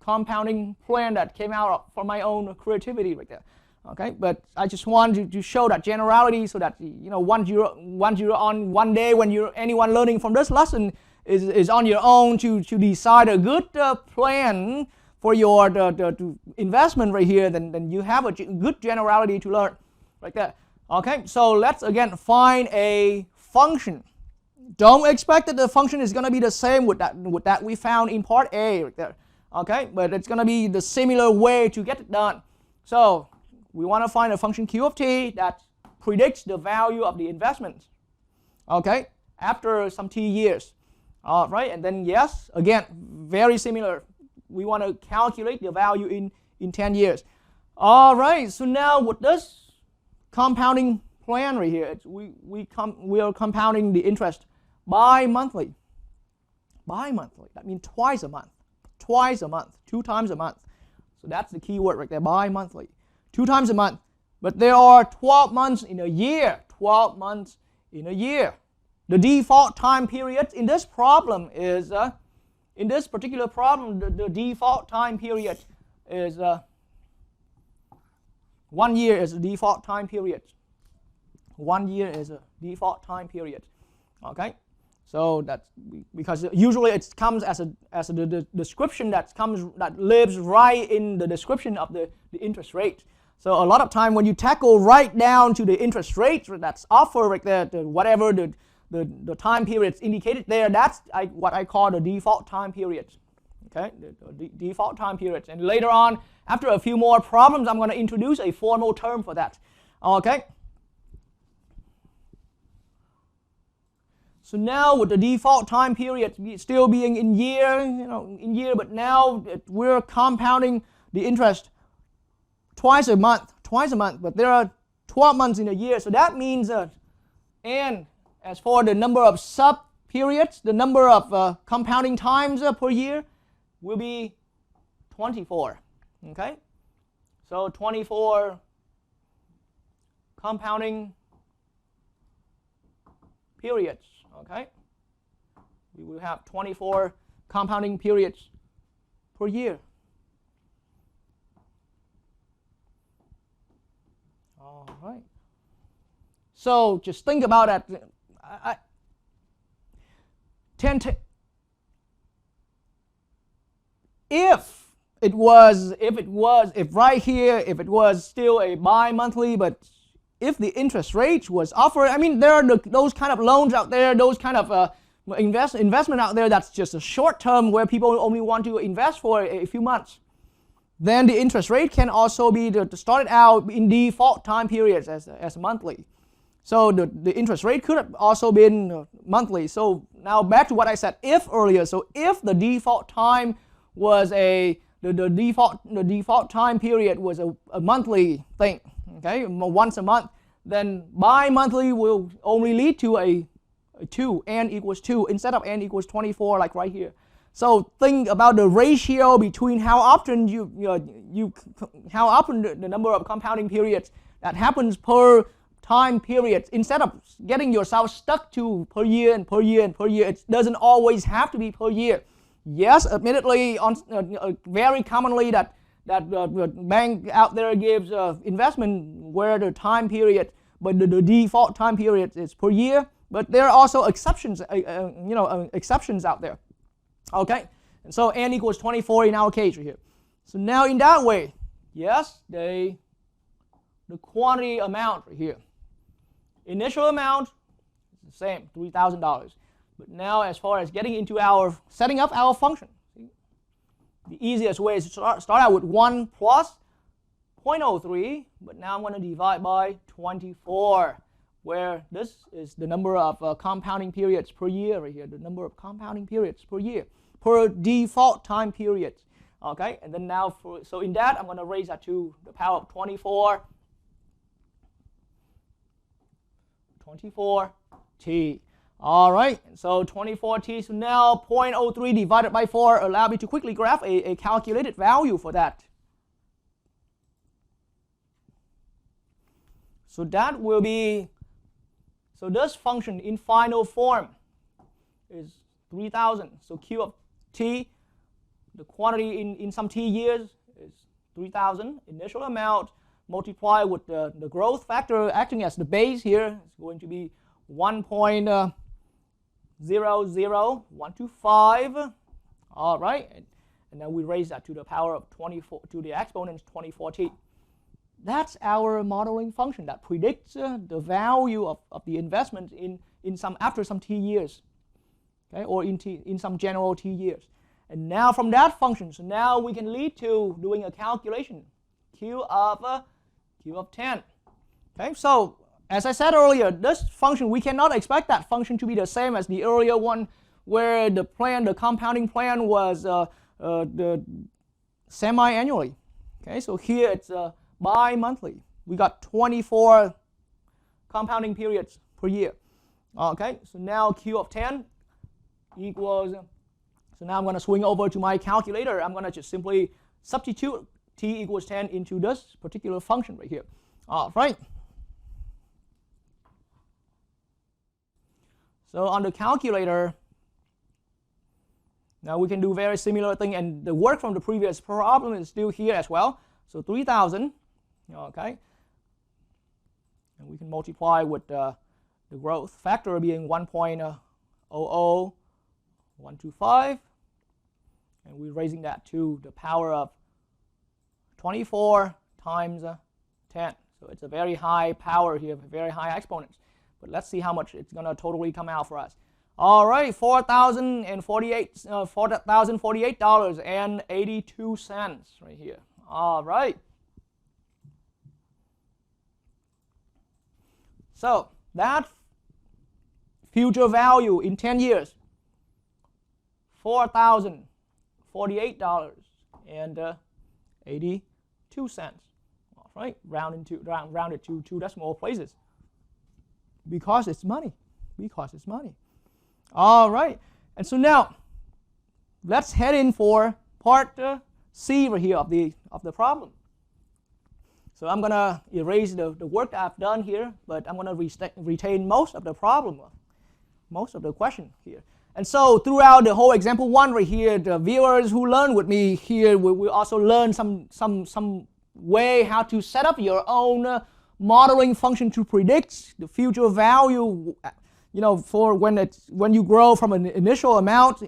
compounding plan that came out from my own creativity right there. Okay, but I just wanted to show that generality so that once you're on one day when anyone learning from this lesson is on your own to decide a good plan for your investment right here, then you have a good generality to learn right there. Okay, so let's again find a function. Don't expect that the function is going to be the same with that we found in part A right there. Okay, but it's going to be the similar way to get it done. So we want to find a function q of t that predicts the value of the investment, okay, after some t years. All right, and then yes, again, very similar. We want to calculate the value in 10 years. All right, so now with this compounding plan right here, we are compounding the interest bi-monthly. Bi-monthly, that means twice a month. Twice a month, 2 times a month. So that's the key word right there, bi-monthly. 2 times a month. But there are 12 months in a year. 12 months in a year. The default time period in this problem is, in this particular problem, the default time period is 1 year is a default time period. 1 year is a default time period. Okay? So that's because usually it comes as a description that lives right in the description of the interest rate. So a lot of time when you tackle right down to the interest rate that's offered right there, whatever the time period indicated there, that's what I call the default time period. Okay, the default time period. And later on, after a few more problems, I'm going to introduce a formal term for that. Okay. So now with the default time period still being in year, but now we're compounding the interest twice a month, but there are 12 months in a year. So that means and as for the number of sub-periods, the number of compounding times per year will be 24. Okay? So 24 compounding periods. Okay, we will have 24 compounding periods per year. All right. So just think about that. If right here, if it was still a bi-monthly, but if the interest rate was offered, I mean, there are those kind of loans out there, those kind of investment out there that's just a short term where people only want to invest for a few months. Then the interest rate can also be started out in default time periods as monthly. So the interest rate could have also been monthly. So now back to what I said if earlier. So if the default time was the default time period was a monthly thing, okay, once a month, then bi-monthly will only lead to a 2, n equals 2 instead of n equals 24 like right here. So think about the ratio between how often how often the number of compounding periods that happens per time period, instead of getting yourself stuck to per year and per year and per year. It doesn't always have to be per year. Yes, admittedly, very commonly that bank out there gives investment where the time period, but the default time period is per year. But there are also exceptions, exceptions out there. Okay, and so n equals 24 in our case right here. So now in that way, yes, the quantity amount right here. Initial amount is the same, $3,000. But now as far as getting into setting up our function, the easiest way is to start out with 1 plus 0.03, but now I'm going to divide by 24, where this is the number of compounding periods per year right here, the number of compounding periods per year, per default time period. Okay, and then now, so in that, I'm going to raise that to the power of 24 t. All right, so 24t, so now 0.03 divided by 4 allow me to quickly graph a calculated value for that. So that will be, so this function in final form is 3,000. So Q of t, the quantity in some t years is 3,000. Initial amount multiplied with the growth factor acting as the base here is going to be 1.00125. All right, and then we raise that to the power of 24, to the exponent 24t. That's our modeling function that predicts the value of the investment after some t years, okay, or in some general t years. And now from that function, so now we can lead to doing a calculation, Q of 10. Okay, so as I said earlier, this function, we cannot expect that function to be the same as the earlier one, where the compounding plan was the semi-annually. Okay, so here it's bi-monthly. We got 24 compounding periods per year. Okay, so now Q of 10 equals, so now I'm going to swing over to my calculator. I'm going to just simply substitute t equals 10 into this particular function right here. All right. So on the calculator, now we can do very similar thing, and the work from the previous problem is still here as well. So 3,000, okay, and we can multiply with the growth factor being 1.00125, and we're raising that to the power of 24 times 10. So it's a very high power here, very high exponents. But let's see how much it's going to totally come out for us. All right, $4,048.82 right here. All right. So that future value in 10 years, $4,048.82. All right, rounded to 2 decimal places. Because it's money. Because it's money. All right. And so now, let's head in for part C right here of the problem. So I'm going to erase the work that I've done here, but I'm going to retain most of the problem, most of the question here. And so throughout the whole example 1 right here, the viewers who learn with me here will also learn some way how to set up your own modeling function to predict the future value, for when you grow from an initial amount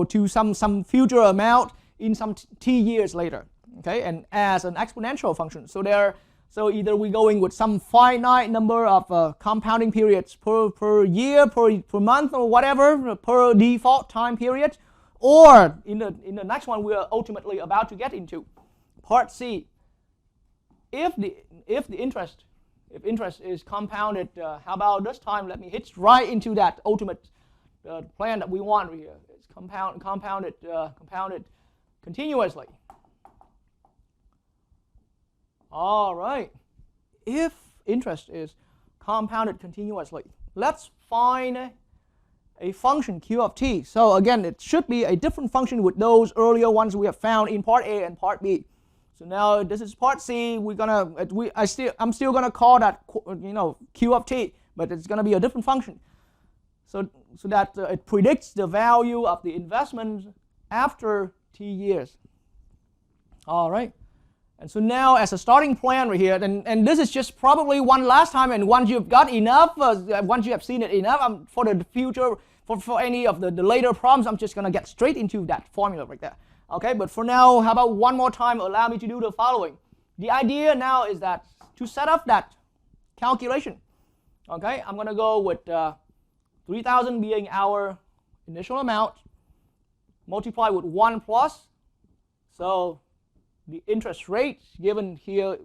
to some future amount in some t years later. Okay, and as an exponential function. So either we're going with some finite number of compounding periods per year, per month, or whatever, per default time period, or in the next one we are ultimately about to get into, part C. If interest is compounded, how about this time? Let me hit right into that ultimate plan that we want here. It's compounded continuously. All right. If interest is compounded continuously, let's find a function q of t. So again, it should be a different function with those earlier ones we have found in part A and part B. So now this is part C. I'm still gonna call that q of t, but it's gonna be a different function. So that it predicts the value of the investment after t years. All right. And so now as a starting plan right here, and this is just probably one last time, and once you've got enough, once you have seen it enough, for the future, for any of the later problems, I'm just going to get straight into that formula right there. Okay, but for now, how about one more time, allow me to do the following. The idea now is that to set up that calculation, okay, I'm going to go with 3,000 being our initial amount, multiply with 1 plus, so the interest rate given here,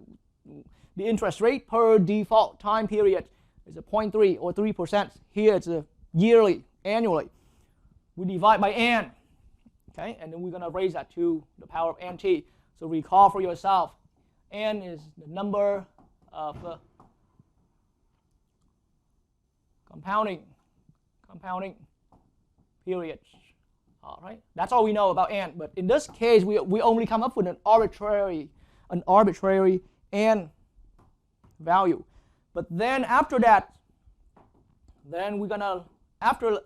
the interest rate per default time period is a 0.3 or 3%. Here it's a yearly, annually. We divide by n, okay, and then we're going to raise that to the power of nt. So recall for yourself, n is the number of compounding periods. All right, that's all we know about n. But in this case, we only come up with an arbitrary n value. But then after that, then we're gonna, after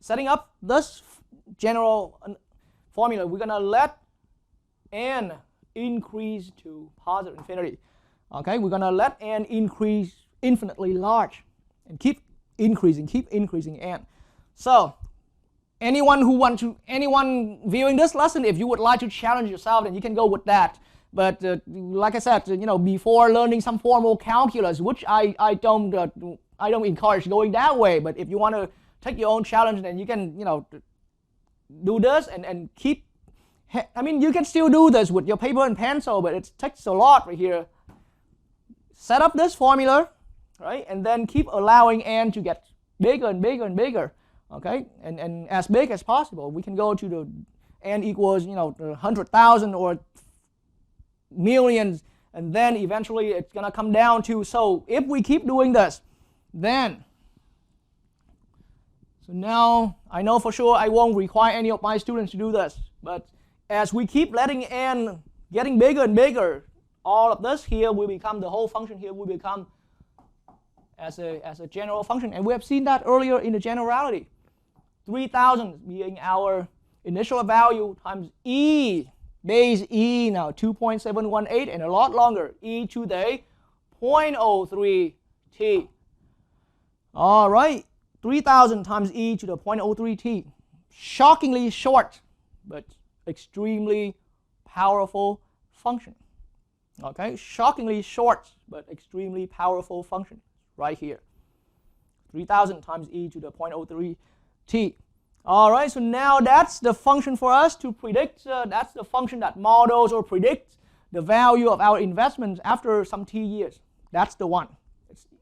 setting up this general formula, we're gonna let n increase to positive infinity. Okay, we're gonna let n increase infinitely large, and keep increasing n. So anyone viewing this lesson, if you would like to challenge yourself, then you can go with that. But like I said, before learning some formal calculus, which I don't encourage going that way. But if you want to take your own challenge, then you can do this and keep. I mean, you can still do this with your paper and pencil, but it takes a lot right here. Set up this formula, right, and then keep allowing n to get bigger and bigger and bigger. Okay, and as big as possible. We can go to the n equals 100,000 or millions, and then eventually it's gonna come down to. So if we keep doing this, then so now I know for sure I won't require any of my students to do this. But as we keep letting n getting bigger and bigger, all of this here will become, the whole function here will become as a general function, and we have seen that earlier in the generality. 3,000 being our initial value times e, base e now 2.718, and a lot longer, e to the 0.03 t. All right, 3,000 times e to the 0.03 t. Shockingly short, but extremely powerful function. Okay, shockingly short, but extremely powerful function right here. 3,000 times e to the 0.03 t. All right, so now that's the function for us to predict. That's the function that models or predicts the value of our investments after some t years. That's the one.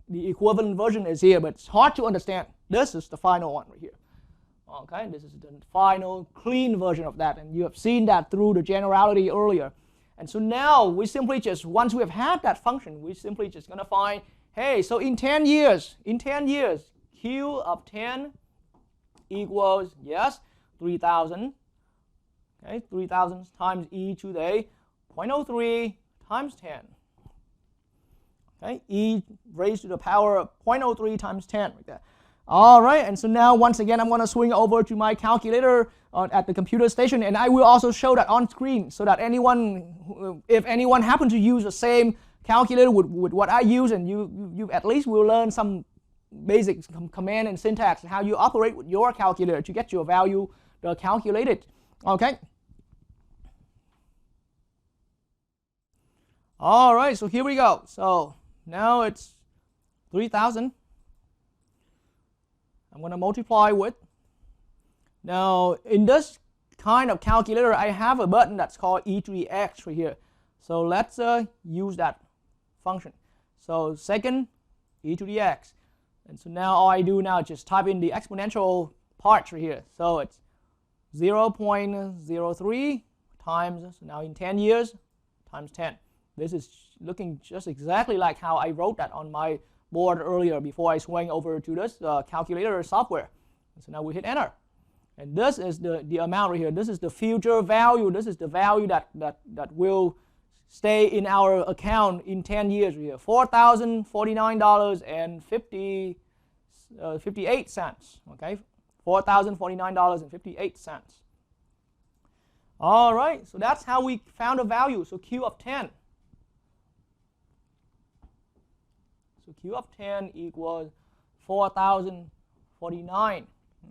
The equivalent version is here, but it's hard to understand. This is the final one right here. Okay, this is the final clean version of that, and you have seen that through the generality earlier. And so now we simply just, once we have had that function, we simply just gonna find, hey, so in 10 years, q of 10 equals, yes, 3,000. Okay, 3,000 times e to the 0.03 times 10. Okay, e raised to the power of 0.03 times 10 right there. All right, and so now once again I'm going to swing over to my calculator at the computer station, and I will also show that on screen so that anyone, if anyone happens to use the same calculator with what I use, and you at least will learn some basic command and syntax, how you operate with your calculator to get your value calculated. Okay. All right, so here we go. So now it's 3,000. I'm going to multiply with. Now in this kind of calculator, I have a button that's called e to the x right here. So let's use that function. So second e to the x. And so now all I do now is just type in the exponential parts right here. So it's 0.03 times, so now in 10 years, times 10. This is looking just exactly like how I wrote that on my board earlier before I swung over to this calculator software. And so now we hit enter. And this is the amount right here. This is the future value. This is the value that will stay in our account in 10 years right here. $4,049.58. Okay, $4,049.58. All right, so that's how we found a value. So Q of 10. So Q of 10 equals 4,049.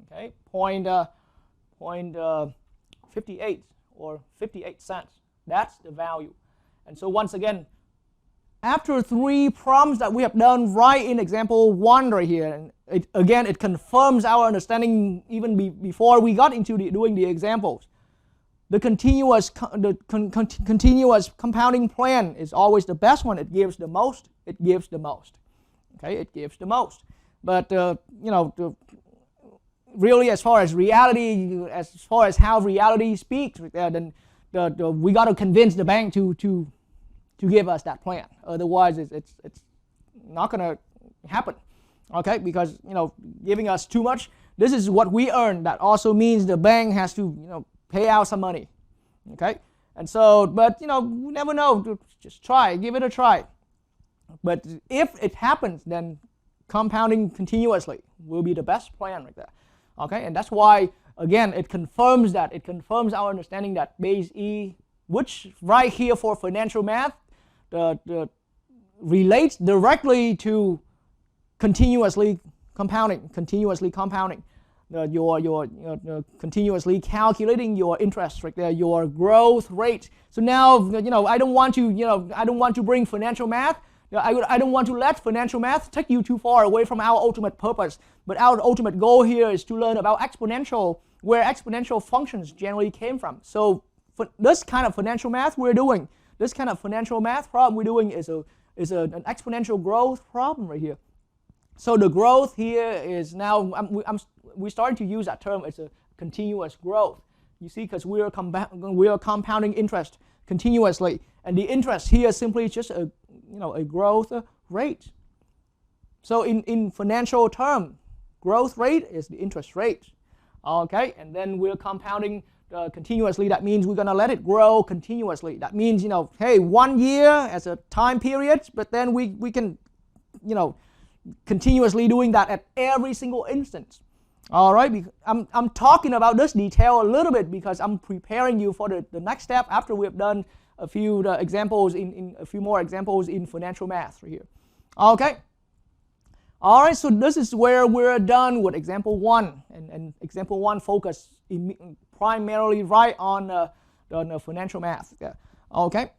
Okay, point 58 or 58 cents. That's the value. And so once again, after 3 problems that we have done right in example 1 right here, and it confirms our understanding even before we got into doing the examples. The continuous compounding plan is always the best one. It gives the most. It gives the most. Okay, it gives the most. But really, as far as reality, as far as how reality speaks, then we got to convince the bank to give us that plan. Otherwise, it's not going to happen. Okay, because giving us too much. This is what we earn. That also means the bank has to pay out some money. Okay, and so we never know. Just try, give it a try. But if it happens, then compounding continuously will be the best plan right there. Okay, and that's why, again, it confirms that. It confirms our understanding that base E, which right here for financial math, relates directly to continuously compounding. Your continuously calculating your interest right there, your growth rate. So now, I don't want to bring financial math. I don't want to let financial math take you too far away from our ultimate purpose. But our ultimate goal here is to learn about exponential, where exponential functions generally came from. So for this kind of financial math we're doing, this kind of financial math problem we're doing is an exponential growth problem right here. So the growth here is now, we're starting to use that term. It's a continuous growth. You see, because we are compounding interest continuously, and the interest here is simply just a growth rate. So in financial term, growth rate is the interest rate. Okay, and then we're compounding continuously. That means we're going to let it grow continuously. That means, hey, 1 year as a time period, but then we can, continuously doing that at every single instance. All right, I'm talking about this detail a little bit because I'm preparing you for the next step after we've done a few examples in a few more examples in financial math right here. Okay. All right, so this is where we're done with example 1, and example 1 focus primarily right on the financial math. Yeah. Okay.